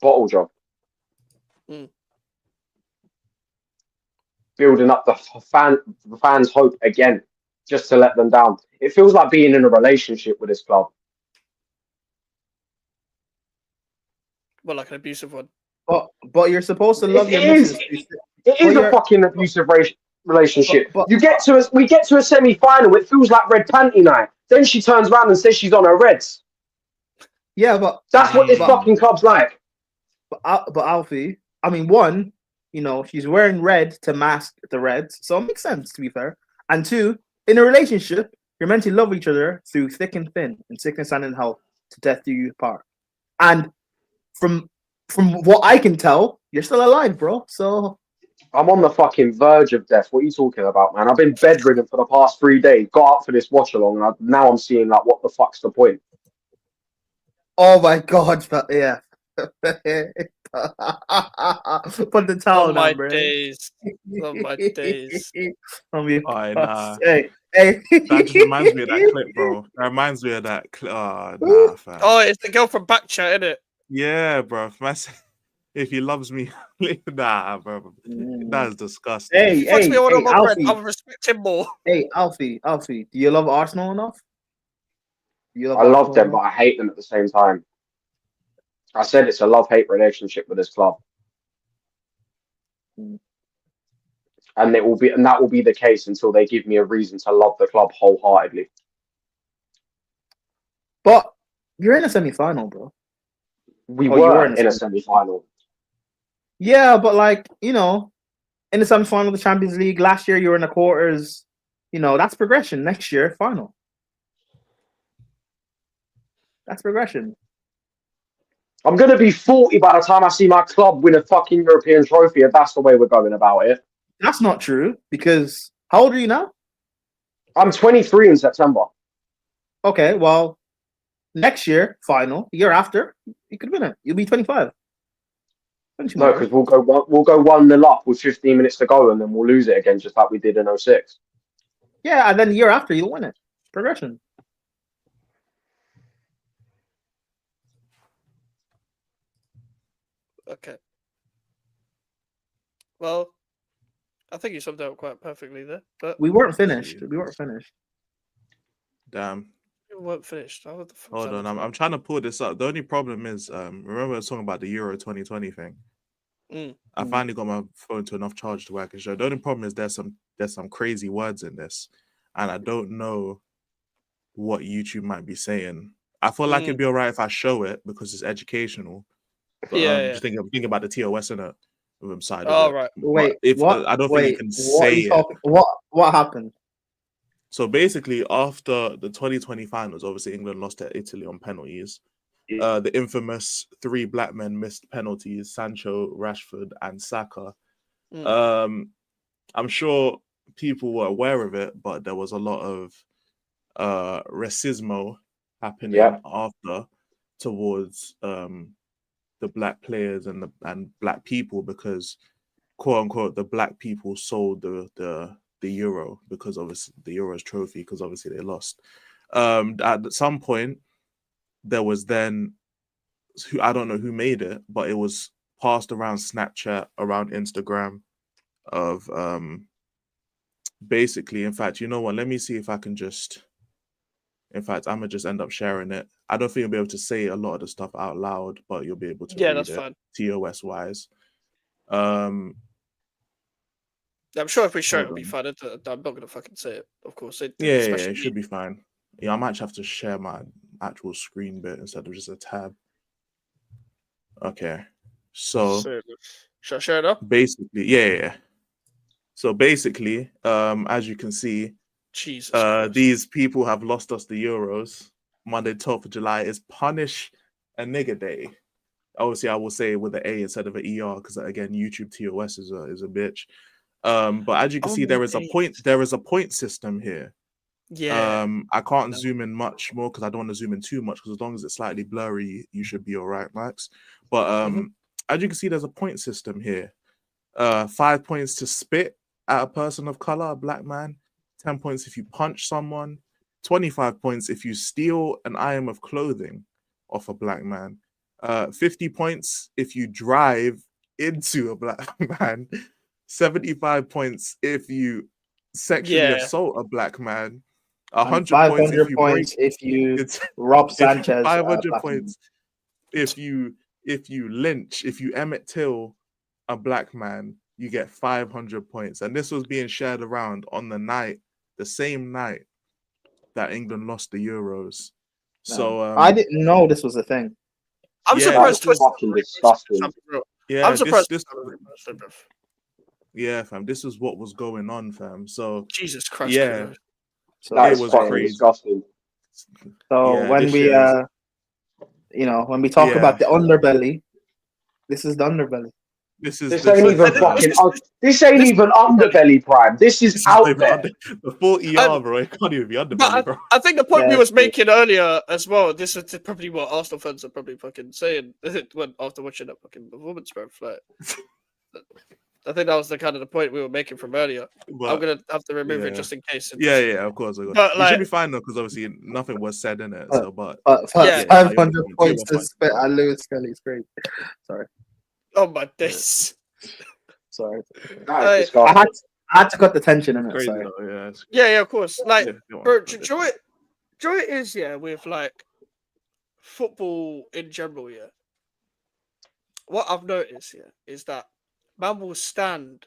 Bottle job. building up the fans' hope again, just to let them down. It feels like being in a relationship with this club. Well, like an abusive one. But you're supposed to love your It is. missus. It is a fucking abusive relationship. But we get to a semi-final. It feels like red panty night. Then she turns around and says she's on her reds. Yeah, but that's what this fucking club's like. But Alfie, I mean, one, you know, she's wearing red to mask the reds, so it makes sense, to be fair. And two, in a relationship, you're meant to love each other through thick and thin, in sickness and in health, to death do you part. And from what I can tell, you're still alive, bro. So I'm on the fucking verge of death. What are you talking about, man? I've been bedridden for the past 3 days. Got up for this watch along, and now I'm seeing like, what the fuck's the point? oh my god, yeah. Put the towel Oh my down, bro. days. Oh my days. Hey. That just reminds me of that clip, bro. That reminds me of that clip. Oh, nah, fam. Oh, it's the girl from Backchat, isn't it? Yeah, bro. If he loves me, nah, bro. That's disgusting. Hey, Fucks me all on my bread. Alfie. I would respect him more. Hey, Alfie, do you love Arsenal enough? I love them, but I hate them at the same time. I said it's a love-hate relationship with this club. And that will be the case until they give me a reason to love the club wholeheartedly. But you're in a semi-final, bro. We were in a semi-final. Yeah, but like, you know, in the semi-final of the Champions League, last year you were in the quarters. You know, that's progression. Next year, final. That's progression. I'm going to be 40 by the time I see my club win a fucking European trophy, if that's the way we're going about it. That's not true, because how old are you now? I'm 23 in September. Okay, well, next year, final, year after, you could win it. You'll be 25. No, because we'll go 1-0 up with 15 minutes to go, and then we'll lose it again, just like we did in 06. Yeah, and then the year after, you'll win it. Progression. Okay. Well, I think you summed it up quite perfectly there. But We weren't finished. Damn. We weren't finished. What the fuck Hold on, I'm trying to pull this up. The only problem is, remember I was talking about the Euro 2020 thing. I finally got my phone to enough charge to where I can show. The only problem is there's some crazy words in this, and I don't know what YouTube might be saying. I feel like it'd be alright if I show it because it's educational. But, just thinking about the TOS in it side. Oh, of it. right. Wait, If what? I don't think you can what say are you it. talking, what happened? So basically, after the 2020 finals, obviously England lost to Italy on penalties. The infamous 3 black men missed penalties: Sancho, Rashford, and Saka. I'm sure people were aware of it, but there was a lot of racismo happening after towards the black players and black people, because quote unquote the black people sold the Euro, because obviously the Euro's trophy, because obviously they lost. At some point there was then, I don't know who made it, but it was passed around Snapchat, around Instagram, of basically, in fact, you know what, let me see if I can just, in fact, I'm gonna just end up sharing it. I don't think you'll be able to say a lot of the stuff out loud, but you'll be able to read that's it fine. TOS wise. I'm sure if we show it, Hold it'll be fine. I'm not gonna fucking say it, of course. Yeah, it should be fine. Yeah, I might have to share my actual screen bit instead of just a tab. Okay, so should I share it up? Basically, yeah. So basically, as you can see, these people have lost us the Euros. Monday, 12th of July is Punish a Nigger Day. Obviously, I will say it with an A instead of an ER, because again, YouTube TOS is a bitch. But as you can see, there is a point system here. Yeah. I can't zoom in much more because I don't want to zoom in too much, because as long as it's slightly blurry, you should be all right, Max. But as you can see, there's a point system here. 5 points to spit at a person of color, a black man. 10 points if you punch someone. 25 points if you steal an item of clothing off a black man. 50 points if you drive into a black man. 75 points if you sexually Yeah. assault a black man. And 100 points if 500 you points break. if you It's Rob Sanchez. 500 black points if you lynch, if you Emmett Till a black man, you get 500 points. And this was being shared around on the same night that England lost the Euros. So I didn't know this was a thing. I'm yeah, surprised. this fucking disgusting. Yeah, I'm surprised. Yeah, fam. This is what was going on, fam. So Jesus Christ. yeah, So That it is was fucking crazy. disgusting. So Yeah, when this we shit is- when we talk Yeah. about the underbelly, this is the underbelly. This is This ain't even fucking. This ain't even underbelly prime. This is out there. The full ER, bro. It can't even be underbelly, bro. I think the point we Yeah, was making earlier as well, this is probably what Arsenal fans are probably fucking saying when after watching that fucking performance, bro. Like, I think that was the kind of the point we were making from earlier. But, I'm gonna have to remove it yeah. just in case. Yeah, of course. But, You should like- be fine though, because obviously nothing was said in it. So, but Yeah. 500 yeah, points yeah, to spit at Lewis Kelly's great. Sorry. Oh my days. Sorry. That is I disgusting. had to cut the tension in it. crazy Sorry. though. Yeah, it's- Yeah, of course. Like, yeah, go on. bro, joy is with like football in general. Yeah, what I've noticed is that man will stand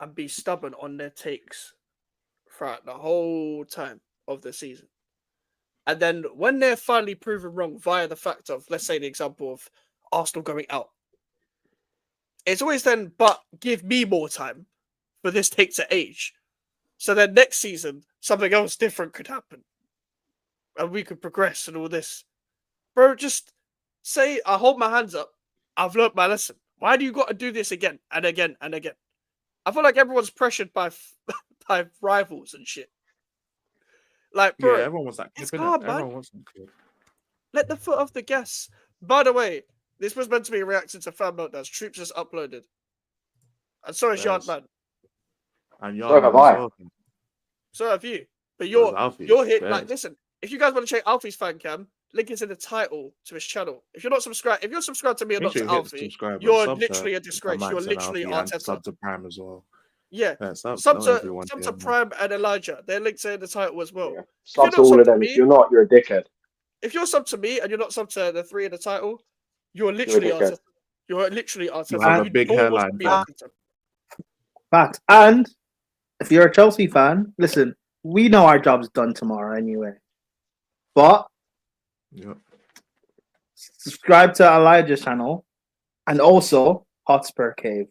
and be stubborn on their takes throughout the whole time of the season, and then when they're finally proven wrong via the fact of, let's say, the example of Arsenal going out, it's always then, but give me more time for this take to age. So then next season, something else different could happen. And we could progress and all this. Bro, just say, I hold my hands up. I've learnt my lesson. Why do you got to do this again and again and again? I feel like everyone's pressured by by rivals and shit. Like, bro, yeah, everyone wants that. it's clip, innit? hard, man. Everyone wants that clip. Let the foot off the gas. By the way, this was meant to be a reaction to fan meltdowns. Troops just uploaded. And so is Yes. Yardman. And So have I. So have you. But So has Alfie. you're hit. Like, Yes. listen, if you guys want to check Alfie's fan cam, link is in the title to his channel. If you're subscribed to me and Make not sure to you hit Alfie, subscribe and you're sub to literally a disgrace. Max You're and literally Alfie and Arteta. sub to Prime as well. Yeah. Sub Sub to to everyone. sub yeah, to man. Prime and Elijah. They're linked in the title as well. Sub to all of them. If you're not, you're a dickhead. If you're sub to me and you're not sub to the three in the title, you're literally dickhead. Arteta. You're literally Arteta. You have a big don't want hairline, to be fam. Arteta. Fact. And if you're a Chelsea fan, listen, we know our job's done tomorrow anyway. But Yeah. subscribe to Elijah's channel and also Hotspur Cave.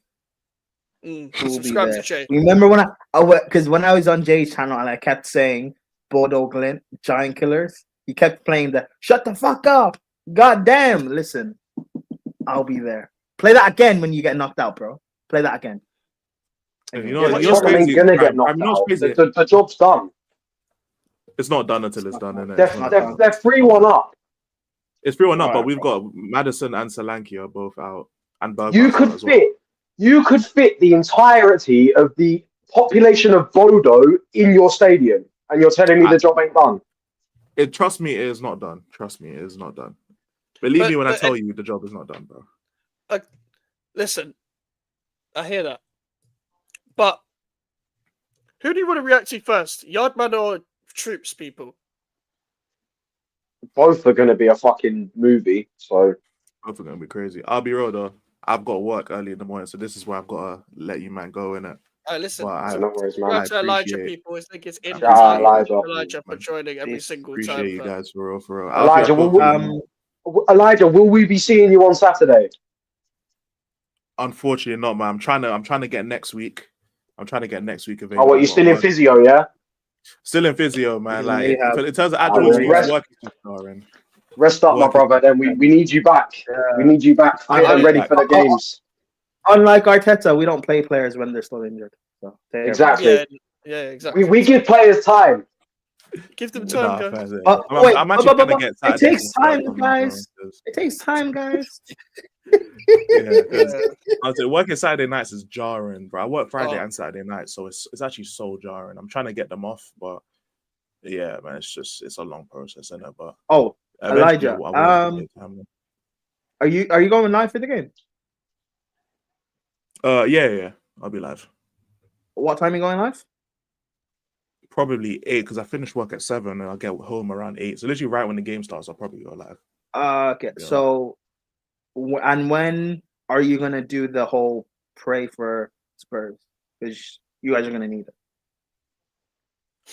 We'll be Subscribe there. to Jay. Remember when because when I was on Jay's channel and I kept saying Bodo Glint, Giant Killers, he kept playing the shut the fuck up. God damn, listen. I'll be there. Play that again when you get knocked out, bro. Play that again. You Yeah, know, the you know what's Tottenham ain't crazy? gonna get Prime, knocked you know what's out. crazy? The job's done. It's not done until it's done, innit? It's not done. They're 3-1 up. It's 3-1 up, but Alright, we've got Madison and Solanke are both out, and Bergwijn You out could as well. fit the entirety of the population of Bodo in your stadium, and you're telling me the job ain't done. Trust me, it is not done. Trust me, it is not done. Believe me when I tell you the job is not done, bro. Listen, I hear that. But who do you want to react to first? Yardman or Troops people? Both are going to be a fucking movie. So Both are gonna be crazy. I'll be real though. I've got work early in the morning, so this is where I've got to let you man go in it. Listen, no worries, man. subscribe to Elijah appreciate- people. His link is in the Shout out title. Elijah. Elijah for joining every single Appreciate time. you fam. guys for real. Elijah, Elijah, will we be seeing you on Saturday? Unfortunately, not, man. I'm trying to get next week. I'm trying to get next week Oh, available. what, you still in physio, yeah? Still in physio, man. You Like may have- in terms of Oh, actual well, rest- work is just jarring. Rest up, my Work is- brother. Then we need you back. We need you back fit and ready for the games. Unlike Arteta, we don't play players when they're still injured. So Exactly. Yeah, exactly. We give players time. Give them time, Nah, guys. fair, wait, I'm actually trying to get it Saturday takes time, confirmed, guys. bro, 'cause- It takes time, guys. Yeah, because I was working Saturday nights is jarring, bro. I work Friday Oh. and Saturday night, so it's actually so jarring. I'm trying to get them off, but yeah, man, it's a long process, isn't it? But Oh, eventually Elijah, I will get time. are you going live for the game? Yeah. I'll be live. What time are you going live? Probably 8 because I finish work at 7 and I'll get home around 8. So literally right when the game starts, I'll probably go live. Okay. Yeah. So, and when are you gonna do the whole pray for Spurs? Because you guys are gonna need it.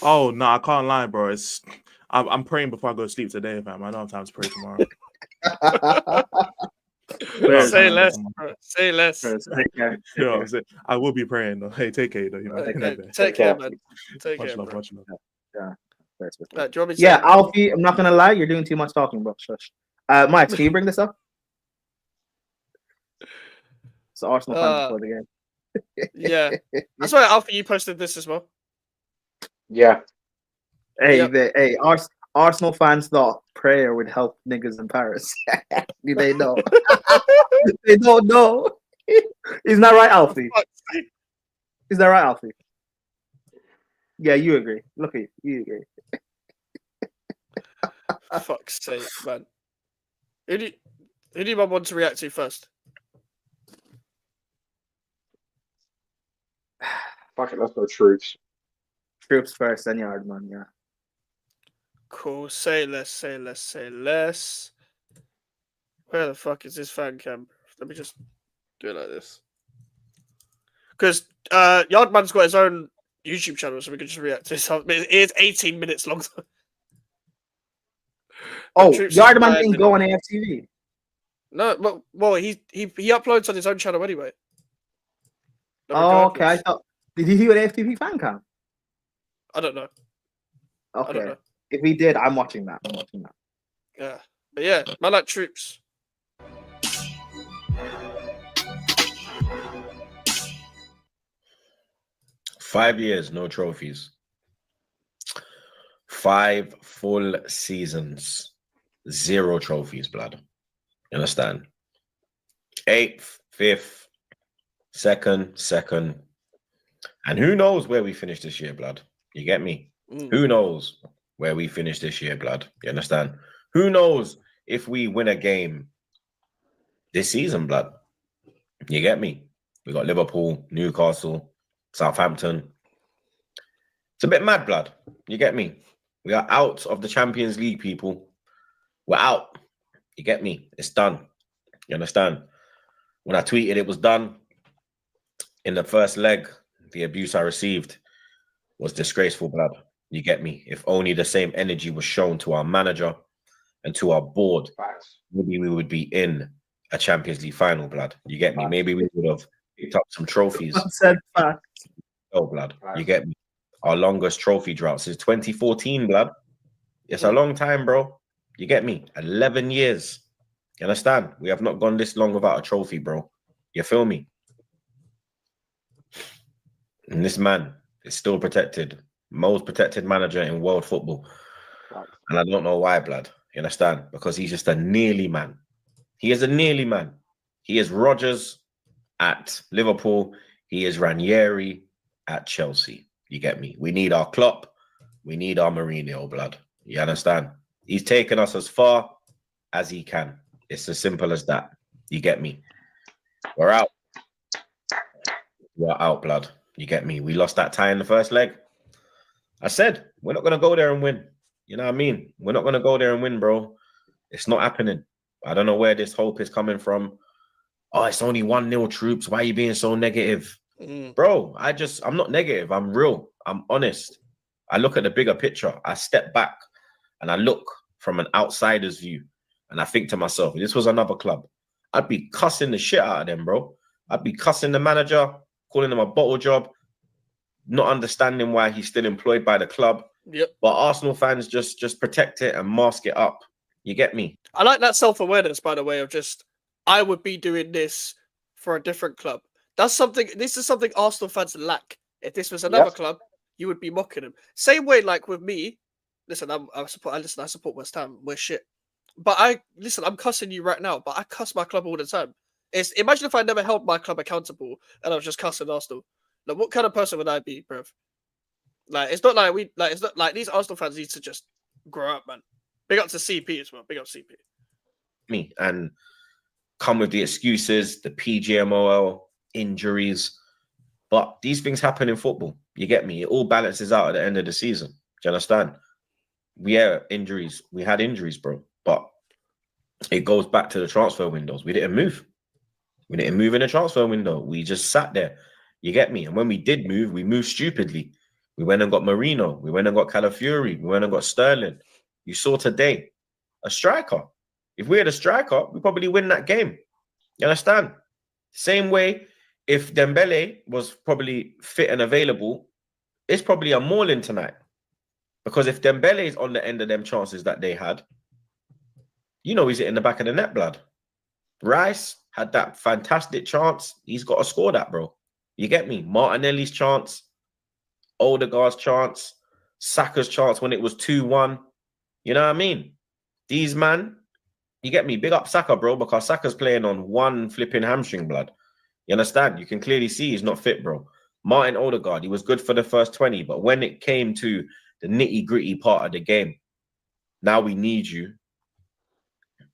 Oh no, I can't lie, bro. I'm praying before I go to sleep today, fam. I don't have time to pray tomorrow. Say less, bro. Say less. Take care. You know what I'm saying? I will be praying though. Hey, take care though. You know, Take care, man. Take much care, love, bro. much love. Yeah. Do you want me to Yeah, say- Alfie, I'm not gonna lie, you're doing too much talking, bro. Shush. Mike, can you bring this up? So Arsenal fans before the game. Yeah. That's why Alfie, you posted this as well. Yeah. Hey, Arsenal fans thought prayer would help niggas in Paris. Do they know? They don't know. Isn't that right, Alfie? Is that right, Alfie? Yeah, you agree. Look at you. You agree. Fuck's sake, man. Who do you want to react to first? Fuck it, let's go troops. Troops first, then Yardman, yeah. Cool. Say less. Where the fuck is this fan cam? Let me just do it like this. Because Yardman's got his own YouTube channel, so we can just react to this. It is 18 minutes long. Oh, Troops Yardman is didn't go on AFTV. No, well, he uploads on his own channel anyway. Oh, okay. I thought. Did he do an AFTV fan cam? I don't know. Okay. I don't know. If he did, I'm watching that. Yeah, but yeah, I like Troops. Five years, no trophies. 5 full seasons, 0 trophies, blood. You understand? 8th, 5th, 2nd. And who knows where we finish this year, blood? You get me? Who knows where we finish this year, blood? You understand? Who knows if we win a game this season, blood? You get me? We got Liverpool, Newcastle, Southampton. It's a bit mad, blood. You get me? We are out of the Champions League, people. We're out. You get me? It's done. You understand? When I tweeted it was done, in the first leg, the abuse I received was disgraceful, blood. You get me? If only the same energy was shown to our manager and to our board, maybe we would be in a Champions League final, blood. You get me? Maybe we would have picked up some trophies. Said fact. Oh, blood. You get me? Our longest trophy drought since 2014, blood. It's a long time, bro. You get me? 11 years. You understand? We have not gone this long without a trophy, bro. You feel me? And this man is still protected. Most protected manager in world football. And I don't know why, blood. You understand? Because he's just a nearly man. He is a nearly man. He is Rodgers at Liverpool. He is Ranieri at Chelsea. You get me? We need our Klopp. We need our Mourinho, blood. You understand? He's taken us as far as he can. It's as simple as that. You get me? We're out. We're out, blood. You get me? We lost that tie in the first leg. I said, we're not going to go there and win. You know what I mean? We're not going to go there and win, bro. It's not happening. I don't know where this hope is coming from. Oh, it's only 1-0 Troops. Why are you being so negative? Bro, I'm not negative. I'm real. I'm honest. I look at the bigger picture. I step back and I look from an outsider's view. And I think to myself, if this was another club, I'd be cussing the shit out of them, bro. I'd be cussing the manager, calling him a bottle job, not understanding why he's still employed by the club. Yep. But Arsenal fans just protect it and mask it up. You get me? I like that self-awareness, by the way, of just, I would be doing this for a different club. This is something Arsenal fans lack. If this was another club, you would be mocking them. Same way, like with me, listen, I support West Ham. We're shit. But I'm cussing you right now, but I cuss my club all the time. Imagine if I never held my club accountable and I was just cussing Arsenal. Like, what kind of person would I be, bruv? Like, it's not like these Arsenal fans need to just grow up, man. Big up to CP as well. Big up CP. Me and come with the excuses, the PGMOL, injuries. But these things happen in football. You get me? It all balances out at the end of the season. Do you understand? Yeah, injuries. We had injuries, bro. But it goes back to the transfer windows. We didn't move. We didn't move in the transfer window. We just sat there. You get me? And when we did move, we moved stupidly. We went and got Marino. We went and got Calafiori. We went and got Sterling. You saw today a striker. If we had a striker, we probably win that game. You understand? Same way, if Dembele was probably fit and available, it's probably a mauling tonight. Because if Dembele is on the end of them chances that they had, you know he's in the back of the net, blood. Rice had that fantastic chance. He's got to score that, bro. You get me? Martinelli's chance, Odegaard's chance, Saka's chance when it was 2-1. You know what I mean? These man, you get me? Big up Saka, bro, because Saka's playing on one flipping hamstring, blood. You understand? You can clearly see he's not fit, bro. Martin Odegaard, he was good for the first 20, but when it came to the nitty-gritty part of the game, now we need you.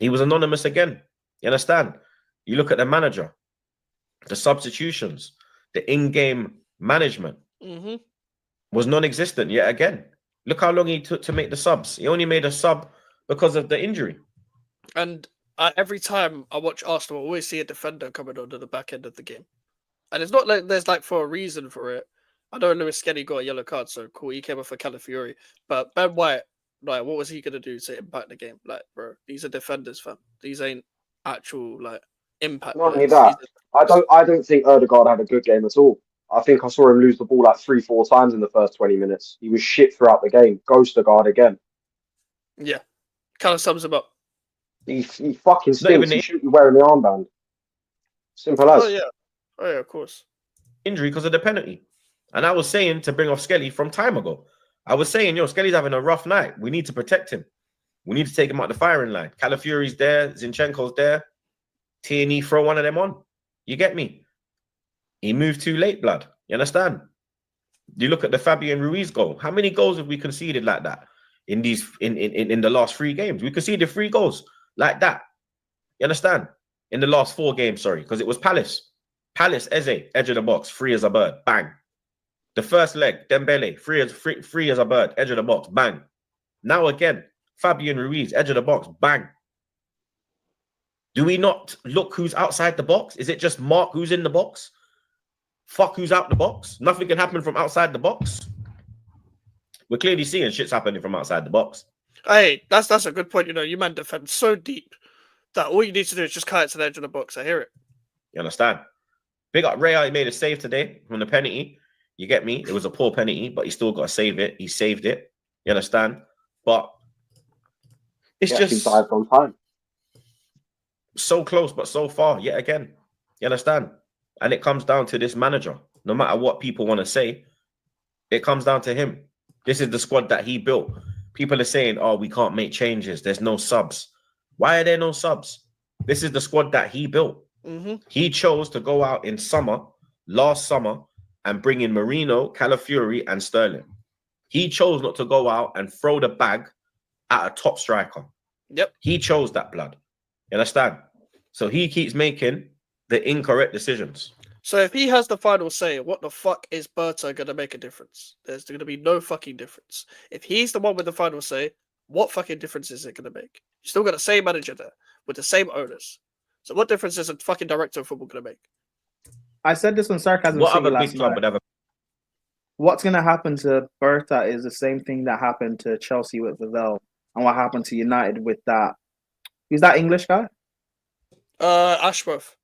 He was anonymous again. You understand? You look at the manager, the substitutions, the in-game management was non-existent yet again. Look how long he took to make the subs. He only made a sub because of the injury. And every time I watch Arsenal, I always see a defender coming onto the back end of the game. And it's not like there's like for a reason for it. I know Lewis Skelly got a yellow card, so cool. He came off for Calafiori. But Ben White, like, what was he going to do to impact the game? Like, bro, these are defenders, fam. These ain't actual, like, impact. Not only that, I don't think Odegaard had a good game at all. I think I saw him lose the ball like 3-4 times in the first 20 minutes. He was shit throughout the game. Ghost Odegaard again. Yeah. Kind of sums him up. He fucking stinks. He should be wearing the armband. Simple as. Oh, yeah. Oh, yeah, of course. Injury because of the penalty. And I was saying to bring off Skelly from time ago. I was saying, yo, Skelly's having a rough night. We need to protect him. We need to take him out the firing line. Calafiori's there. Zinchenko's there. Tierney, throw one of them on. You get me? He moved too late, blood. You understand? You look at the Fabian Ruiz goal. How many goals have we conceded like that in these in the last 3 games? We conceded 3 goals like that. You understand? In the last 4 games, sorry, because it was Palace. Palace, Eze, edge of the box, free as a bird, bang. The first leg, Dembele, free as a bird, edge of the box, bang. Now again, Fabian Ruiz, edge of the box, bang. Do we not look who's outside the box? Is it just Mark who's in the box? Fuck who's out the box? Nothing can happen from outside the box. We're clearly seeing shit's happening from outside the box. Hey, that's a good point. You know, you man defend so deep that all you need to do is just cut it to the edge of the box. I hear it. You understand? Big up Ray, he made a save today from the penalty. You get me? It was a poor penalty, but he still got to save it. He saved it. You understand? But it's just on time. So close, but so far yet again. You understand? And it comes down to this manager. No matter what people want to say, it comes down to him. This is the squad that he built. People are saying, oh, we can't make changes. There's no subs. Why are there no subs? This is the squad that he built. He chose to go out in last summer, and bring in Marino, Calafiori, and Sterling. He chose not to go out and throw the bag at a top striker. Yep. He chose that, blood. You understand? So he keeps making the incorrect decisions. So if he has the final say, what the fuck is Berta going to make a difference? There's going to be no fucking difference. If he's the one with the final say, what fucking difference is it going to make? You still got the same manager there with the same owners. So what difference is a fucking director of football going to make? I said this on Sarcasm What City other last big club night. would have a... What's going to happen to Berta is the same thing that happened to Chelsea with Vivell, and what happened to United with that. Who's that English guy? Ashworth.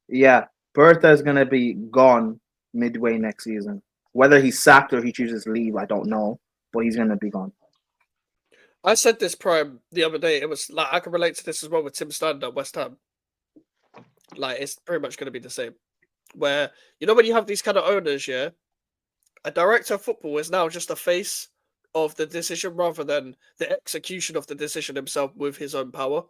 Yeah, Berta is going to be gone midway next season. Whether he's sacked or he chooses to leave, I don't know, but he's going to be gone. I said this Prime the other day. It was like I can relate to this as well with Tim Stand at West Ham. Like it's pretty much going to be the same. Where you know when you have these kind of owners, yeah, a director of football is now just a face of the decision rather than the execution of the decision himself with his own power.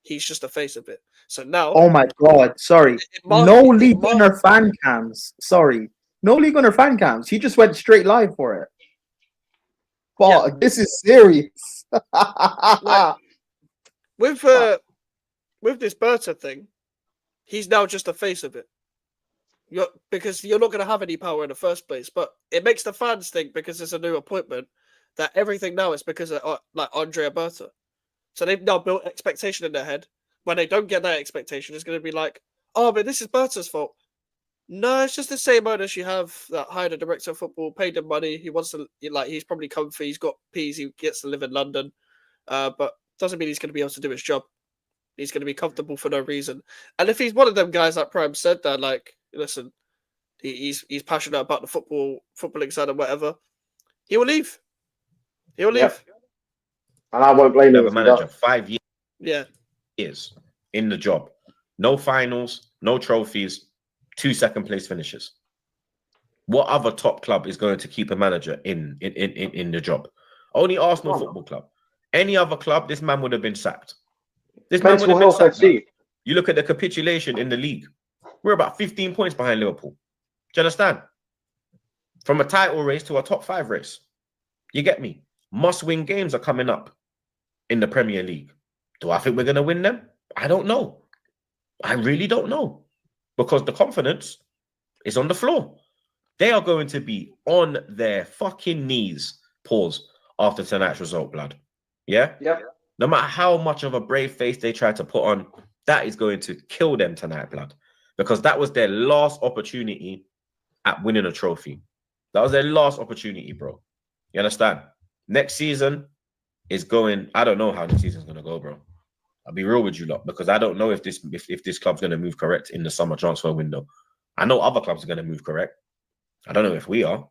He's just a face of it. So now, oh my god, sorry, no League Gunner fan cams. Sorry, no League Gunner fan cams. He just went straight live for it. But this is serious. like, with this Berta thing, he's now just a face of it. because you're not going to have any power in the first place. But it makes the fans think, because it's a new appointment, that everything now is because of like Andrea Berta. So they've now built expectation in their head. When they don't get that expectation, it's going to be like, oh, but this is Berta's fault. No, it's just the same owners you have that hired a director of football, paid him money. He wants to, like, he's probably comfy. He's got peas. He gets to live in London. But doesn't mean he's going to be able to do his job. He's going to be comfortable for no reason. And if he's one of them guys like Prime said that, like, listen, he's passionate about the footballing side or whatever, he will leave. He will leave. Yep. And I won't blame him. The manager, 5 years. Yeah. Years in the job. No finals, no trophies, 2 second-place finishes. What other top club is going to keep a manager in the job? Only Arsenal Football Club. Any other club, this man would have been sacked. This man would have been sacked. You look at the capitulation in the league. We're about 15 points behind Liverpool. Do you understand? From a title race to a top 5 race. You get me? Must-win games are coming up in the Premier League. Do I think we're going to win them? I don't know. I really don't know. Because the confidence is on the floor. They are going to be on their fucking knees, pause, after tonight's result, blood. Yeah? Yep. No matter how much of a brave face they try to put on, that is going to kill them tonight, blood. Because that was their last opportunity at winning a trophy. That was their last opportunity, bro. You understand? Next season is going... I don't know how the season's going to go, bro. I'll be real with you lot, because I don't know if this club's going to move correct in the summer transfer window. I know other clubs are going to move correct. I don't know if we are.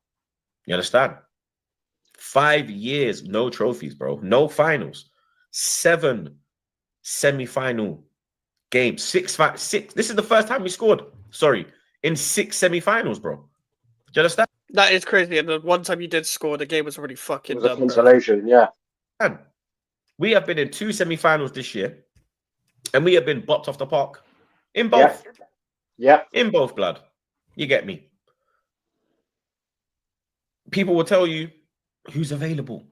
You understand? 5 years, no trophies, bro. No finals. 7 semi-final games. 6. This is the first time we scored. Sorry, in 6 semi-finals, bro. Do you understand? That is crazy. And the one time you did score, the game was already fucking It was a done, consolation, yeah. And we have been in 2 semi-finals this year, and we have been bopped off the park in both. Yeah. In both, blood. You get me? People will tell you who's available.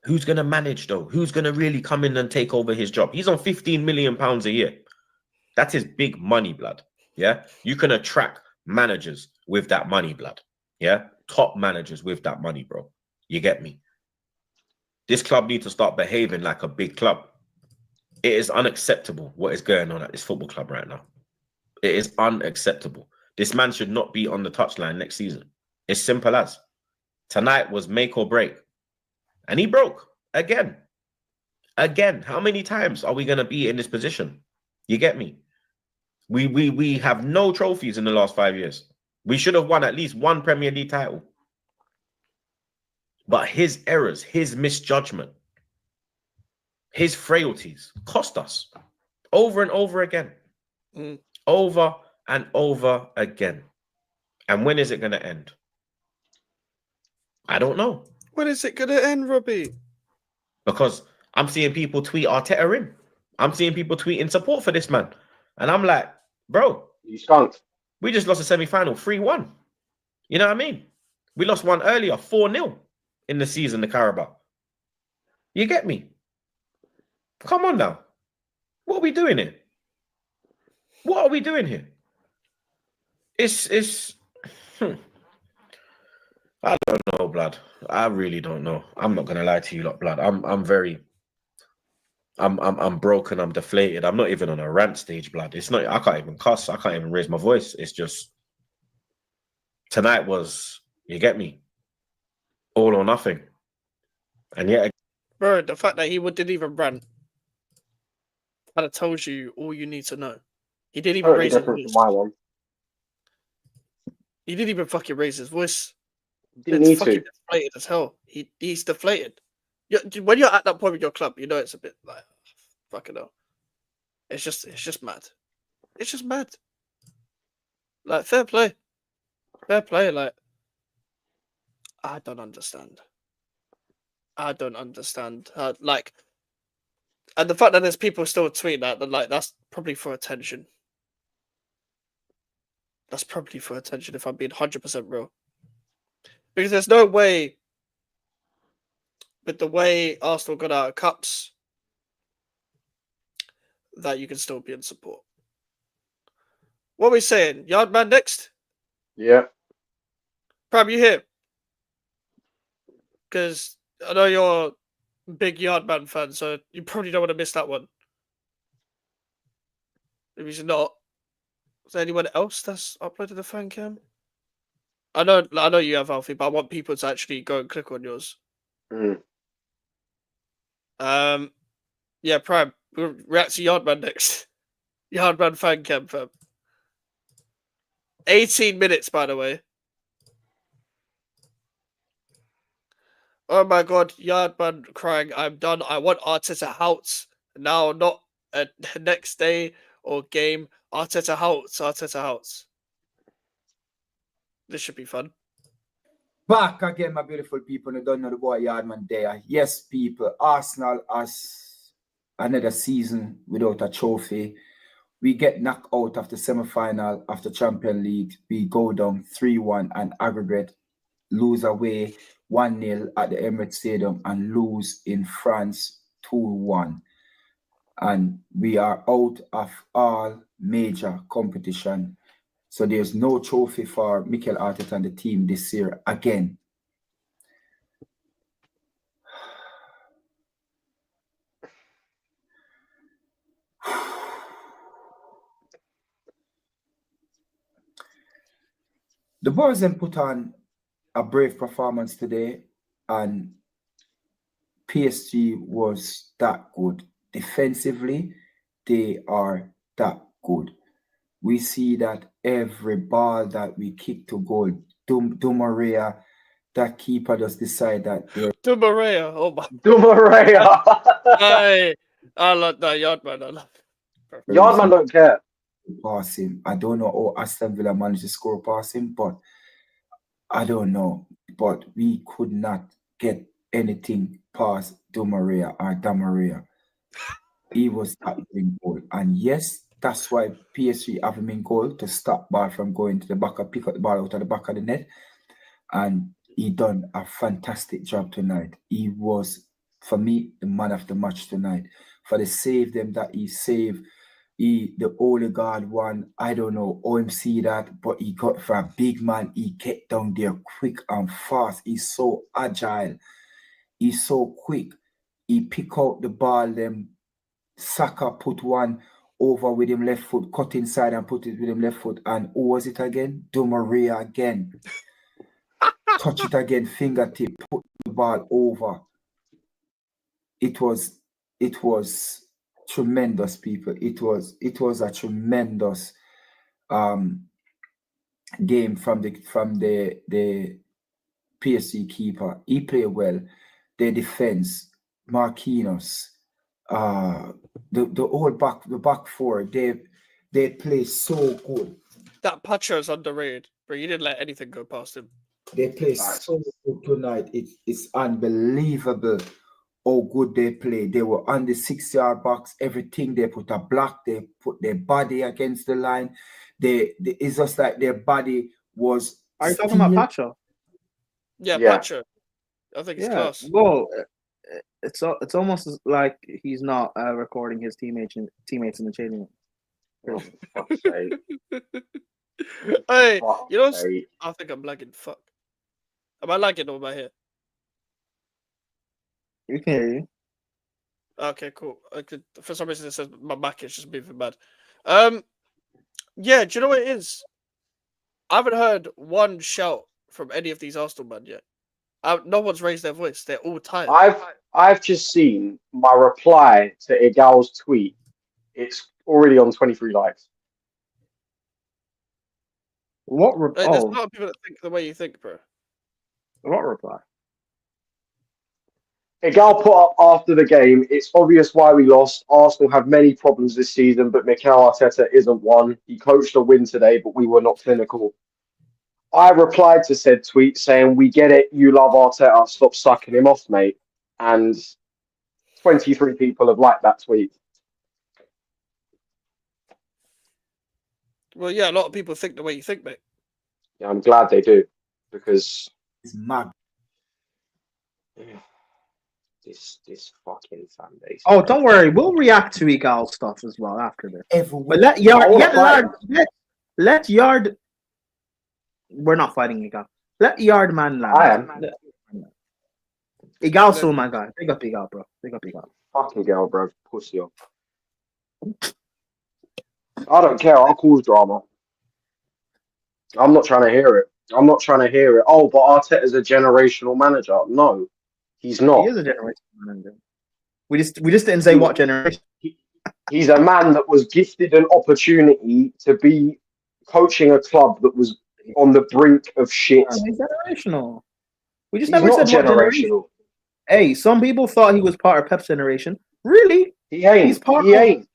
Who's going to manage, though? Who's going to really come in and take over his job? He's on £15 million a year. That's his big money, blood. Yeah? You can attract managers with that money, blood. Yeah? Top managers with that money, bro. You get me? This club needs to start behaving like a big club. It is unacceptable what is going on at this football club right now. It is unacceptable. This man should not be on the touchline next season. It's simple as. Tonight was make or break. And he broke. Again. Again. How many times are we going to be in this position? You get me? We have no trophies in the last 5 years. We should have won at least 1 Premier League title. But his errors, his misjudgment, his frailties cost us over and over again. Over and over again. And when is it going to end? I don't know. When is it going to end, Robbie? Because I'm seeing people tweet Arteta in. I'm seeing people tweeting support for this man. And I'm like, bro, you skunked. We just lost a semi-final 3-1. You know what I mean? We lost one earlier, 4-0 in the season, the Carabao. You get me? Come on now. What are we doing here? What are we doing here? It's I don't know, blood. I really don't know. I'm not gonna lie to you lot, blood. I'm broken, I'm deflated. I'm not even on a rant stage, blood. It's not, I can't even cuss, I can't even raise my voice. It's just tonight was, you get me? All or nothing. And yet, bro, the fact that he didn't even rant kind of tells you all you need to know. He didn't even raise his voice. He didn't even fucking raise his voice. It's fucking deflated as hell. He's deflated. When you're at that point with your club, you know it's a bit like fucking hell. It's just mad. It's just mad. Like fair play. Like I don't understand. Like, and the fact that there's people still tweeting that, like, that's probably for attention. That's probably for attention if I'm being 100% real. Because there's no way, with the way Arsenal got out of cups, that you can still be in support. What are we saying? Yardman next? Yeah. Prab, you here? Because I know you're a big Yardman fan, so you probably don't want to miss that one. If he's not, is there anyone else that's uploaded the fan cam? I know you have, Alfie, but I want people to actually go and click on yours. Yeah, Prime, we'll react to Yardman next. Yardman fan cam, fam. 18 minutes, by the way. Oh my god, Yardman crying, I'm done. I want Arteta out. Now, not next day or game. Arteta out, Arteta out. This should be fun. Back again, my beautiful people. You don't know the boy Yardman there. Yes, people. Arsenal has another season without a trophy. We get knocked out of the semi-final of the Champions League. We go down 3-1 and aggregate, lose away 1-0 at the Emirates Stadium and lose in France 2-1. And we are out of all major competition. So there's no trophy for Mikel Arteta and the team this year again. The boys then put on a brave performance today, and PSG was that good. Defensively, they are that good. We see that every ball that we kick to goal, Dumaria, that keeper just decide that they're Dumaria, oh my. Dumaria. Hey, I love that Yardman. I love it. Yardman don't care. Pass him. I don't know how Aston Villa managed to score past him, but I don't know. But we could not get anything past Dumaria or Damaria. He was tackling goal. And yes, that's why PSG have him in goal to stop ball from going to the back, pick up the ball out of the back of the net. And he done a fantastic job tonight. He was, for me, the man of the match tonight. For the save them that he saved, the Odegaard one, I don't know, OMC that, but he got for a big man, he get down there quick and fast. He's so agile. He's so quick. He pick out the ball, them Saka put one over with him left foot, cut inside and put it with him left foot. And who was it again? Dumaria again. Touch it again, fingertip, put the ball over. It was tremendous, people. It was a tremendous game from the PSG keeper. He played well. Their defense, Marquinhos, the back four, they play so good. That Pacho is underrated, but you didn't let anything go past him. They play so good tonight. It's unbelievable how good they play. They were on the 6-yard box. Everything they put a block. They put their body against the line. It's just like their body was. Are you talking about Pacho? Yeah, Pacho. I think it's class. Well, it's almost like he's not recording his teammates in the changing room. Hey, you know, I think I'm lagging. Fuck. Am I lagging or am I here? We can hear you. Okay, cool. For some reason, it says my Mac is just moving mad. Yeah, do you know what it is? I haven't heard one shout from any of these Arsenal men yet. No one's raised their voice. They're all tired. I've just seen my reply to Igal's tweet. It's already on 23 likes. What There's a lot of people that think the way you think, bro. What reply? Igal put up after the game, it's obvious why we lost. Arsenal have many problems this season, but Mikel Arteta isn't one. He coached a win today, but we were not clinical. I replied to said tweet saying, we get it, you love Arteta, stop sucking him off, mate. And 23 people have liked that tweet. Well, yeah, a lot of people think the way you think, mate. Yeah, I'm glad they do, because it's mad. This fucking fan base. Oh, don't worry, we'll react to Igal stuff as well after this. Everyone. But let Yard We're not fighting Igal. Let Yard man land. I am. Igal's still my guy. Big up Igal, bro. Big up Igal. Fucking girl, bro. Pussy up. I don't care. I'll cause drama. I'm not trying to hear it. I'm not trying to hear it. Oh, but Arteta's a generational manager. No, he's not. He is a generational manager. We just didn't say what generation. He's a man that was gifted an opportunity to be coaching a club that was on the brink of shit. Oh, he's generational. We just He's never not said what generation. generational. Hey, some people thought he was part of Pep's generation. Really? He ain't. He's part He of, ain't.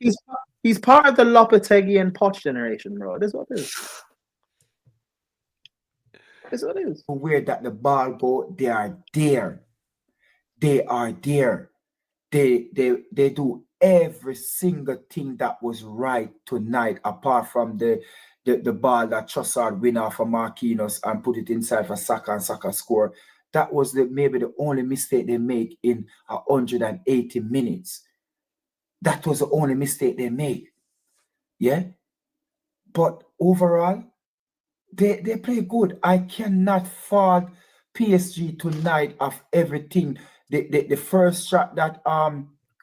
He's part of the Lopetegui and Poch generation, bro. This is what it is. This is what it is. Where that the ball go, they are there. They are there. They do every single thing that was right tonight, apart from the ball that Trossard win off of Marquinhos and put it inside for Saka and Saka score. That was maybe the only mistake they make in 180 minutes. That was the only mistake they made. Yeah? But overall, they play good. I cannot fault PSG tonight of everything. The first shot that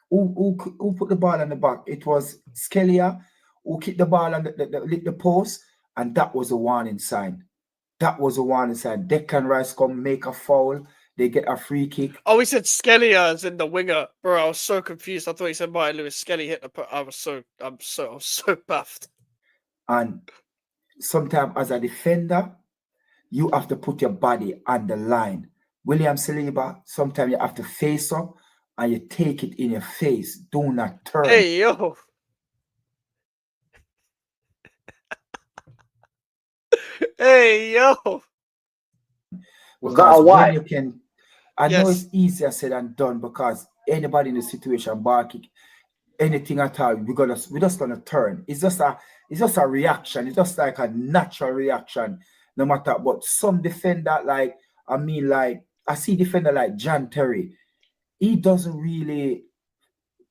who put the ball on the back? It was Skelia who kicked the ball on the post, and that was a warning sign. That was a warning sign. Declan Rice come make a foul. They get a free kick. Oh, he said Skelia is in the winger, bro. I was so confused. I thought he said Martin Lewis Skelly hit the. I was so baffed. And sometimes as a defender, you have to put your body on the line. William Saliba, sometimes you have to face up and you take it in your face. Do not turn. Hey, yo. Hey, yo. Was that a why? You can, I know it's easier said than done because anybody in the situation, bar kick, anything at all, we're just gonna turn. It's just a reaction. It's just like a natural reaction, no matter. But some defender, I see defender like John Terry, he doesn't really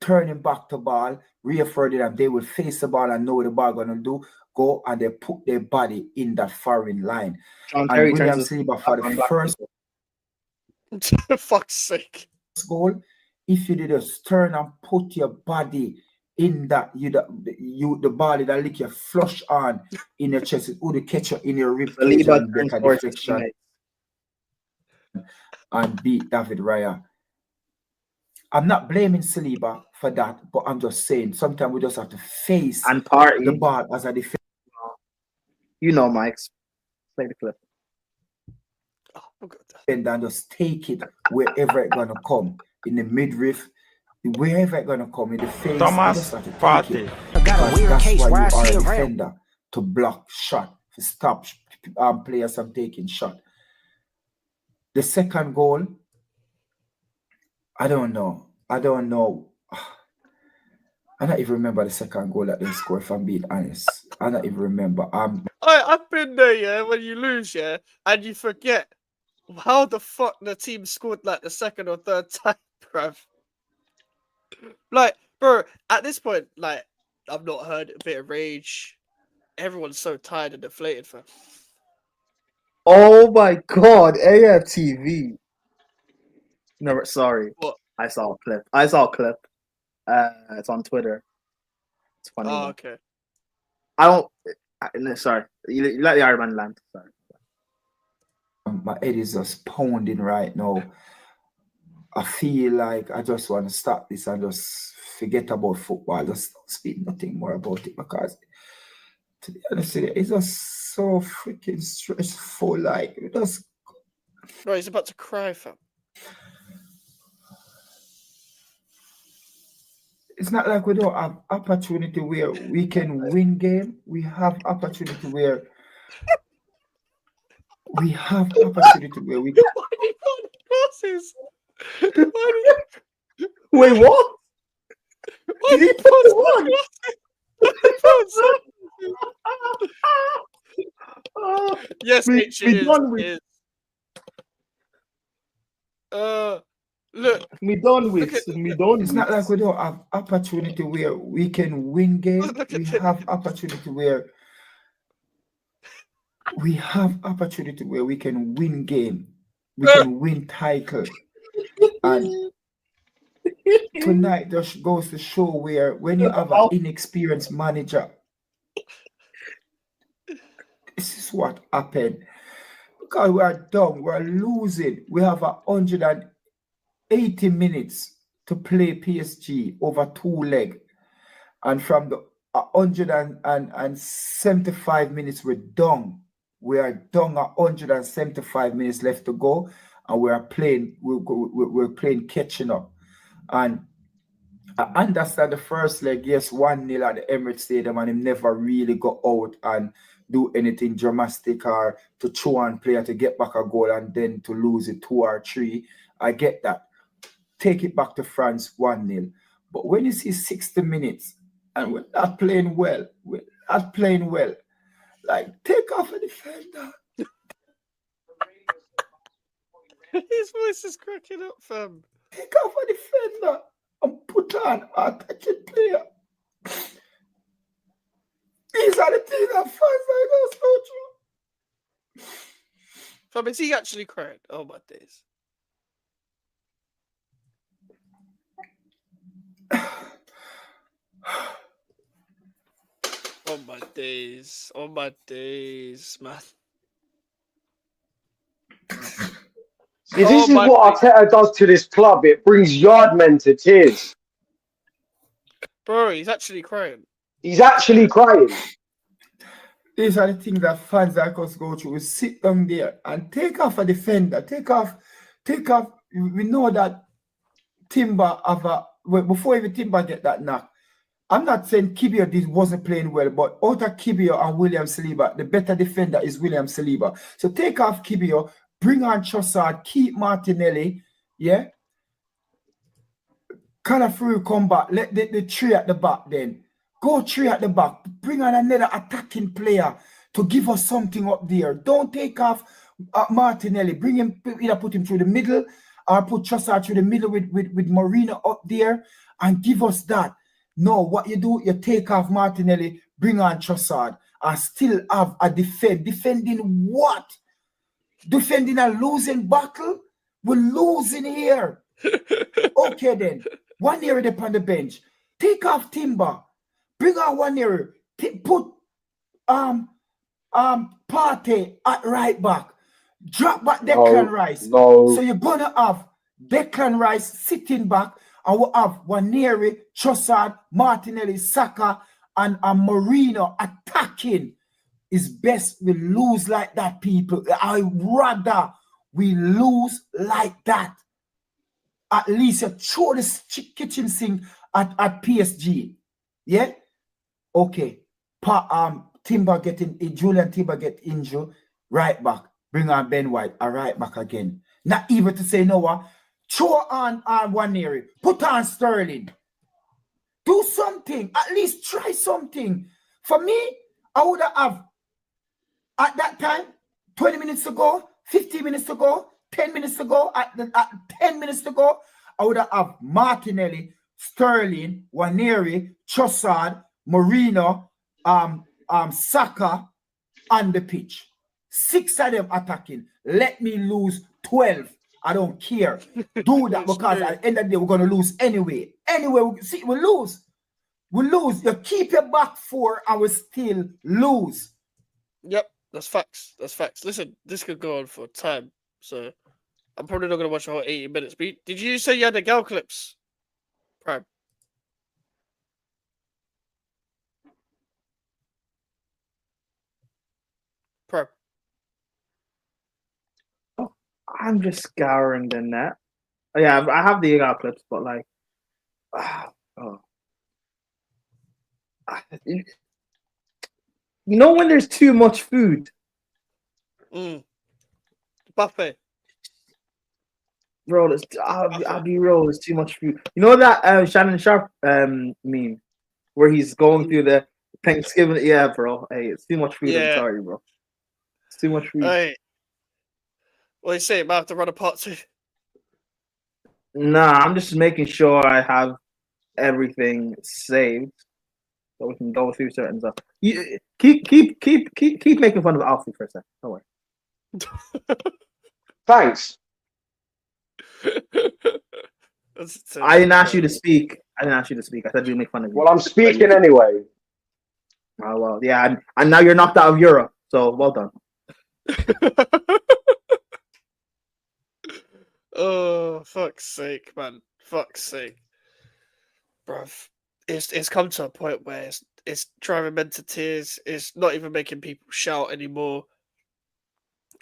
turn him back to ball, reafford it, and they will face the ball and know what the ball gonna do. Go and they put their body in that firing line. John And Terry William turns Saliba for the first fuck's sake goal, if you did just turn and put your body in that, the body that lick your flush on in your chest, it would catch you in your rib cage and make a deflection and beat David Raya. I'm not blaming Saliba for that, but I'm just saying sometimes we just have to face and party the ball as a defender. You know, Mike. Play the clip. And then just take it wherever it's gonna come. In the midriff, wherever it's gonna come, in the face. Thomas Partey. That's why you are a defender, to block shot, to stop players from taking shot. The second goal, I don't know. I don't even remember the second goal that they scored, if I'm being honest. I don't even remember. I've been there, yeah, when you lose, yeah, and you forget how the fuck the team scored like the second or third time, bruv. Like, bro, at this point, like, I've not heard a bit of rage. Everyone's so tired and deflated, fam. Oh my god, AFTV. No, sorry. What? I saw a clip. It's on Twitter. It's funny. Oh, okay. Sorry. You let the Iron Man land. Sorry. My head is just pounding right now. I feel like I just want to stop this and just forget about football. Just speak nothing more about it, because to be honest with you, it's just so freaking stressful. Like, it just... Bro, he's about to cry, fam. It's not like we don't have opportunity where we can win game. We have opportunity where we have opportunity where we can... Why do you put glasses? Wait, what? Why Did he put what? Yes, we it done with. is. Look. Me done with. It's not like we don't have opportunity where we can win game. We have opportunity where we have opportunity where we can win game, we can win title, and tonight just goes to show where when you have an inexperienced manager, this is what happened. Because we are down, we are losing. We have 180 minutes to play PSG over 2 legs, and from the 175 minutes we're down. We are down 175 minutes left to go, and we are playing. We're playing catching up. And I understand the first leg, yes, 1-0 at the Emirates Stadium, and him never really go out and do anything dramatic or to throw on player to get back a goal and then to lose it 2 or 3. I get that. Take it back to France 1-0. But when you see 60 minutes and we're not playing well, like take off a defender. His voice is cracking up, fam. Take off a defender and put on a attacking player. These are the things that fans like us go through. Fam, is he actually crying? Oh my days. Oh my days. Oh my days, man. See, this is what Arteta does to this club. It brings yardmen to tears. Bro, he's actually crying. He's actually crying. These are the things that fans like us go through. We sit down there and take off a defender. Take off. We know that Timber before even Timber get that knock. I'm not saying Kibio wasn't playing well, but out of Kibio and William Saliba, the better defender is William Saliba. So take off Kibio, bring on Trossard, keep Martinelli, yeah? Calafrio come back, let the 3 at the back then. Go 3 at the back, bring on another attacking player to give us something up there. Don't take off Martinelli, bring him, either put him through the middle or put Trossard through the middle with Marino up there and give us that. No, what you do, you take off Martinelli, bring on Trossard, and still have a defending what? Defending a losing battle? We're losing here. Okay then, 1 year upon the bench. Take off Timber, bring on 1 year. Put Partey at right back. Drop back Declan Rice. No. So you're gonna have Declan Rice sitting back. And we'll have Waneri, Trossard, Martinelli, Saka, and Marino attacking. It's best we lose like that, people. I rather we lose like that. At least you throw the kitchen sink at PSG. Yeah? Okay. Julian Timber get injured. Right back. Bring on Ben White. A right back again. Not even to say no. Throw on Waneri. Put on Sterling. Do something. At least try something. For me, I would have at that time, 20 minutes ago, 15 minutes ago, 10 minutes ago, at 10 minutes ago, I would have Martinelli, Sterling, Waneri, Trossard, Marino, Saka on the pitch. 6 of them attacking. Let me lose 12. I don't care. Do that because at the end of the day, we're going to lose anyway. Anyway, we lose. We lose. You keep your back 4 and we still lose. Yep, that's facts. That's facts. Listen, this could go on for time. So I'm probably not going to watch the whole 80 minutes. But did you say you had the Gal clips? Prime. Prime. I'm just scouring the net. Yeah, I have the Gal clips, but like, you know when there's too much food. Buffet. Bro, I'll be real. There's too much food. You know that Shannon Sharp meme where he's going through the Thanksgiving? Yeah, bro. Hey, it's too much food. Yeah. I'm sorry, bro. It's too much food. Hey. Well, you say it might have to run a part 2. Nah, I'm just making sure I have everything saved. so we can go through certain stuff. You, keep making fun of Alfie for a second. Don't worry. Thanks. I didn't ask you to speak. I said we make fun of you. Well, I'm speaking anyway. Oh, well, yeah, and now you're knocked out of Europe. So well done. Oh, fuck's sake, man. Fuck's sake. Bruv. It's come to a point where it's driving men to tears. It's not even making people shout anymore.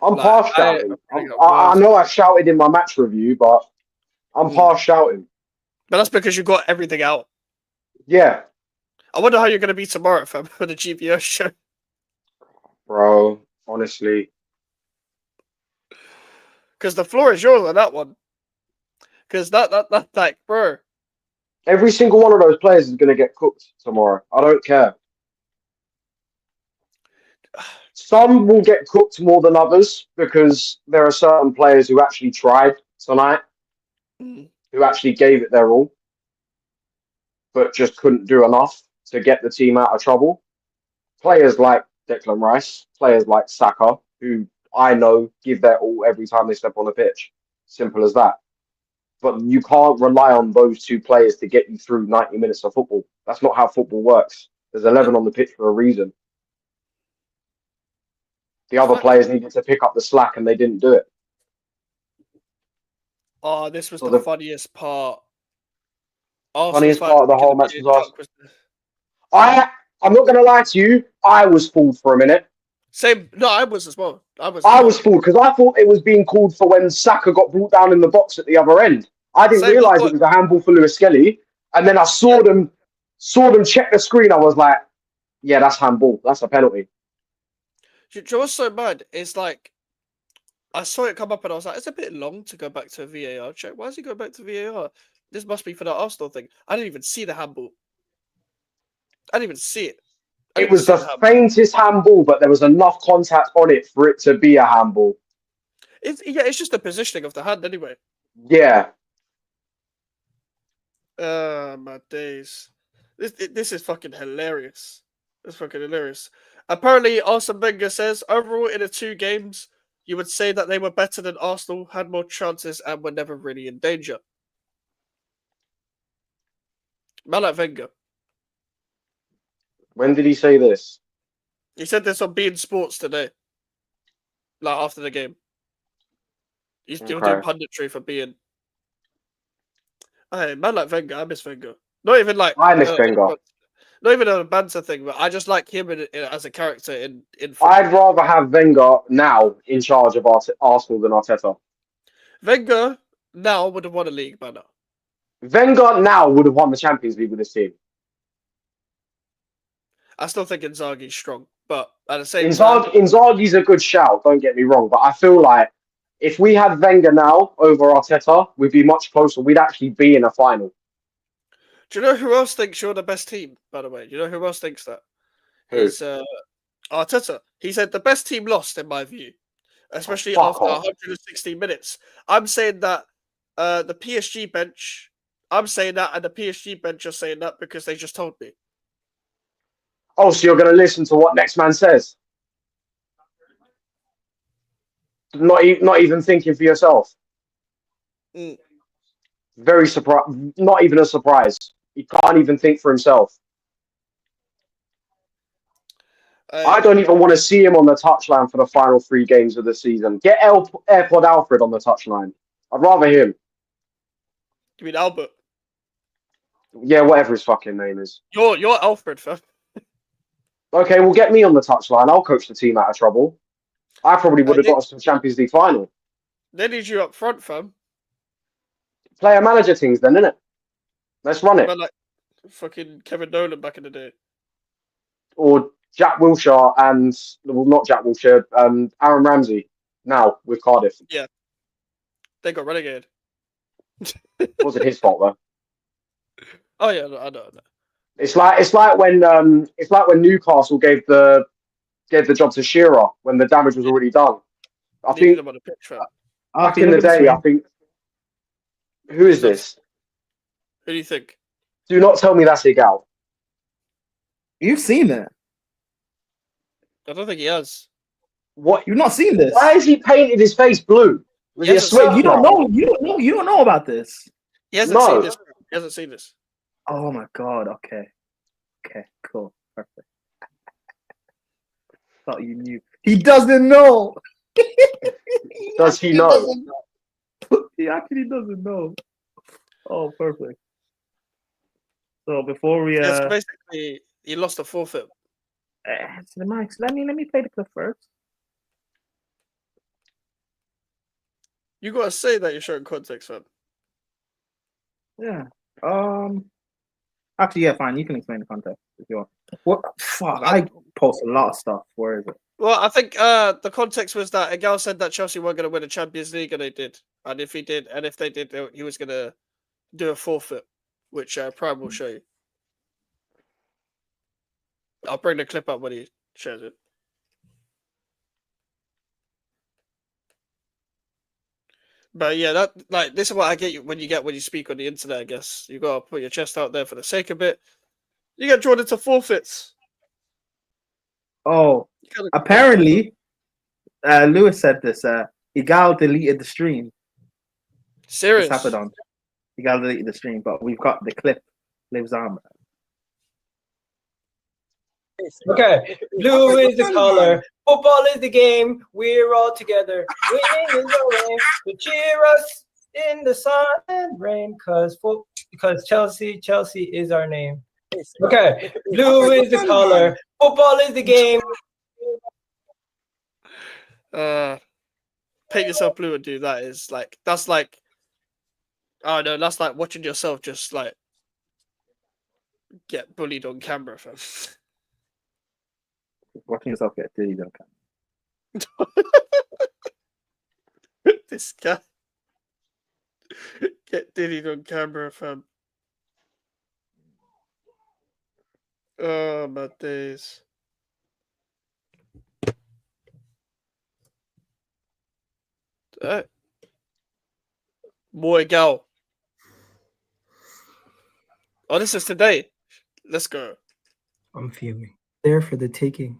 I'm past shouting. I know I shouted in my match review, but I'm past shouting. But that's because you got everything out. Yeah. I wonder how you're going to be tomorrow for the GBO show. Bro, honestly. Because the floor is yours on that one. Because that like, bro. Every single one of those players is going to get cooked tomorrow. I don't care. Some will get cooked more than others because there are certain players who actually tried tonight, who actually gave it their all, but just couldn't do enough to get the team out of trouble. Players like Declan Rice, players like Saka, who I know give their all every time they step on the pitch. Simple as that. But you can't rely on those two players to get you through 90 minutes of football. That's not how football works. There's 11 on the pitch for a reason. The other players needed to pick up the slack and they didn't do it. Oh, this was the funniest part. Funniest part of the whole match was I'm not going to lie to you. I was fooled for a minute. Same. No, I was as well. I was fooled because I thought it was being called for when Saka got brought down in the box at the other end. I didn't realise it was a handball for Lewis Skelly. And then I saw them check the screen. I was like, yeah, that's handball. That's a penalty. Do you know what's so mad? It's like, I saw it come up and I was like, it's a bit long to go back to a VAR check. Why is he going back to VAR? This must be for the Arsenal thing. I didn't even see the handball. I didn't even see it. It was the faintest handball, but there was enough contact on it for it to be a handball. It's just the positioning of the hand anyway. Yeah. My days. This is fucking hilarious. It's fucking hilarious. Apparently, Arsene Wenger says, overall in the 2 games, you would say that they were better than Arsenal, had more chances, and were never really in danger. Man like Wenger. When did he say this? He said this on Bein Sports today. Like, after the game. He's still doing punditry for Bein. Hey, man like Wenger, I miss Wenger. Not even like... I miss Wenger. Not even a banter thing, but I just like him as a character in football. I'd rather have Wenger now in charge of Arsenal than Arteta. Wenger now would have won a league by now. Wenger now would have won the Champions League with this team. I still think Inzaghi's strong, but at the same time... Inzaghi's a good shout, don't get me wrong, but I feel like if we had Wenger now over Arteta, we'd be much closer. We'd actually be in a final. Do you know who else thinks you're the best team, by the way? Do you know who else thinks that? Who? It's Arteta. He said the best team lost, in my view, especially after 160 minutes. I'm saying that the PSG bench... I'm saying that, and the PSG bench are saying that because they just told me. Oh, so you're going to listen to what next man says? Not even thinking for yourself. Very surprised. Not even a surprise. He can't even think for himself. I don't even want to see him on the touchline for the final 3 games of the season. Get AirPod Alfred on the touchline. I'd rather him. You mean Albert? Yeah, whatever his fucking name is. You're Alfred, fam. Okay, well, get me on the touchline. I'll coach the team out of trouble. I probably would have got us to the Champions League final. They need you up front, fam. Player manager things then, innit? Let's run it. Man, like fucking Kevin Nolan back in the day. Or Jack Wilshere and... Well, not Jack Wilshere. Aaron Ramsey. Now, with Cardiff. Yeah. They got relegated. Wasn't his fault, though. Oh, yeah, I know. It's like when Newcastle gave the job to Shearer when the damage was already done. I think them on the pitch, back in the day, I think. Who is this? Who do you think? Do not tell me that's Igal. You've seen it. I don't think he has. What? You've not seen this? Why has he painted his face blue? Was he a hasn't seen Smurf You don't now? know. You don't know about this. He hasn't seen No. this. He hasn't seen this. Oh my god. Okay. Cool. Perfect. Thought you knew. He doesn't know. Does he know? Doesn't know. He actually doesn't know. Oh, perfect. So before we Yeah, so basically, he lost a forfeit. Max, let me play the clip first. You gotta say that you're showing context, fam. Yeah. Actually, yeah, fine. You can explain the context if you want. What? Fuck! I post a lot of stuff. Where is it? Well, I think the context was that a gal said that Chelsea weren't going to win the Champions League, and they did. And if they did, he was going to do a forfeit, which Prime will show you. I'll bring the clip up when he shares it. But yeah, this is what I get when you speak on the internet. I guess you gotta put your chest out there for the sake of it. You get drawn into forfeits. Oh, apparently, Lewis said this. Igal deleted the stream. Serious? This happened on. Igal deleted the stream, but we've got the clip. Lives on. Okay, blue is the color, football is the game, we're all together. Winning is our aim, so cheer us in the sun and rain, because Chelsea is our name. Okay, blue is the color, football is the game. Paint yourself blue and do that is like, that's like, I don't know, that's like watching yourself just like get bullied on camera, fam. Watching yourself get bullied on camera. This guy get diddied on camera, fam. Oh my days. Boy, gal. Oh, this is today. Let's go. I'm fuming. There for the taking.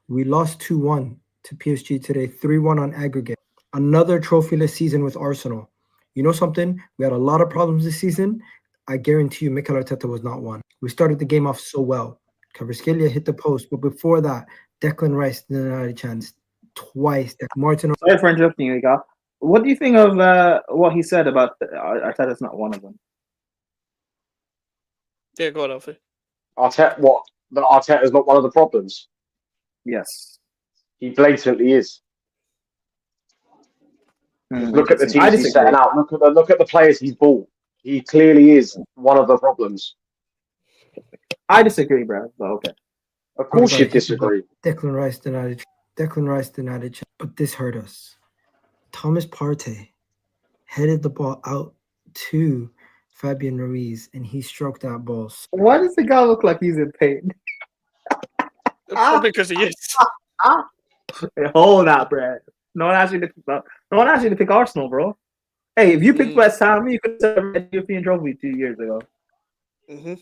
We lost 2-1 to PSG today, 3-1 on aggregate. Another trophyless season with Arsenal. You know something? We had a lot of problems this season. I guarantee you Mikel Arteta was not one. We started the game off so well. Kvaratskhelia hit the post, but before that, Declan Rice didn't have a chance twice. Martin. Sorry for interrupting you, Igal. What do you think of what he said about Arteta's not one of them? Yeah, go on, Alfie. Arteta, what? That Arteta is not one of the problems. Yes, he blatantly is. Look at the teams he's setting out. Look at the players he's bought. He clearly is one of the problems. I disagree, bro. But okay. Of course you disagree. Declan Rice denied a chance, but this hurt us. Thomas Partey headed the ball out to Fabian Ruiz, and he stroked that ball. Why does the guy look like he's in pain? Probably because he is. Hold that, bro. No one asked you to pick Arsenal, bro. Hey, if you picked West Ham, you could have won the European trophy 2 years ago. Mm-hmm.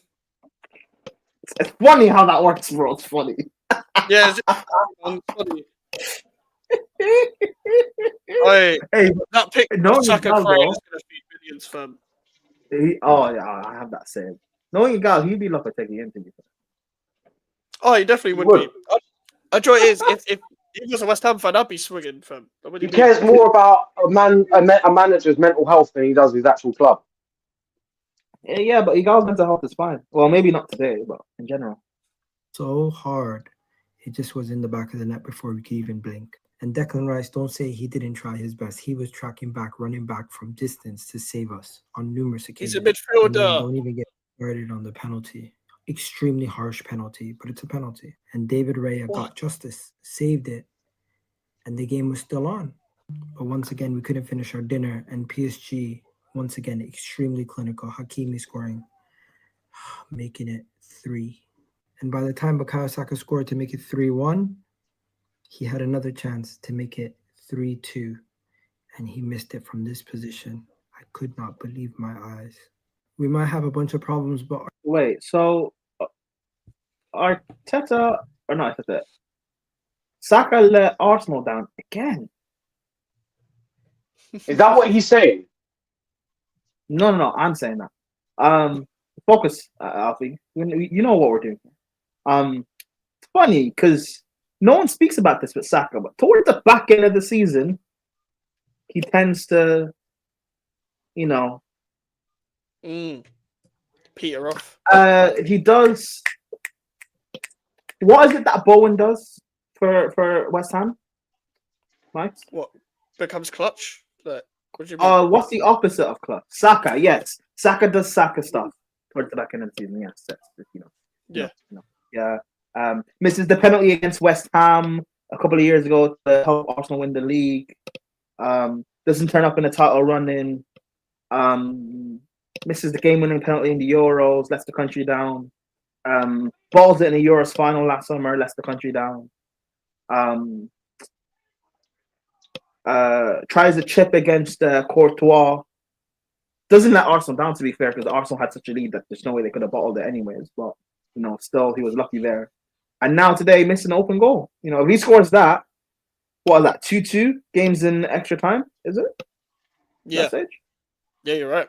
It's funny how that works, bro. It's funny. Yeah, it's funny. Hey, that pick Saka Friday is going to feed millions, fam. Oh, yeah, I have that same. Knowing a guy, he'd be lucky to take the interview. Oh, he definitely would be. I enjoy it is if he was a West Ham fan, I'd be swinging, fam. He cares more about a manager's mental health than he does his actual club. Yeah, but Igal's mental health is fine. Well, maybe not today, but in general. So hard. It just was in the back of the net before we could even blink. And Declan Rice, don't say he didn't try his best. He was tracking back, running back from distance to save us on numerous occasions. He's a midfielder. Don't even get started on the penalty. Extremely harsh penalty, but it's a penalty. And David Raya got justice, saved it, and the game was still on. But once again, we couldn't finish our dinner, and PSG, once again, extremely clinical. Hakimi scoring, making it 3. And by the time Bukayo Saka scored to make it 3-1, he had another chance to make it 3-2, and he missed it from this position. I could not believe my eyes. We might have a bunch of problems, but... Wait, so Arteta or not Arteta. Saka let Arsenal down again. Is that what he's saying? No. I'm saying that. Focus, Alfie. You know what we're doing. It's funny because no one speaks about this with Saka, but towards the back end of the season, he tends to, Peter off. He does. What is it that Bowen does for West Ham? Mike? What becomes clutch? Like, what do you mean? What's the opposite of clutch? Saka, yes. Saka does Saka stuff towards the back end of the season. Yes, Yeah. Misses the penalty against West Ham a couple of years ago to help Arsenal win the league. Doesn't turn up in a title run-in. Misses the game-winning penalty in the Euros. Lets the country down. Balls it in the Euros final last summer. Lets the country down. Tries a chip against Courtois. Doesn't let Arsenal down, to be fair, because Arsenal had such a lead that there's no way they could have bottled it anyways. But still, he was lucky there. And now today, missed an open goal. If he scores that, what is that? 2-2 games in extra time, is it? Yeah. Yeah, you're right.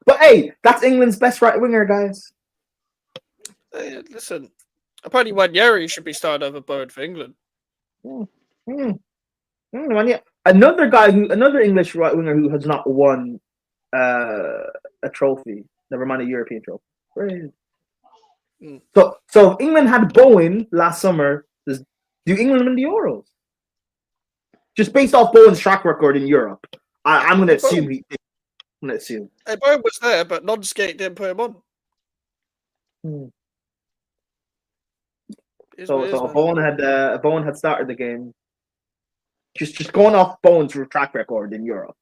But hey, that's England's best right winger, guys. Hey, listen, apparently Wanyeri should be starting over Bowen for England. Another English right winger who has not won a trophy, never mind a European trophy. Right. So if England had Bowen last summer, do England win the Euros? Just based off Bowen's track record in Europe, I'm going to assume he did. I'm going to assume. Hey, Bowen was there, but non-skate didn't put him on. So Bowen had started the game. Just going off Bowen's track record in Europe.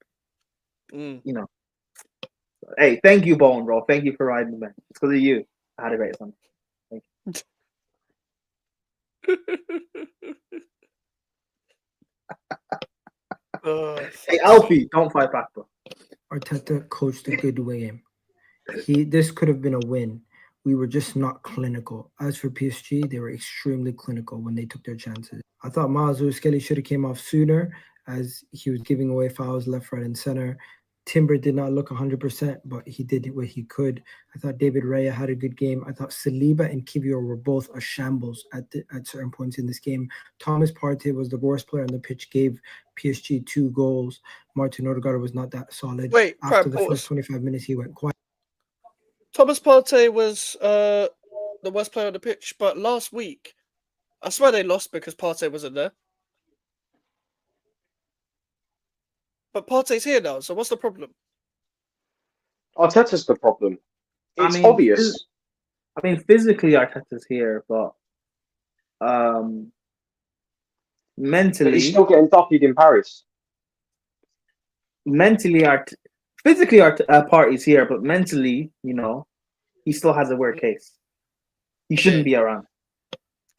Hey, thank you, Bowen, bro. Thank you for riding the bench. It's because of you. I had a great Sunday. Thank you. Hey, Alfie, don't fight back, bro. Arteta coached a good game. This could have been a win. We were just not clinical. As for PSG, they were extremely clinical when they took their chances. I thought Miles Lewis-Skelly should have came off sooner, as he was giving away fouls left, right, and center. Timber did not look 100%, but he did what he could. I thought David Raya had a good game. I thought Saliba and Kivior were both a shambles at certain points in this game. Thomas Partey was the worst player on the pitch, gave PSG 2 goals. Martin Odegaard was not that solid. Wait, after the first 25 minutes, he went quiet. Thomas Partey was the worst player on the pitch, but last week, I swear they lost because Partey wasn't there. But Partey's here now, so what's the problem? Arteta's the problem. It's obvious. Physically Arteta's here, but mentally, but he's still getting duffied in Paris. Physically, Partey's here, but mentally, he still has a weird case. He shouldn't be around.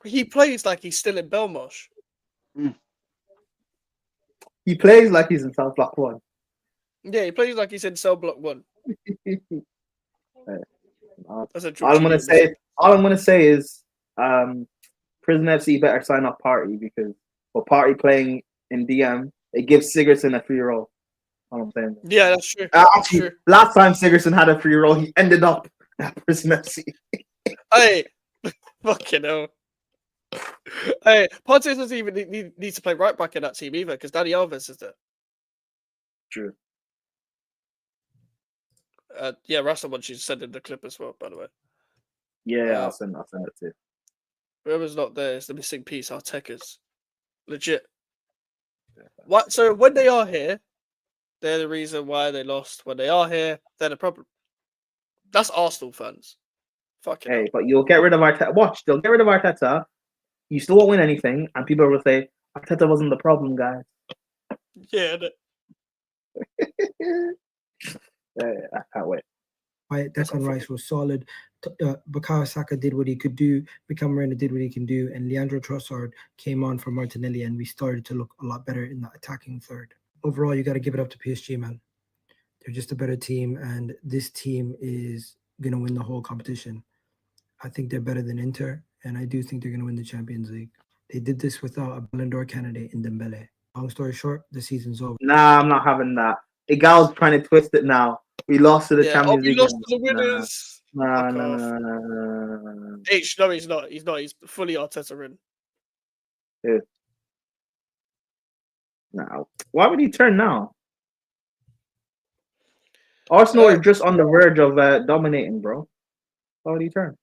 He plays like he's still in Belmarsh. He plays like he's in South Block 1. Yeah, he plays like he's in Cell Block 1. All I'm gonna say is, Prison FC better sign up Partey, because for Partey playing in DM, it gives Sigurdsson a free roll. All I'm saying. Yeah, that's true. Actually, true. Last time Sigurdsson had a free roll, he ended up at Prison FC. Hey, fucking hell. Hey, Partey doesn't even need to play right back in that team either, because Dani Alves is there. True. Yeah, Rasta wants you to send in the clip as well, by the way. Yeah, I'll send it too. Whoever's not there is the missing piece. Our techers, legit. What? So when they are here, they're the reason why they lost. When they are here, they're the problem. That's Arsenal fans. Fucking hey, but you'll get rid of Arteta. Watch, they'll get rid of Arteta. You still won't win anything, and people will say Arteta wasn't the problem, guys. Yeah. I can't wait. Declan Rice was solid. Bukayo Saka did what he could do. Mikael Moreno did what he can do. And Leandro Trossard came on for Martinelli, and we started to look a lot better in the attacking third. Overall, you got to give it up to PSG, man. They're just a better team, and this team is going to win the whole competition. I think they're better than Inter, and I do think they're going to win the Champions League. They did this without a Ballon d'Or candidate in Dembele. Long story short, the season's over. Nah, I'm not having that. Igal's trying to twist it now. We lost to the Champions League. We lost to the winners. Nah. H, no, he's not. He's not. He's fully Arteta in. Yeah. Now, why would he turn now? Arsenal are just on the verge of dominating, bro. Why would he turn?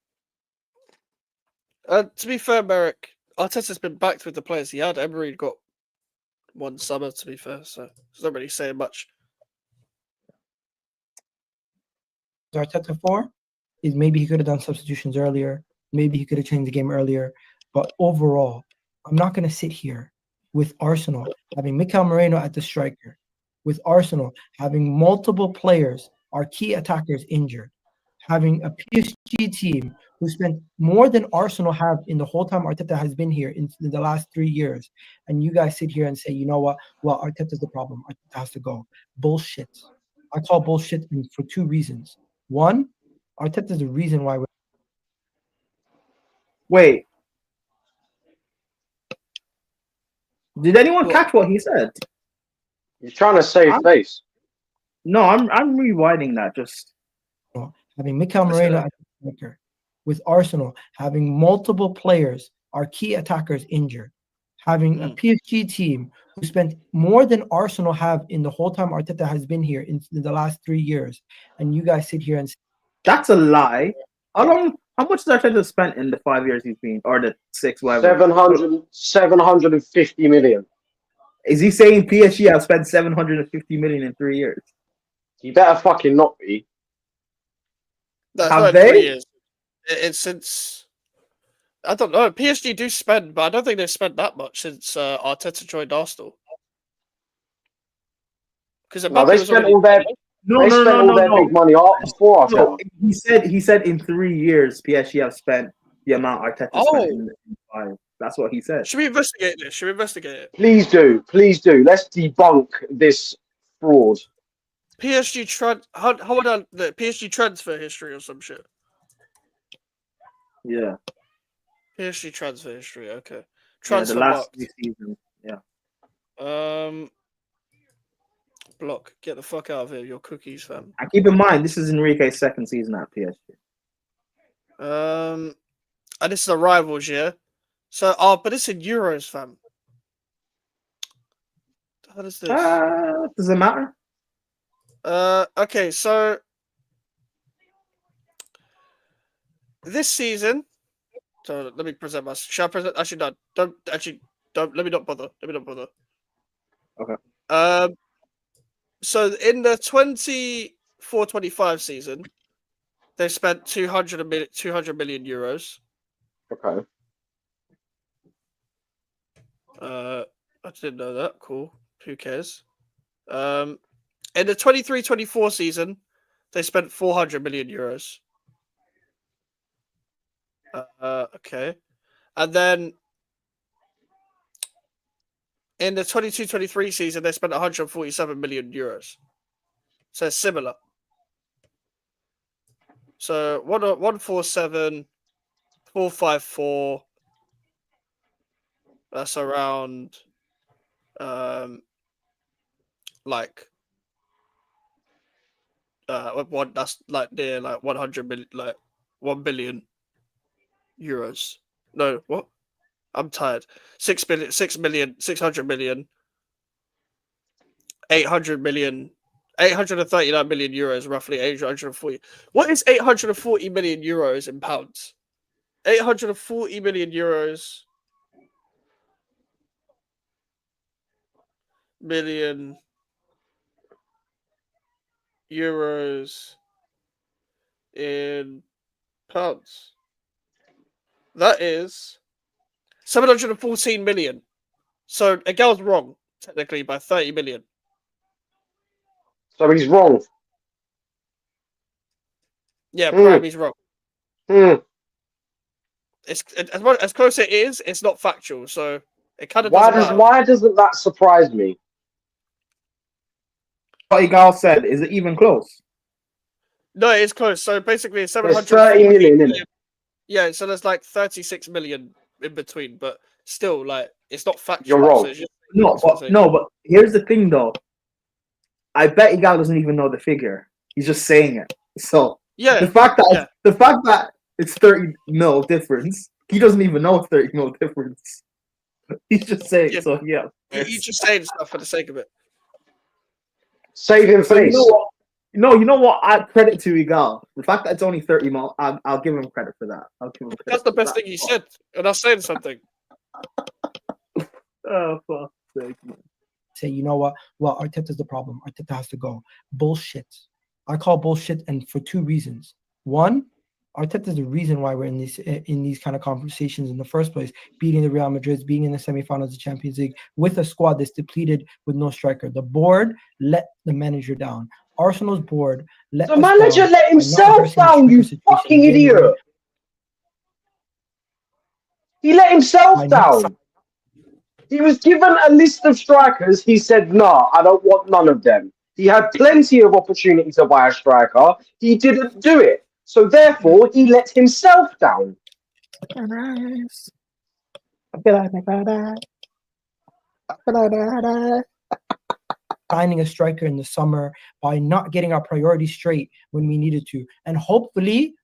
To be fair, Merrick, Arteta's been backed with the players he had. Emery got one summer, to be fair, so it's not really saying much. Arteta for is maybe he could have done substitutions earlier. Maybe he could have changed the game earlier. But overall, I'm not going to sit here with Arsenal having Mikel Moreno at the striker, with Arsenal having multiple players, our key attackers injured, having a PSG team who spent more than Arsenal have in the whole time Arteta has been here in the last 3 years. And you guys sit here and say, you know what? Well, Arteta's the problem. Arteta has to go. Bullshit. I call bullshit for 2 reasons. One, Arteta's the reason why we're... Wait. Did anyone catch what he said? He's trying to save face. No, I'm rewinding that. Just having Mikel Moreno at the striker, with Arsenal having multiple players, our key attackers injured, having a PSG team who spent more than Arsenal have in the whole time Arteta has been here in the last 3 years, and you guys sit here and say, that's a lie. How much has Arteta spent in the 5 years he's been, or the 6, whatever? 750 million. Is he saying PSG have spent 750 million in 3 years? You better fucking not be. That's have not they? 3 years. It's since, I don't know. PSG do spend, but I don't think they've spent that much since Arteta joined Arsenal. Because they spent all their big money before Arteta. He said in 3 years PSG have spent the amount Arteta spent in 5. That's what he said. Should we investigate this? Please do. Let's debunk this fraud. PSG the PSG transfer history or some shit. Yeah. PSG transfer history. Okay. The Transfer last marked. 3 seasons. Yeah. Block. Get the fuck out of here. Your cookies, fam. And keep in mind, this is Enrique's 2nd season at PSG. And this is a rivals, yeah. So, but it's in euros, fam. How does this? Does it matter? Okay, so this season. So let me present my. Shall I present? Actually, no. Don't. Let me not bother. Okay. So in the 24-25 season, they spent 200 million euros. Okay. I didn't know that. Cool. Who cares? In the 23-24 season, they spent 400 million euros. Okay. And then in the 22-23 season, they spent 147 million euros. So it's similar. So 147, 454. That's around that's like near like 100 million, like 1 billion euros. No, what? I'm tired. 6 million, 600 million, 800 million, 839 million euros, roughly 840. What is 840 million euros in pounds? 840 million euros. Million euros in pounds. That is 714 million. So a girl's wrong, technically, by 30 million. So he's wrong. Yeah, Prime wrong. It's as close as it is, it's not factual, so it kind of why doesn't that surprise me? What Igal said, is it even close? No, it's close. So basically, it's 700 30 million, isn't it? Yeah, so there's like 36 million in between, but still, like, it's not factual. You're wrong. So it's just, But here's the thing, though. I bet Igal doesn't even know the figure. He's just saying it. So yeah, the fact that it's 30 mil difference, he doesn't even know it's 30 mil difference. He's just saying. Yeah. So yeah, he's just saying stuff for the sake of it. Saving face. You know what? I credit to Igal. The fact that it's only 30 mil, I'll give him credit for that. That's the best thing he said, and I was saying something. Oh, fuck sake, man. Say, you know what? Well, Arteta's the problem. Arteta has to go. Bullshit. I call bullshit, and for two reasons. One, Arteta's the reason why we're in these kind of conversations in the first place, beating the Real Madrids, being in the semifinals of the Champions League with a squad that's depleted with no striker. The board let the manager down. Arsenal's board let the manager let himself down, you fucking idiot. He let himself down. He was given a list of strikers. He said, "Nah, I don't want none of them." He had plenty of opportunity to buy a striker. He didn't do it. So therefore, he let himself down. Signing a striker in the summer by not getting our priorities straight when we needed to. And hopefully,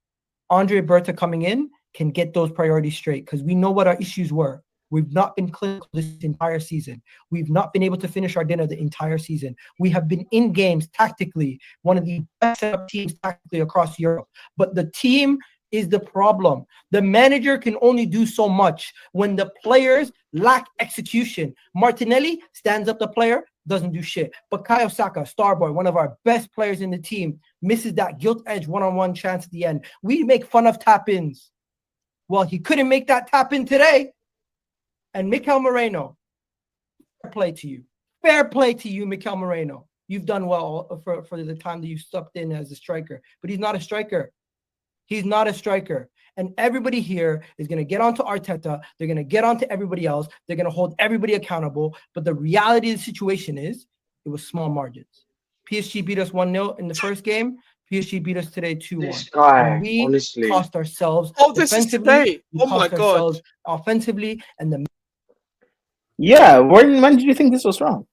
Andre Berta coming in can get those priorities straight, because we know what our issues were. We've not been clinical this entire season. We've not been able to finish our dinner the entire season. We have been in games tactically, one of the best set up teams tactically across Europe. But the team is the problem. The manager can only do so much when the players lack execution. Martinelli stands up the player, doesn't do shit. But Bukayo Saka, Starboy, one of our best players in the team, misses that gilt edge one-on-one chance at the end. We make fun of tap-ins. Well, he couldn't make that tap-in today. And Mikel Moreno, fair play to you. Fair play to you, Mikel Moreno. You've done well for the time that you stepped in as a striker. But he's not a striker. He's not a striker. And everybody here is going to get onto Arteta. They're going to get onto everybody else. They're going to hold everybody accountable. But the reality of the situation is it was small margins. PSG beat us 1-0 in the first game. PSG beat us today 2-1. This guy, and we honestly. cost ourselves. This is today. Oh my God. Offensively, and the yeah. When did you think this was wrong,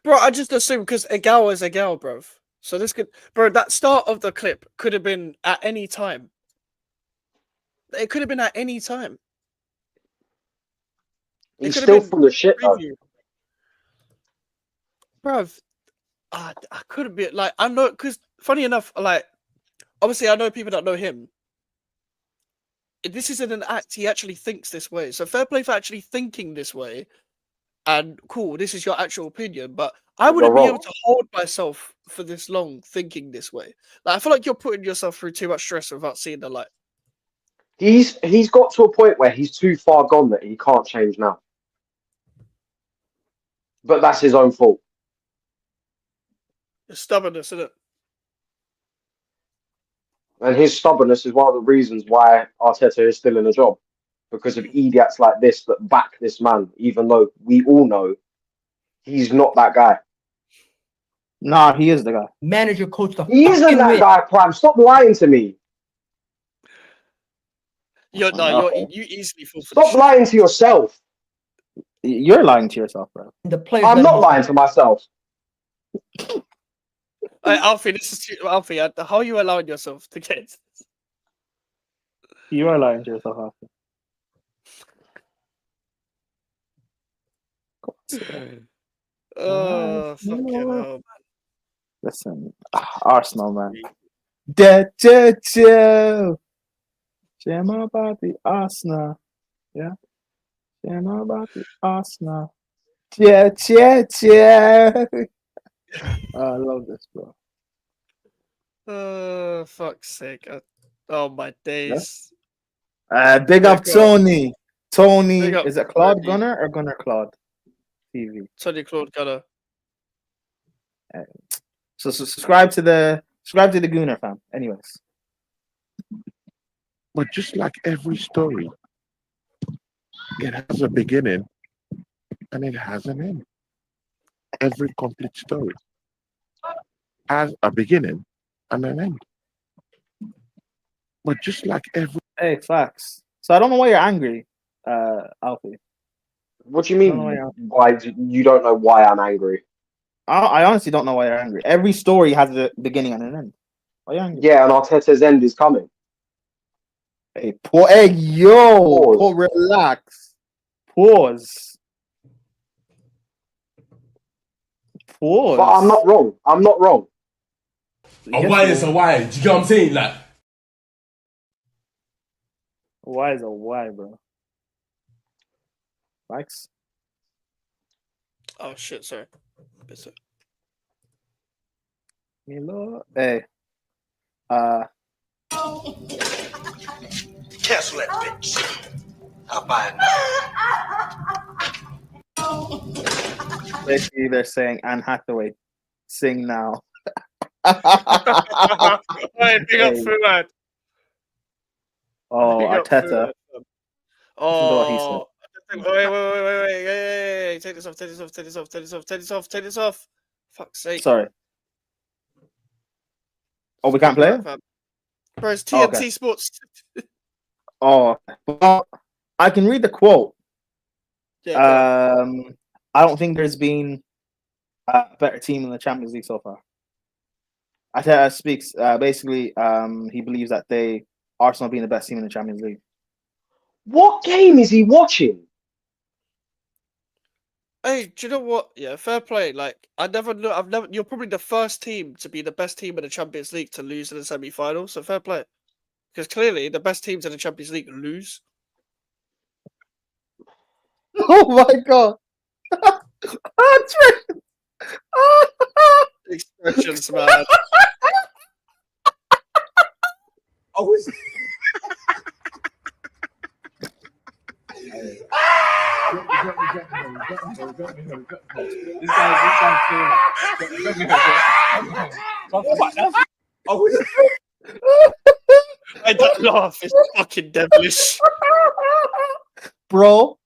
bro? I just assumed because Egal is Egal, bro. So this could, bro. That start of the clip could have been at any time. It could have been at any time. He's still full of shit, though. Bro, I couldn't be like, I know, because funny enough, like, obviously I know people that know him. This isn't an act. He actually thinks this way. So fair play for actually thinking this way. And cool, this is your actual opinion. But I wouldn't be able to hold myself for this long thinking this way. Like, I feel like you're putting yourself through too much stress without seeing the light. He's got to a point where he's too far gone that he can't change now. But that's his own fault. It's stubbornness, isn't it? And his stubbornness is one of the reasons why Arteta is still in a job. Because of idiots like this that back this man, even though we all know he's not that guy. Nah, he is the guy. Manager, coach, he isn't that guy, Prime. Stop lying to me. You easily fall for Stop lying to yourself. You're lying to yourself, bro. I'm not lying to myself. Alfie, this is too, Alfie. How are you allowing yourself to get this? You are lying to yourself, Alfie. Oh, fucking hell, man. Listen, Arsenal, man. Shame about the Arsenal. Yeah. Shame about the Arsenal. Yeah. I love this, bro. Oh, fuck's sake. Oh, my days. Big up Tony. Tony, Big up is it Claude Tony. Gunner or Gunner Claude TV? Tony Claude Gunner. So subscribe to the Gunner fam. Anyways. But just like every story, it has a beginning and it has an end. Every complete story has a beginning and an end. But just like every Hey, facts. So I don't know why you're angry, Alfie. What do you I don't know why mean? you're Why you don't know why I'm angry? I honestly don't know why you're angry. Every story has a beginning and an end. Why are you angry? Yeah, and Arteta's end is coming. Hey, relax. Pause. But I'm not wrong. I'm not wrong. A why is a why. Do you get what I'm saying? Like, Why is a why, bro? Likes. Oh shit! Sorry. Hello. Hey. Cancel that bitch. I'll buy it. Basically, they're saying Anne Hathaway, sing now. Hey, big up Hey. Fuad. Oh, Big up Arteta. Fuad. Listen to what he said. Wait. Take this off. Fuck's sake. Sorry. Oh, we can't play it? Bro, it's Oh, TNT okay. Sports. Oh, well, I can read the quote. Yeah, I don't think there's been a better team in the Champions League so far. Arteta speaks basically. He believes that Arsenal being the best team in the Champions League. What game is he watching? Hey, do you know what? Yeah, fair play. Like, you're probably the first team to be the best team in the Champions League to lose in the semi-final. So fair play, because clearly the best teams in the Champions League lose. Oh my god! Expressions, man. oh, is I don't laugh. It's fucking devilish. Bro,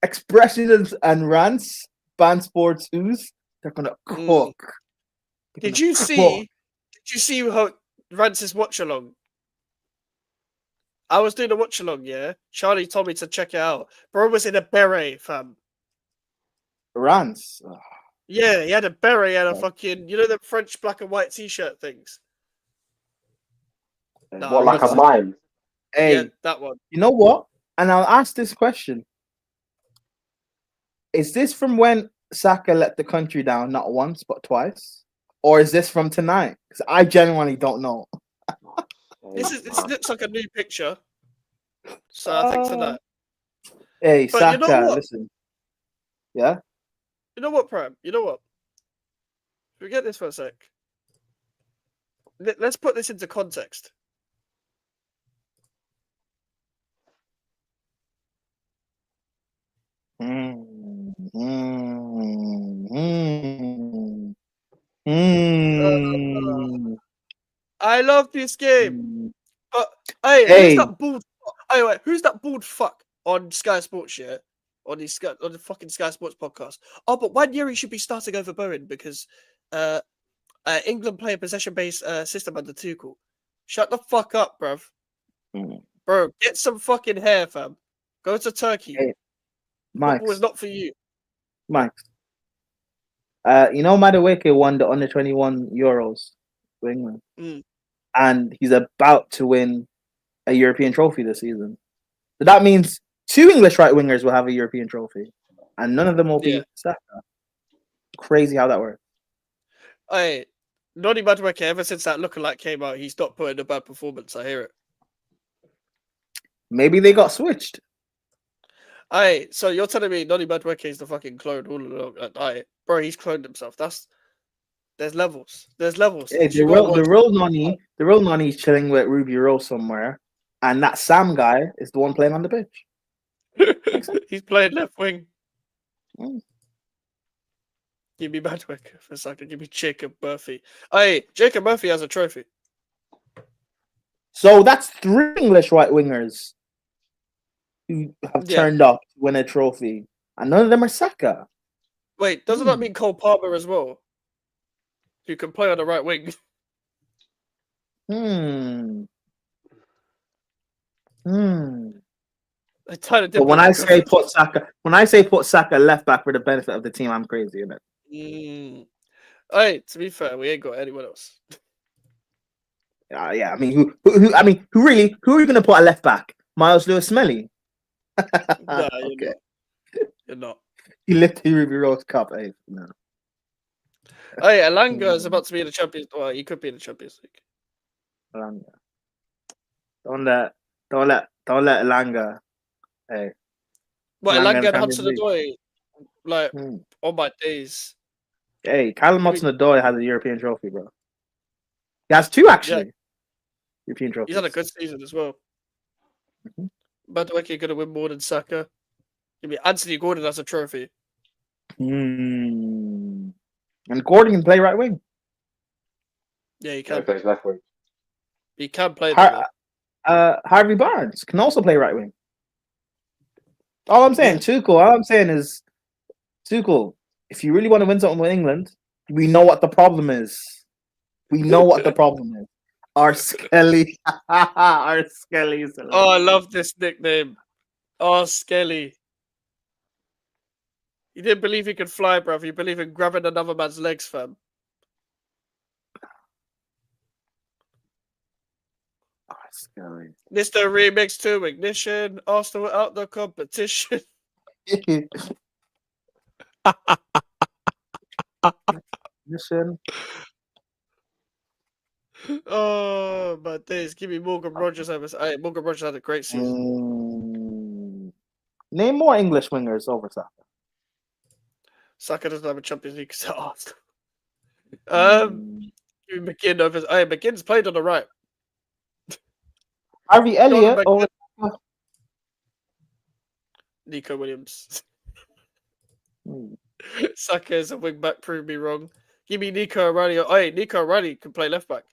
expressions and rants, band sports ooze, they're gonna cook. Did you see how Rance's watch along? I was doing a watch along, yeah. Charlie told me to check it out. Bro was in a beret, fam. Rants. Yeah, he had a beret and a fucking, you know, the French black and white t-shirt things. No, What, like a mime? Hey, yeah, that one. You know what? And I'll ask this question: is this from when Saka let the country down not once but twice, or is this from tonight? Because I genuinely don't know. This looks like a new picture. So I think tonight. Hey, But Saka, you know what? listen. Yeah. You know what, Prem? You know what? Forget this for a sec. Let's put this into context. I love this game. But who's that bald? Hey, wait, who's that bald fuck on Sky Sports? Yeah, on the fucking Sky Sports podcast. Oh, but 1 year he should be starting over Bowen because England play a possession-based system under Tuchel. Shut the fuck up, bruv. Bro, get some fucking hair, fam. Go to Turkey. Hey, Mike. Football is not for you. Mike. You know Madueke won the under 21 Euros for England. And he's about to win a European trophy this season. So that means 2 English right wingers will have a European trophy. And none of them will be Saka. Crazy how that works. Hey, Noni Madueke, ever since that lookalike came out, he's not putting a bad performance. I hear it. Maybe they got switched. Hey, so you're telling me Noni Madueke is the fucking clone all along? Bro, he's cloned himself. There's levels. There's levels. Hey, the real Noni is chilling with Ruby Rose somewhere, and that Sam guy is the one playing on the pitch. He's playing left wing. Give me Madueke for a second. Give me Jacob Murphy. Hey, Jacob Murphy has a trophy. So that's 3 English right wingers who have turned up to win a trophy, and none of them are Saka. Wait, doesn't that mean Cole Palmer as well? Who can play on the right wing? But when I say put Saka left back for the benefit of the team, I'm crazy, isn't it? Hey, to be fair, we ain't got anyone else. Yeah, I mean, who are you going to put a left back? Miles Lewis Smelly? Nah, Okay. You're not. He lifted Ruby Rose Cup. Hey, no. Hey, Alanga is about to be in the Champions. Well, he could be in the Champions League. Alanga. Don't let Alanga. Hey. What, Alanga in Alanga and Champions Hudson League. Odoi? Like, on my days. Hey, Callum Hudson-Odoi has a European trophy, bro. He has two, actually. Yeah. European trophies. He's had a good season as well. But the way you're going to win more than Saka. Give me Anthony Gordon has a trophy. And Gordon can play right wing. Yeah, he Yeah, can. he plays left wing. He can play there. Harvey Barnes can also play right wing. All I'm saying, Tuchel, if you really want to win something with England, we know what the problem is. We know what the problem is. Our Skelly. Our Skelly is Oh, I love this nickname. Oh, Skelly. You didn't believe he could fly, bruv. You believe in grabbing another man's legs, fam. Oh, Skelly. Mr. Remix 2 Ignition. Arsenal out the competition. Ignition. Oh, my days. Give me Morgan Rogers. Morgan Rogers had a great season. Name more English wingers over Saka. Saka doesn't have a Champions League start. Give me McGinn over. Hey, McGinn's played on the right. Harvey Elliott over Nico Williams. Saka is a wing back. Prove me wrong. Give me Nico O'Reilly. Hey, Nico O'Reilly can play left back.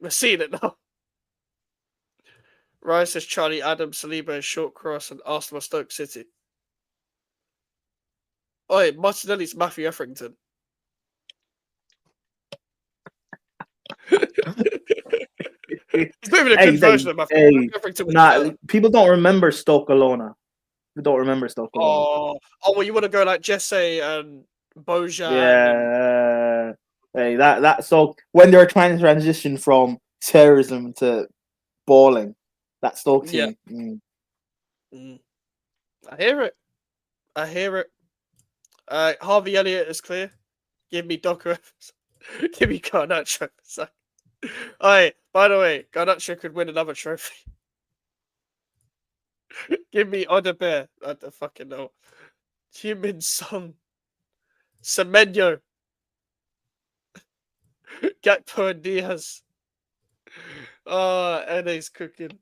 We're seeing it now. Rice is Charlie Adams, Saliba is Short Cross, and Arsenal Stoke City. Oi, Martinelli's Matthew Etherington. He's not even a good version of Matthew Etherington. People don't remember Stoke Alona. People don't remember Stoke Alona. Oh, well, you want to go like Jesse and Bojan. Yeah. Hey, that so when they were trying to transition from terrorism to balling, that Stoke team. I hear it. Harvey Elliott is clear. Give me Docker. Give me Garnacho. Alright, by the way, Garnacho could win another trophy. Give me Odebear. I don't fucking know. Human Song. Semenyo. Gakpo and Diaz. Oh, Ene's cooking.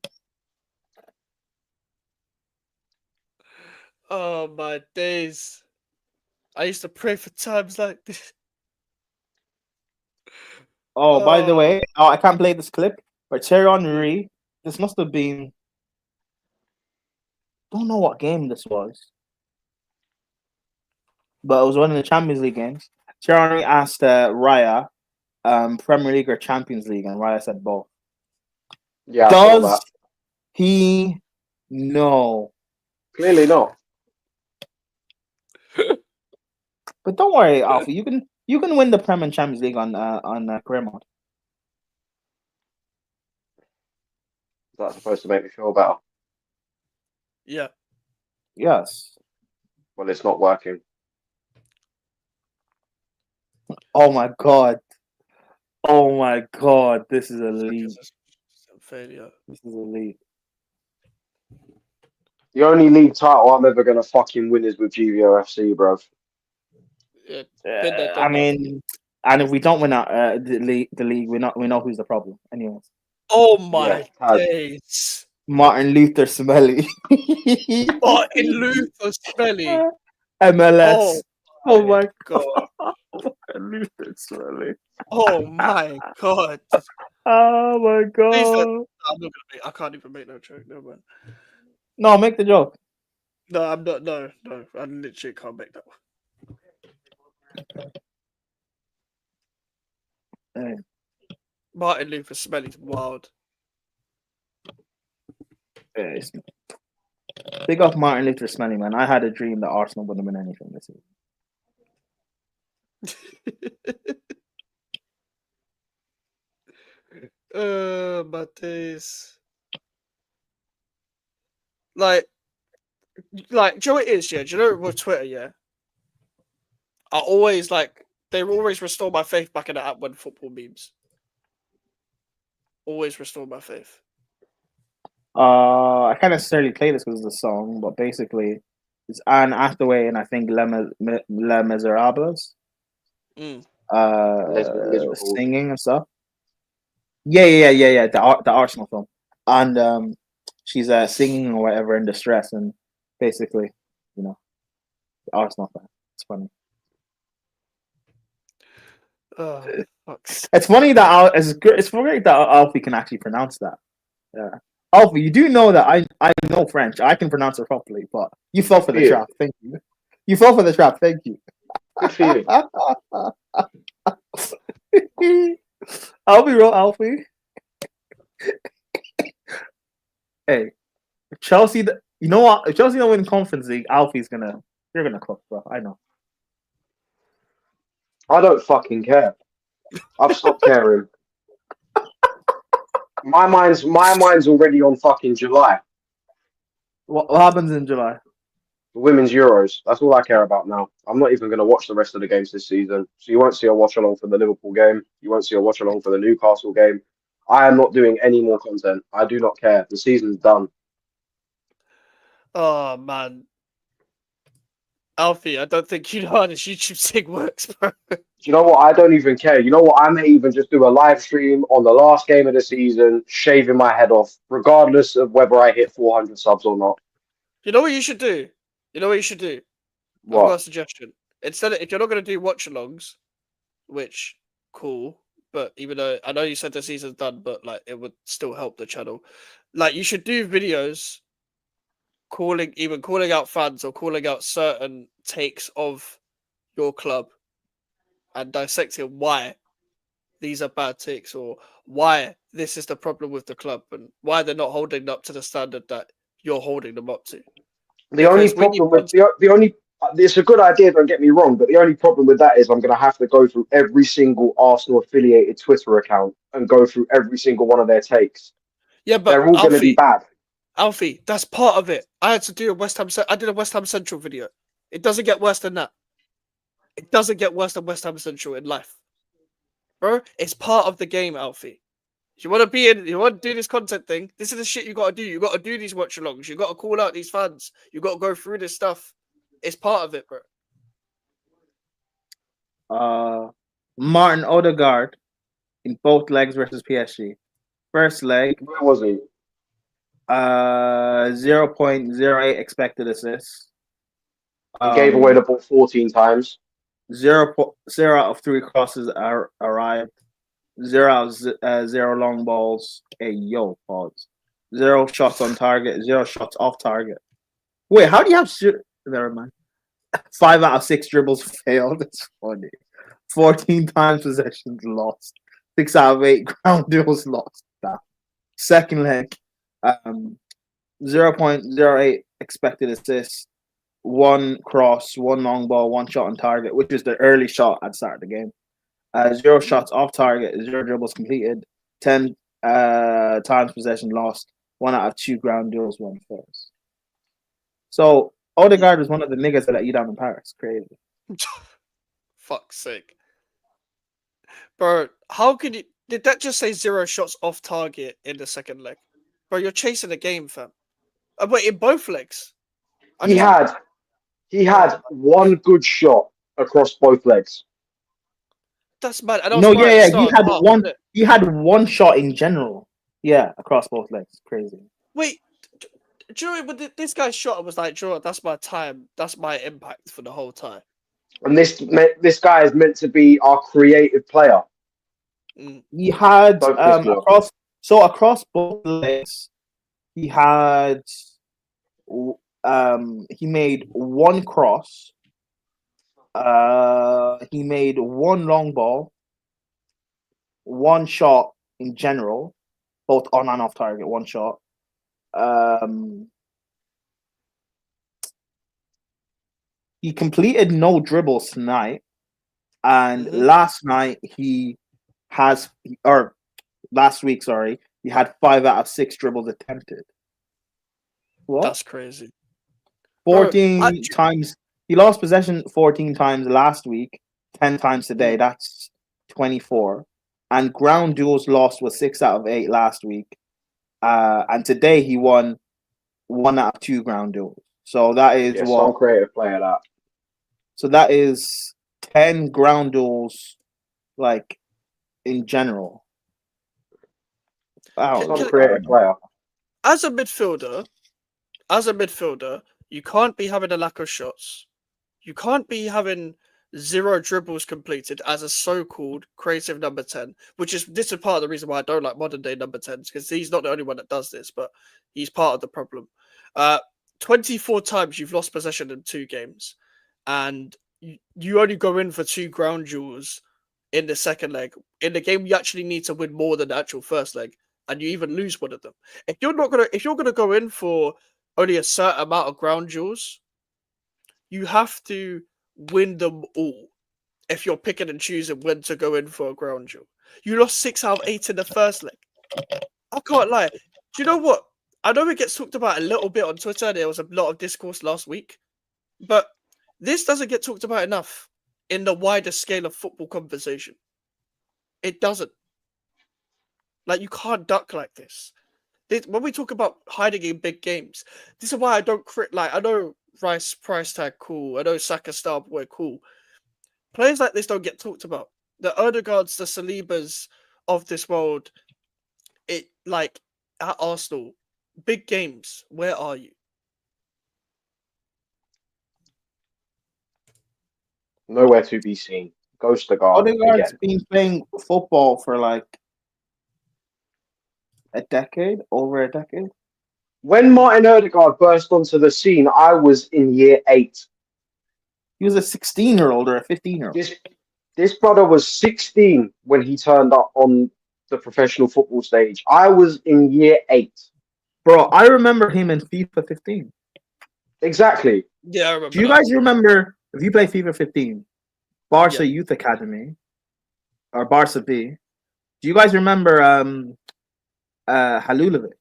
Oh, my days. I used to pray for times like this. Oh, by the way, I can't play this clip, but Thierry Henry, this must have been, don't know what game this was, but it was one of the Champions League games. Thierry Henry asked Raya, Premier League or Champions League, and Raya said both. Yeah, does he know? Clearly not. But don't worry, Alfie. You can win the Prem and Champions League on career mode. Is that supposed to make me feel better? Yeah. Yes. Well, it's not working. Oh my god. Oh my god. This is elite. Failure. This is elite. The only league title I'm ever gonna fucking win is with GVO FC, bruv. I mean, and if we don't win the league, we know who's the problem. Anyways. Oh my days. Martin Luther Smelly. Martin Luther Smelly. MLS. Oh my god. Martin Luther Smelly. Oh my god. Oh my god. I'm not gonna I can't even make no joke. No man. No, make the joke. No, I'm not. No. I literally can't make that one. Hey. Martin Luther Smelly's wild. Yeah, big up Martin Luther Smelly, man. I had a dream that Arsenal wouldn't win anything this season. But days. Like, do you know what it is, yeah? Do you know with Twitter, yeah? I always they always restore my faith back in the app when football memes. Always restore my faith. I can't necessarily play this because of the song, but basically, it's Anne Hathaway and I think Les Miserables. Singing and stuff. Yeah. The Arsenal film, and she's singing or whatever in distress, and basically, the Arsenal fan. It's funny. It's funny that it's great that Alfie can actually pronounce that. Yeah, Alfie, you do know that I know French. I can pronounce it properly, but you fell for the trap. Thank you. You fell for the trap. Thank you. Good for you. Alfie wrote Alfie. Hey, if Chelsea, you know what? If Chelsea don't win Conference League, Alfie's you're gonna cook, bro. I know. I don't fucking care. I've stopped caring. My mind's already on fucking July. What happens in July? The Women's Euros. That's all I care about now. I'm not even going to watch the rest of the games this season. So you won't see a watch along for the Liverpool game. You won't see a watch along for the Newcastle game. I am not doing any more content. I do not care. The season's done. Oh man, Alfie, I don't think you know how this YouTube thing works, bro. Do you know what? I don't even care. You know what? I may even just do a live stream on the last game of the season, shaving my head off, regardless of whether I hit 400 subs or not. You know what you should do? I've got a suggestion. If you're not going to do watch-alongs, which, cool, but even though I know you said the season's done, but it would still help the channel. You should do videos calling out fans or calling out certain takes of your club and dissecting why these are bad takes or why this is the problem with the club and why they're not holding up to the standard that you're holding them up to. It's a good idea, don't get me wrong, but the only problem with that is I'm going to have to go through every single Arsenal affiliated Twitter account and go through every single one of their takes. Yeah, but they're all going to be bad. Alfie, that's part of it. I had to do I did a West Ham Central video. It doesn't get worse than that. It doesn't get worse than West Ham Central in life. Bro, it's part of the game, Alfie. If you want to do this content thing, this is the shit you got to do. You got to do these watch-alongs. You got to call out these fans. You got to go through this stuff. It's part of it, bro. Martin Odegaard in both legs versus PSG. First leg. Where was he? 0.08 expected assists. He gave away the ball 14 times. 0 out of 3 crosses arrived. 0 out of 0 long balls. Hey, pause. 0 shots on target. 0 shots off target. Wait, how do you have Never mind. 5 out of 6 dribbles failed. It's funny. 14 times possessions lost. 6 out of 8 ground duels lost. Second leg. 0.08 expected assists. 1 cross, 1 long ball, 1 shot on target, which is the early shot at the start of the game. 0 shots off target, 0 dribbles completed, 10 times possession lost, 1 out of 2 ground duels won first. So Odegaard was one of the niggas that let you down in Paris. Crazy. Fuck's sake. Bro, how could you... Did that just say 0 shots off target in the second leg? Bro, you're chasing the game, fam. Wait, in both legs? He had 1 good shot across both legs. That's mad. He had 1 shot in general. Yeah, across both legs. Crazy. Wait, do you know what this guy's shot was like? Do you know what, that's my time. That's my impact for the whole time. And this guy is meant to be our creative player. He had across both legs. He had he made 1 cross. He made 1 long ball, 1 shot in general, both on and off target. 1 shot. He completed no dribbles tonight, and last week, sorry, he had 5 out of 6 dribbles attempted. What? That's crazy. 14 times. He lost possession 14 times last week, 10 times today. That's 24. And ground duels lost was 6 out of 8 last week. And today he won 1 out of 2 ground duels. So that is some creative player that. So that is 10 ground duels, like in general. Wow, Some creative player. As a midfielder, you can't be having a lack of shots. You can't be having 0 dribbles completed as a so-called creative number 10, this is part of the reason why I don't like modern day number 10s, because he's not the only one that does this, but he's part of the problem. 24 times you've lost possession in 2 games, and you only go in for 2 ground duels in the second leg. In the game, you actually need to win more than the actual first leg, and you even lose one of them. If you're gonna go in for only a certain amount of ground duels, you have to win them all. If you're picking and choosing when to go in for a ground duel, you lost 6 out of 8 in the first leg. I can't lie. Do you know what? I know it gets talked about a little bit on Twitter. There was a lot of discourse last week, but this doesn't get talked about enough in the wider scale of football conversation. It doesn't. Like, you can't duck like this. When we talk about hiding in big games, this is why I don't I know Rice price tag cool. I know Saka star boy cool. Players like this don't get talked about. The Odegaards, the Salibas of this world, at Arsenal, big games. Where are you? Nowhere to be seen. Goes to guard. Odegaard's been playing football for like a decade, over a decade. When Martin Odegaard burst onto the scene, I was in year 8. He was a 16-year-old or a 15-year-old. This brother was 16 when he turned up on the professional football stage. I was in year 8. Bro, I remember him in FIFA 15. Exactly. Yeah, I remember. Do you guys remember, if you play FIFA 15, Barca Youth Academy, or Barca B, do you guys remember Halulovic?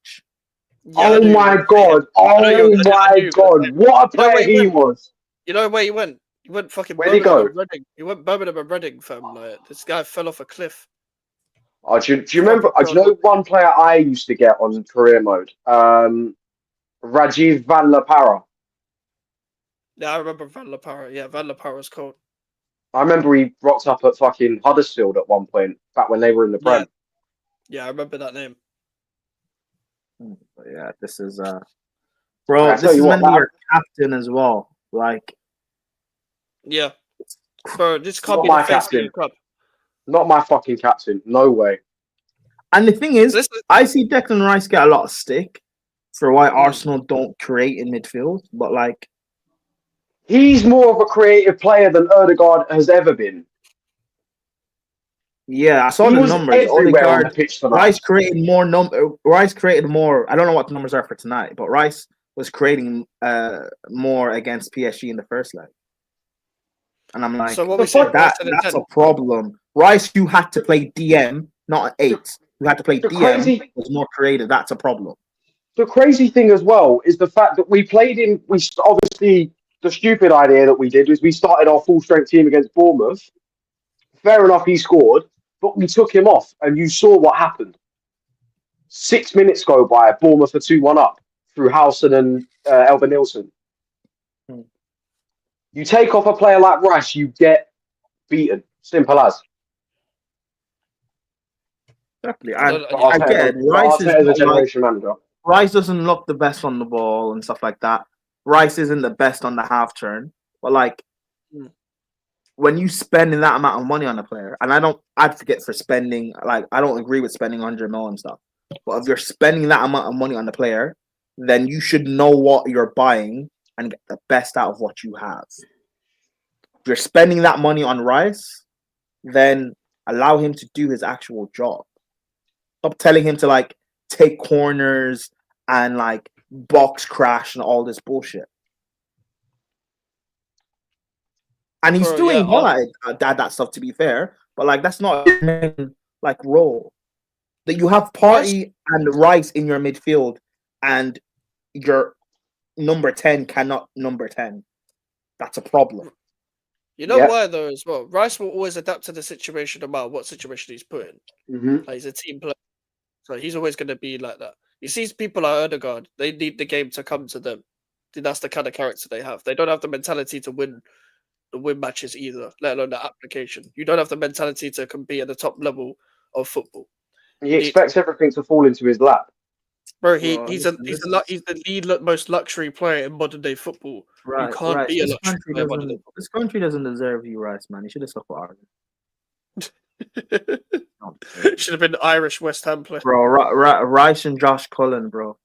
Oh my god! Oh my god! What a player he was! You know where he went? He went fucking Where'd he Birmingham go? and Reading. He went Birmingham and Reading, fam. Like, this guy fell off a cliff. Oh, do you remember? Do you know one player I used to get on career mode? Rajiv Van La Parra. Yeah, I remember Van La Parra. Yeah, Van La Parra's cold. I remember he rocked up at fucking Huddersfield at one point, back when they were in the Prem. Yeah, I remember that name. But yeah, this is bro. This is meant to be your captain as well. Like, yeah, bro. This can't Not be my the face of captain. your club. Not my fucking captain. No way. and the thing is, I see Declan Rice get a lot of stick for why Arsenal don't create in midfield, but like, he's more of a creative player than Odegaard has ever been. yeah, I saw He the was numbers. everywhere on the Odegaard, pitch tonight. Rice created more. Rice created more. I don't know what the numbers are for tonight, but Rice was creating more against PSG in the first leg. And I'm like, So what we said, that's a problem. Rice, you had to play DM, not an 8. You had to play DM. crazy- Was more creative. That's a problem. The crazy thing as well is the fact that we played in. Obviously the stupid idea that we did was we started our full strength team against Bournemouth. Fair enough, he scored, but we took him off, and you saw what happened. 6 minutes go by, Bournemouth are 2-1 up through Howson and Elba Nielsen. You take off a player like Rice, you get beaten. Simple as. Exactly. And I get it. Rice is a not generation manager. Rice doesn't look the best on the ball and stuff like that. Rice isn't the best on the half turn, but like when you spending that amount of money on a player, and I don't advocate for spending, like I don't agree with spending 100 mil and stuff, but if you're spending that amount of money on the player, then you should know what you're buying and get the best out of what you have. If you're spending that money on Rice, then allow him to do his actual job. Stop telling him to like take corners and like box crash and all this bullshit. And he's Bro, doing yeah, well at that stuff, to be fair. But like, that's not his main, like role. That you have Party and Rice in your midfield, and your number 10 cannot number 10. That's a problem. You know Yeah. why though as well? Rice will always adapt to the situation no matter what situation he's put in. Mhm. Like, he's a team player, so he's always going to be like that. You see people like Odegaard, they need the game to come to them. That's the kind of character they have. They don't have the mentality to win matches either, let alone the application. You don't have the mentality to compete at the top level of football. He expects everything to fall into his lap. Bro, Bro, he's listen, the lead most luxury player in modern day football. Right, You can't right. be a This luxury country player in modern day doesn't. This country doesn't deserve you, Rice, man. You should have stuck with Ireland. Should have been Irish West Ham player. Bro, Rice and Josh Cullen, bro.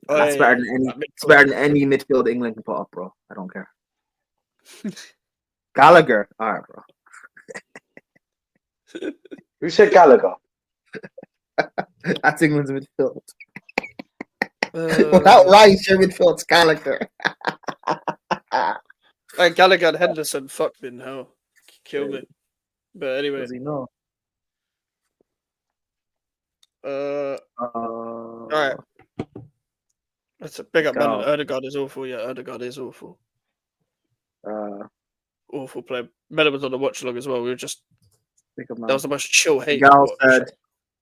That's better than any. It's better than any midfield England can put up, bro. I don't care. Gallagher, all right, bro. Who said Gallagher? That's England's midfield. Without Rice, your midfield's Gallagher. Hey, Gallagher and Henderson, fuck me in hell. Kill me. But anyway. Does he know? Alright. That's a big up man. Odegaard is awful, yeah. Odegaard is awful. Awful player. Miller was on the watch along as well. We were just that was the most chill hate. Gal said,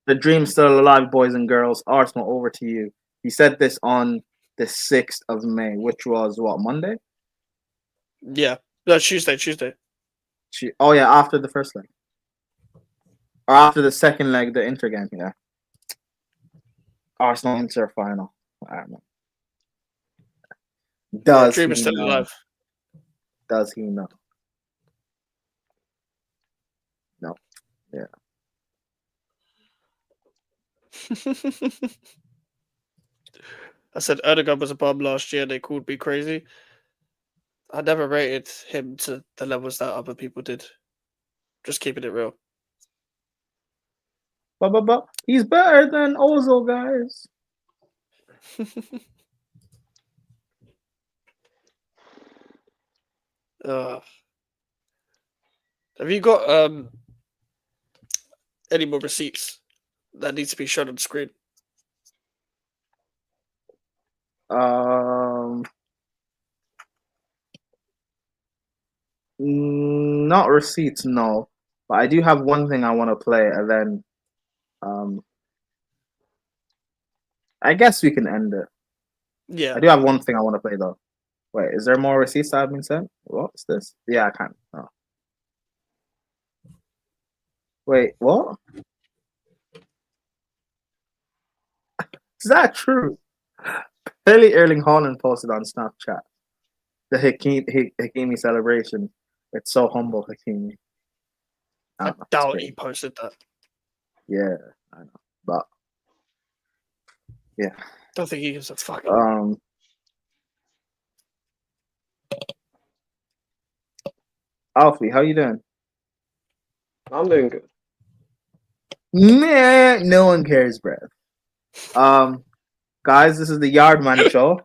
"The dream's still alive, boys and girls. Arsenal, over to you." He said this on the 6th of May, which was what, Monday? Yeah, no, Tuesday. Oh yeah, after the first leg, or after the second leg, the Inter game. Yeah, Arsenal Inter final. I don't know. Does dream he is still know? alive. Does he know? No. Yeah. I said Erdogan was a bomb last year. They called me crazy. I never rated him to the levels that other people did. Just keeping it real. But he's better than Ozil, guys. Have you got any more receipts that needs to be shown on the screen? Not receipts, no. But I do have one thing I want to play, and then I guess we can end it. Yeah. I do have one thing I want to play though. Wait, is there more receipts that have been sent? What's this? Yeah, I can. Oh. Wait, what? Is that true? Clearly, Erling Haaland posted on Snapchat the Hakimi celebration. It's so humble, Hakimi. I doubt he posted that. Yeah, I know, but yeah, Don't think he gives a fuck. Alfie, how you doing? I'm doing good. Nah, no one cares, bruv. Guys, this is the Yardman show.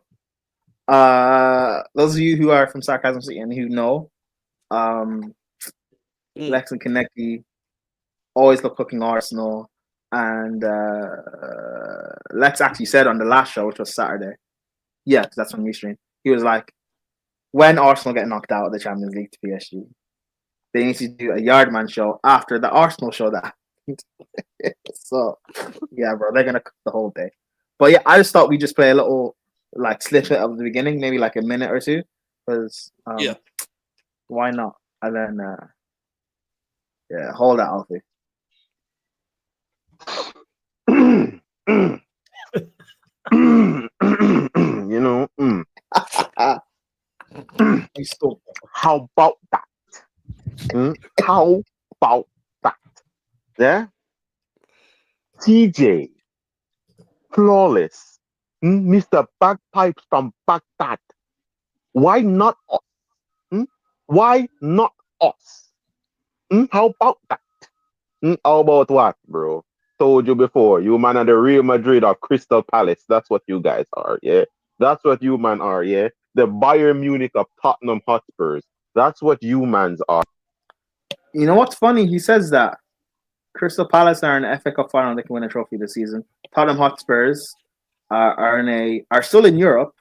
Those of you who are from Sarcasm City and who know, Lex and Kaneki always love cooking Arsenal, and Lex actually said on the last show, which was Saturday, yeah, 'cause that's when we streamed, he was like, when Arsenal get knocked out of the Champions League to PSG, they need to do a Yardman show after the Arsenal show that happened. So yeah, bro, they're gonna cook the whole day. But yeah, I just thought we'd just play a little like snippet of the beginning, maybe like a minute or two, because yeah, why not? And then yeah, hold that, Alfie. You know, how about that? How about that? Yeah, TJ, flawless, Mr. Bagpipes from Baghdad. Why not us? Why not us? How about that? How about what, bro? told you before, you man are the Real Madrid of Crystal Palace. That's what you guys are, yeah. That's what you man are, yeah. The Bayern Munich of Tottenham Hotspurs. That's what you mans are. You know what's funny? He says that Crystal Palace are in the FA Cup final. They can win a trophy this season. Tottenham Hotspurs are still in Europe,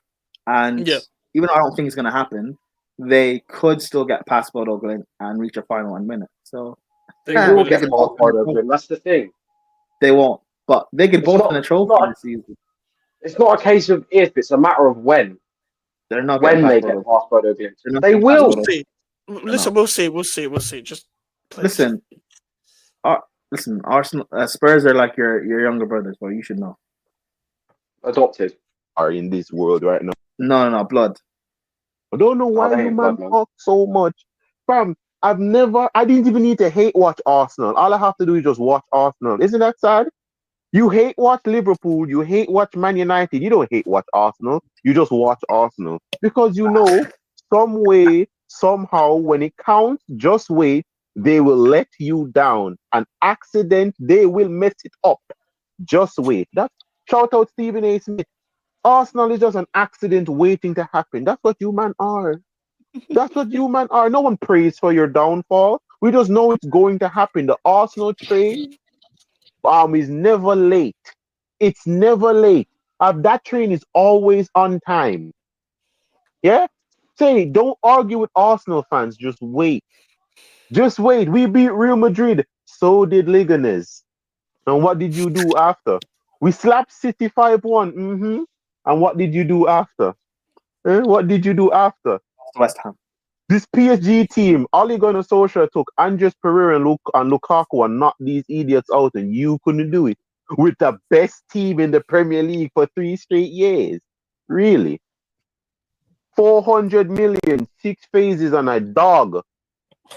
and even though I don't think it's going to happen, they could still get past Bodo Glimt and reach a final and win it. So they will get past Bodo Glimt. That's the thing. They won't, but they could both win a trophy this season. It's not a case of if; it's a matter of when. They're not when they get past Bodo Glimt. They will. We'll see. Listen, we'll see. Just listen. Listen, Arsenal, Spurs are like your younger brothers, bro. You should know. Adopted. Are in this world right now. No, blood. I don't know why you man talk so much. Fam, I didn't even need to hate watch Arsenal. All I have to do is just watch Arsenal. Isn't that sad? You hate watch Liverpool, you hate watch Man United, you don't hate watch Arsenal. You just watch Arsenal. Because you know, some way, somehow, when it counts, just wait, they will let you down. An accident, they will mess it up. Just wait. Shout out Stephen A. Smith. Arsenal is just an accident waiting to happen. That's what you man are. That's what you man are. No one prays for your downfall. We just know it's going to happen. The Arsenal train is never late. It's never late. That train is always on time. Yeah? Say, don't argue with Arsenal fans. Just wait. Just wait. We beat Real Madrid. So did Leganes. And what did you do after? We slapped City 5-1. And what did you do after? What did you do after? West Ham. This PSG team, Ole Gunnar Solskjaer took Andres Pereira and Lukaku and knocked these idiots out, and you couldn't do it with the best team in the Premier League for 3 straight years. Really? 400 million, 6 phases on a dog,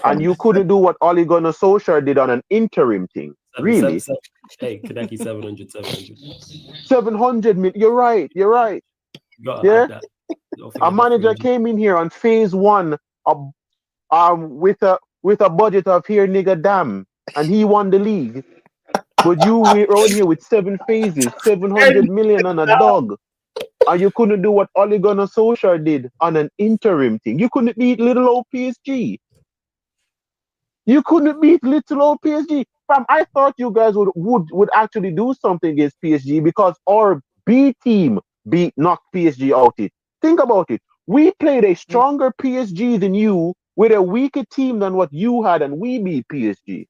and you couldn't do what Ole Gunnar Solskjaer did on an interim thing. Really? Hey, Kaneki 700. 700 million. You're right. Yeah. A manager came in here on phase 1 with a budget of here nigga damn, and he won the league. But you were out here with 7 phases, 700 million on a dog, and you couldn't do what Ole Gunnar Solskjaer did on an interim thing. You couldn't beat little old PSG. You couldn't beat little old PSG. Fam, I thought you guys would actually do something against PSG because our B team knocked PSG out it. Think about it. We played a stronger PSG than you with a weaker team than what you had, and we beat PSG.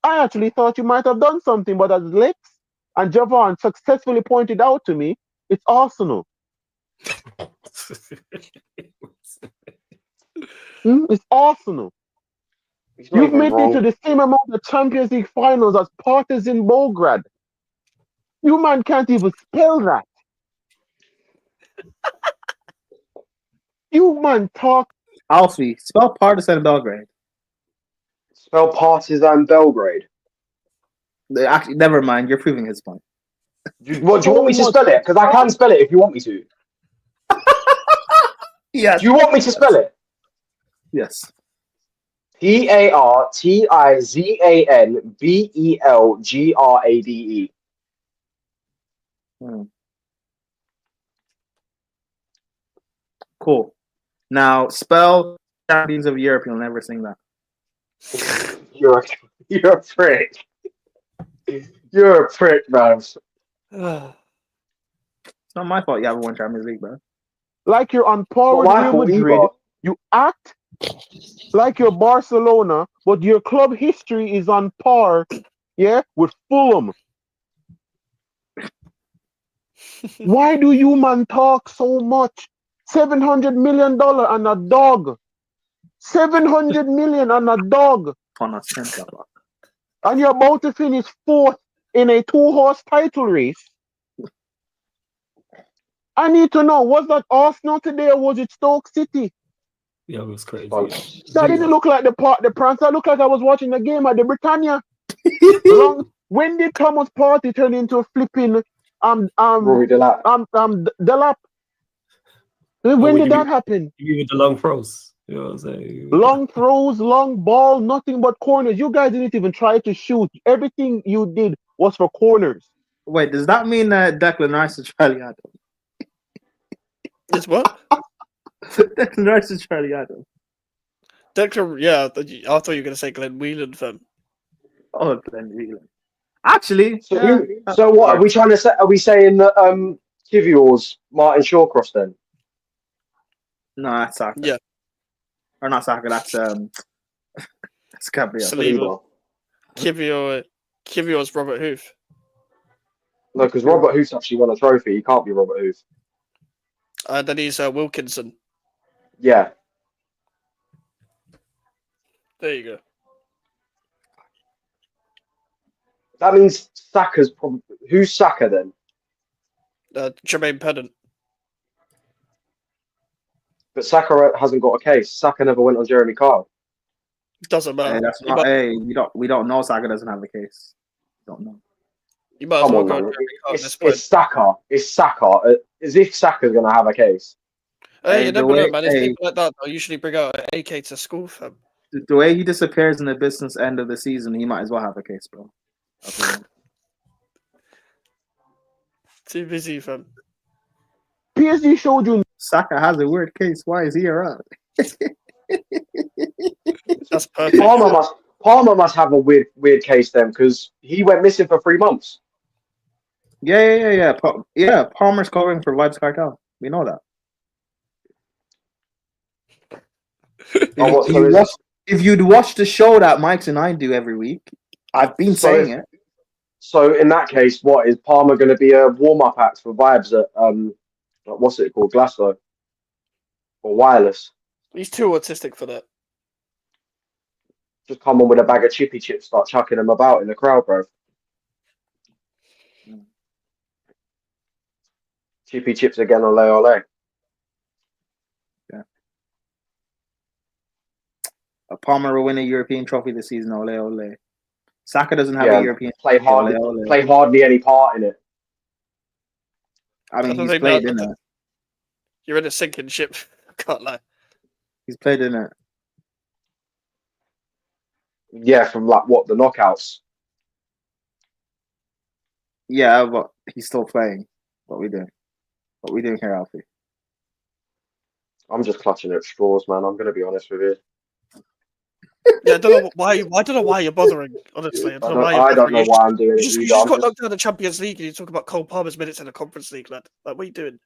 I actually thought you might have done something, but as Lex and Javon successfully pointed out to me, it's Arsenal. It's Arsenal. You've made it to the same amount of Champions League finals as Partizan Belgrade. You man can't even spell that. You man talk. Alfie, spell Partizan Belgrade. Spell Partizan Belgrade. Actually, never mind. You're proving his point. Do you want me to spell it? Because I can spell it if you want me to. Yes. Do you want me to spell it? Yes. Partizanbelgrade. Cool. Now spell Champions of Europe. You'll never sing that. You're a prick. You're a prick, man. It's not my fault you haven't won Champions League, bro. Like you're on par with Real Madrid. You act like you're Barcelona, but your club history is on par, with Fulham. Why do you man talk so much? $700 million on a dog. 700 million on a dog. And you're about to finish 4th in a 2-horse title race. I need to know, was that Arsenal today or was it Stoke City? Yeah, it was crazy. That didn't look like the Prance. That looked like I was watching a game at the Britannia. When did Thomas Partey turn into a flipping Rory Delap? Delap? When did that happen? You with the long throws. You know what I'm saying? Long throws, long ball, nothing but corners. You guys didn't even try to shoot. Everything you did was for corners. Wait, does that mean that Declan Rice is Charlie Adam? It's what? Declan Rice is Charlie Adam. Declan, yeah, I thought you were going to say Glenn Whelan, fam. Oh, Glenn Whelan. Actually, So, yeah, so what are we trying to say? Are we saying that Kivior's Martin Shawcross then? No, that's Saka. Yeah. Or not Saka, that's Gabriel. Saliba. Kivior's Robert Hoof. No, because Robert Huth's actually won a trophy. He can't be Robert Huth. Then he's Wilkinson. Yeah. There you go. That means Saka's probably... Who's Saka then? Jermaine Pennant. But Saka hasn't got a case. Saka never went on Jeremy Kyle. Doesn't matter. Hey, that's not. Hey, we don't know. Saka doesn't have a case. Don't know. You might as Come well on, go man. on Jeremy Kyle at this It's point. Saka. It's Saka. As if Saka's going to have a case. Hey, Hey, you the never know, way- man. It's hey. people like that. They'll usually bring out an AK to school, fam. The way he disappears in the business end of the season, he might as well have a case, bro. Too busy, fam. PSG showed you. Saka has a weird case. Why is he around? That's perfect. Palmer must have a weird case then, because he went missing for 3 months. Yeah. Palmer's covering for Vibes Cartel. We know that. If you'd watch the show that Mike's and I do every week, I've been saying it. So in that case, what is Palmer going to be a warm-up act for Vibes at what's it called, Glasgow or Wireless? He's too autistic for that. Just come on with a bag of chippy chips, start chucking them about in the crowd, bro. Chippy chips again, ole ole. Yeah. Palmer will win a European trophy this season, ole ole. Saka doesn't have a European play trophy, play hardly any part in it. I mean, don't he's think played that- in it. You're in a sinking ship. Can't lie. He's played in it. Yeah, from like what, the knockouts? Yeah, but he's still playing. What we doing? What we doing here, Alfie? I'm just clutching at straws, man. I'm gonna be honest with you. Yeah, I don't know why. I don't know why you're bothering. Honestly, I don't know why. I don't know why I'm doing it. You either. just I'm got just- knocked out of the Champions League, and you talk about Cole Palmer's minutes in the Conference League, lad. Like, what are you doing?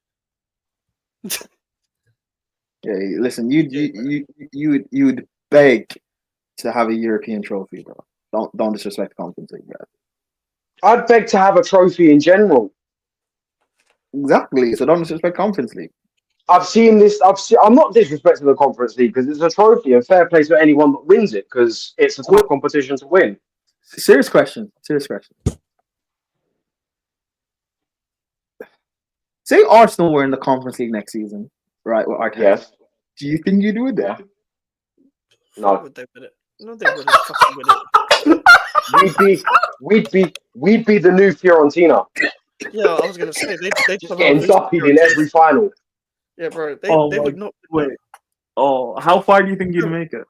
Yeah, listen, you'd beg to have a European trophy, bro. Don't disrespect the Conference League, bro. I'd beg to have a trophy in general. Exactly. So don't disrespect Conference League. I've seen this. I'm not disrespecting the Conference League because it's a trophy and fair play to anyone that wins it because it's a tough competition to win. Serious question. Say Arsenal were in the Conference League next season, right? With Arteta. Yes. Do you think you'd do it there? No. Would they win it? No, they wouldn't fucking win it. We'd be the new Fiorentina. Yeah, I was gonna say they Just getting duppied in every final. Yeah, bro. They my- would not. Wait. Oh, how far do you think you'd make it?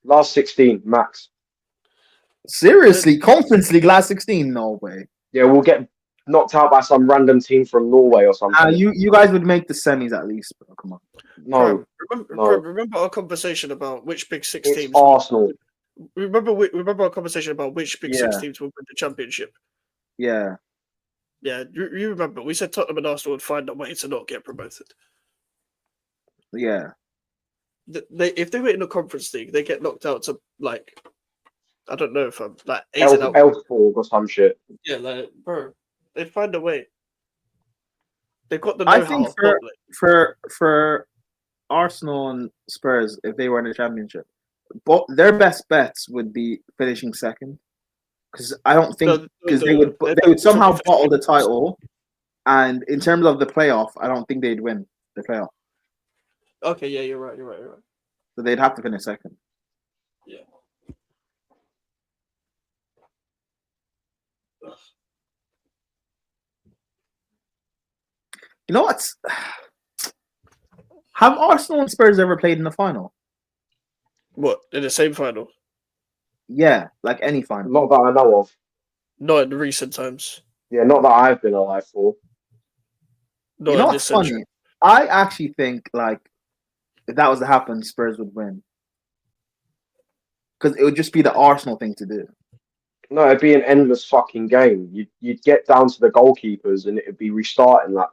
Last 16 max. Seriously, Conference League last 16? No way. Yeah, we'll get knocked out by some random team from Norway or something. You guys would make the semis at least, bro. Come on. No. Remember our conversation about which Big Six It's teams. Arsenal. Remember our conversation about which Big Six Yeah. teams will win the championship. Yeah. Yeah, you remember we said Tottenham and Arsenal would find a way to not get promoted. Yeah. If they were in the Conference League, they get knocked out to like, I don't know if I'm like AZ out. Elfsborg or some shit. Yeah, like bro, they'd find a way. They've got the I know-how. think for Arsenal and Spurs, if they were in the championship, their best bets would be finishing second. Because I don't think they would somehow bottle the title, and in terms of the playoff, I don't think they'd win the playoff. Okay, yeah, you're right. So they'd have to finish second. Yeah. You know what's Have Arsenal and Spurs ever played in the final? What, in the same final? Yeah, like any final. Not that I know of. Not in recent times. Yeah, not that I've been alive for. Not You know in what's this funny? century. I actually think like if that was to happen, Spurs would win because it would just be the Arsenal thing to do. No, it'd be an endless fucking game. You'd get down to the goalkeepers and it'd be restarting like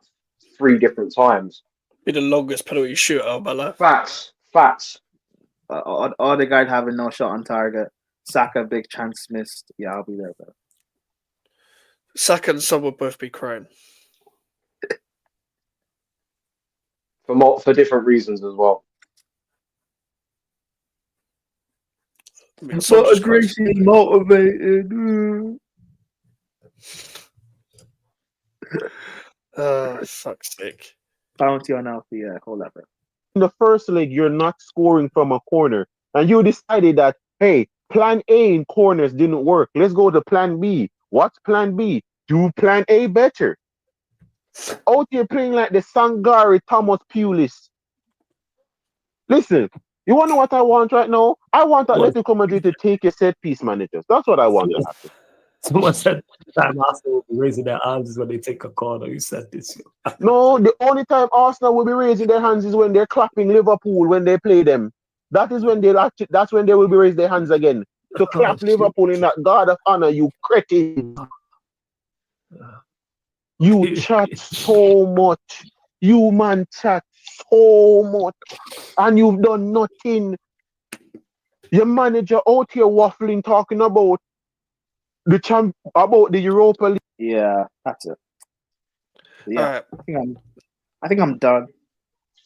3 different times. Be the longest penalty shootout of my life. Facts. Odegaard having no shot on target. Saka big chance missed. Yeah, I'll be there though. Saka and Son will both be crying. For different reasons as well. I mean, Son just cries. motivated. Fuck's sake. Bounty on Alfie, yeah, hold that, bro. In the first leg, you're not scoring from a corner, and you decided that, hey, plan A in corners didn't work. Let's go to plan B. What's plan B? Do plan A better. Out here playing like the Sangari Thomas Pulis. Listen, you want to know what I want right now? I want Atletico Madrid to take a set piece managers. That's what I want to happen. Someone said time Arsenal will be raising their arms is when they take a corner. You said this. No, the only time Arsenal will be raising their hands is when they're clapping Liverpool when they play them. That is when that's when they will be raising their hands again to clap Liverpool in that guard of honor. You cretin. You chat so much. You man chat so much, and you've done nothing. Your manager out here waffling, talking about the Europa League. Yeah, that's it. Yeah, Alright. I think I'm done.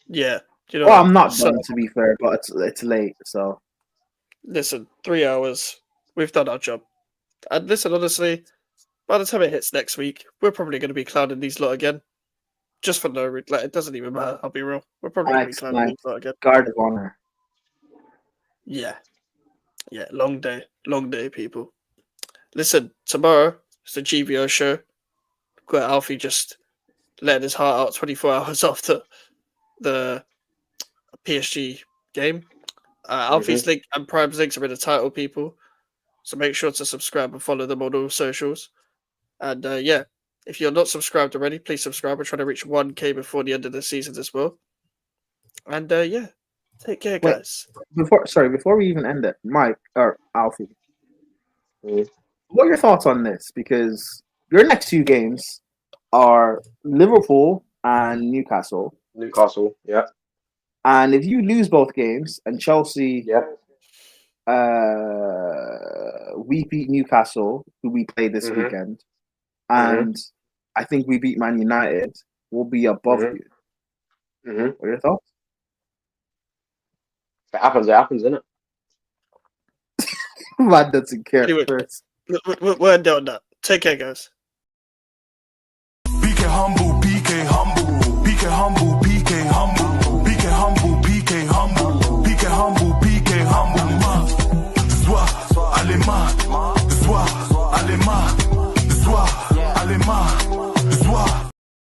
Yeah. You know Well, what? I'm not So- done to be fair, but it's late, so Listen, 3 hours. We've done our job. And listen, honestly, by the time it hits next week, we're probably going to be clowning these lot again. Just for no reason. Like, it doesn't even matter, I'll be real. We're probably going to be Thanks, clowning man. these lot again. guard of honor. Yeah. Yeah, long day. Long day, people. Listen, tomorrow it's the GVO show. Got Alfie just letting his heart out 24 hours after the PSG game. Alfie's link and Prime's links are in the title, people. So make sure to subscribe and follow them on all socials. And yeah, if you're not subscribed already, please subscribe. We're trying to reach 1K before the end of the season as well. And yeah, take care, Wait, guys. Before we even end it, Mike or Alfie, what are your thoughts on this? Because your next 2 games are Liverpool and Newcastle. Newcastle, yeah. And if you lose both games and Chelsea, we beat Newcastle, who we play this weekend, and I think we beat Man United, we'll be above you. What are your thoughts? If it happens, innit? Man doesn't care. Anyway, we're ending on that. Take care, guys. BK humble, BK humble, BK humble, BK humble.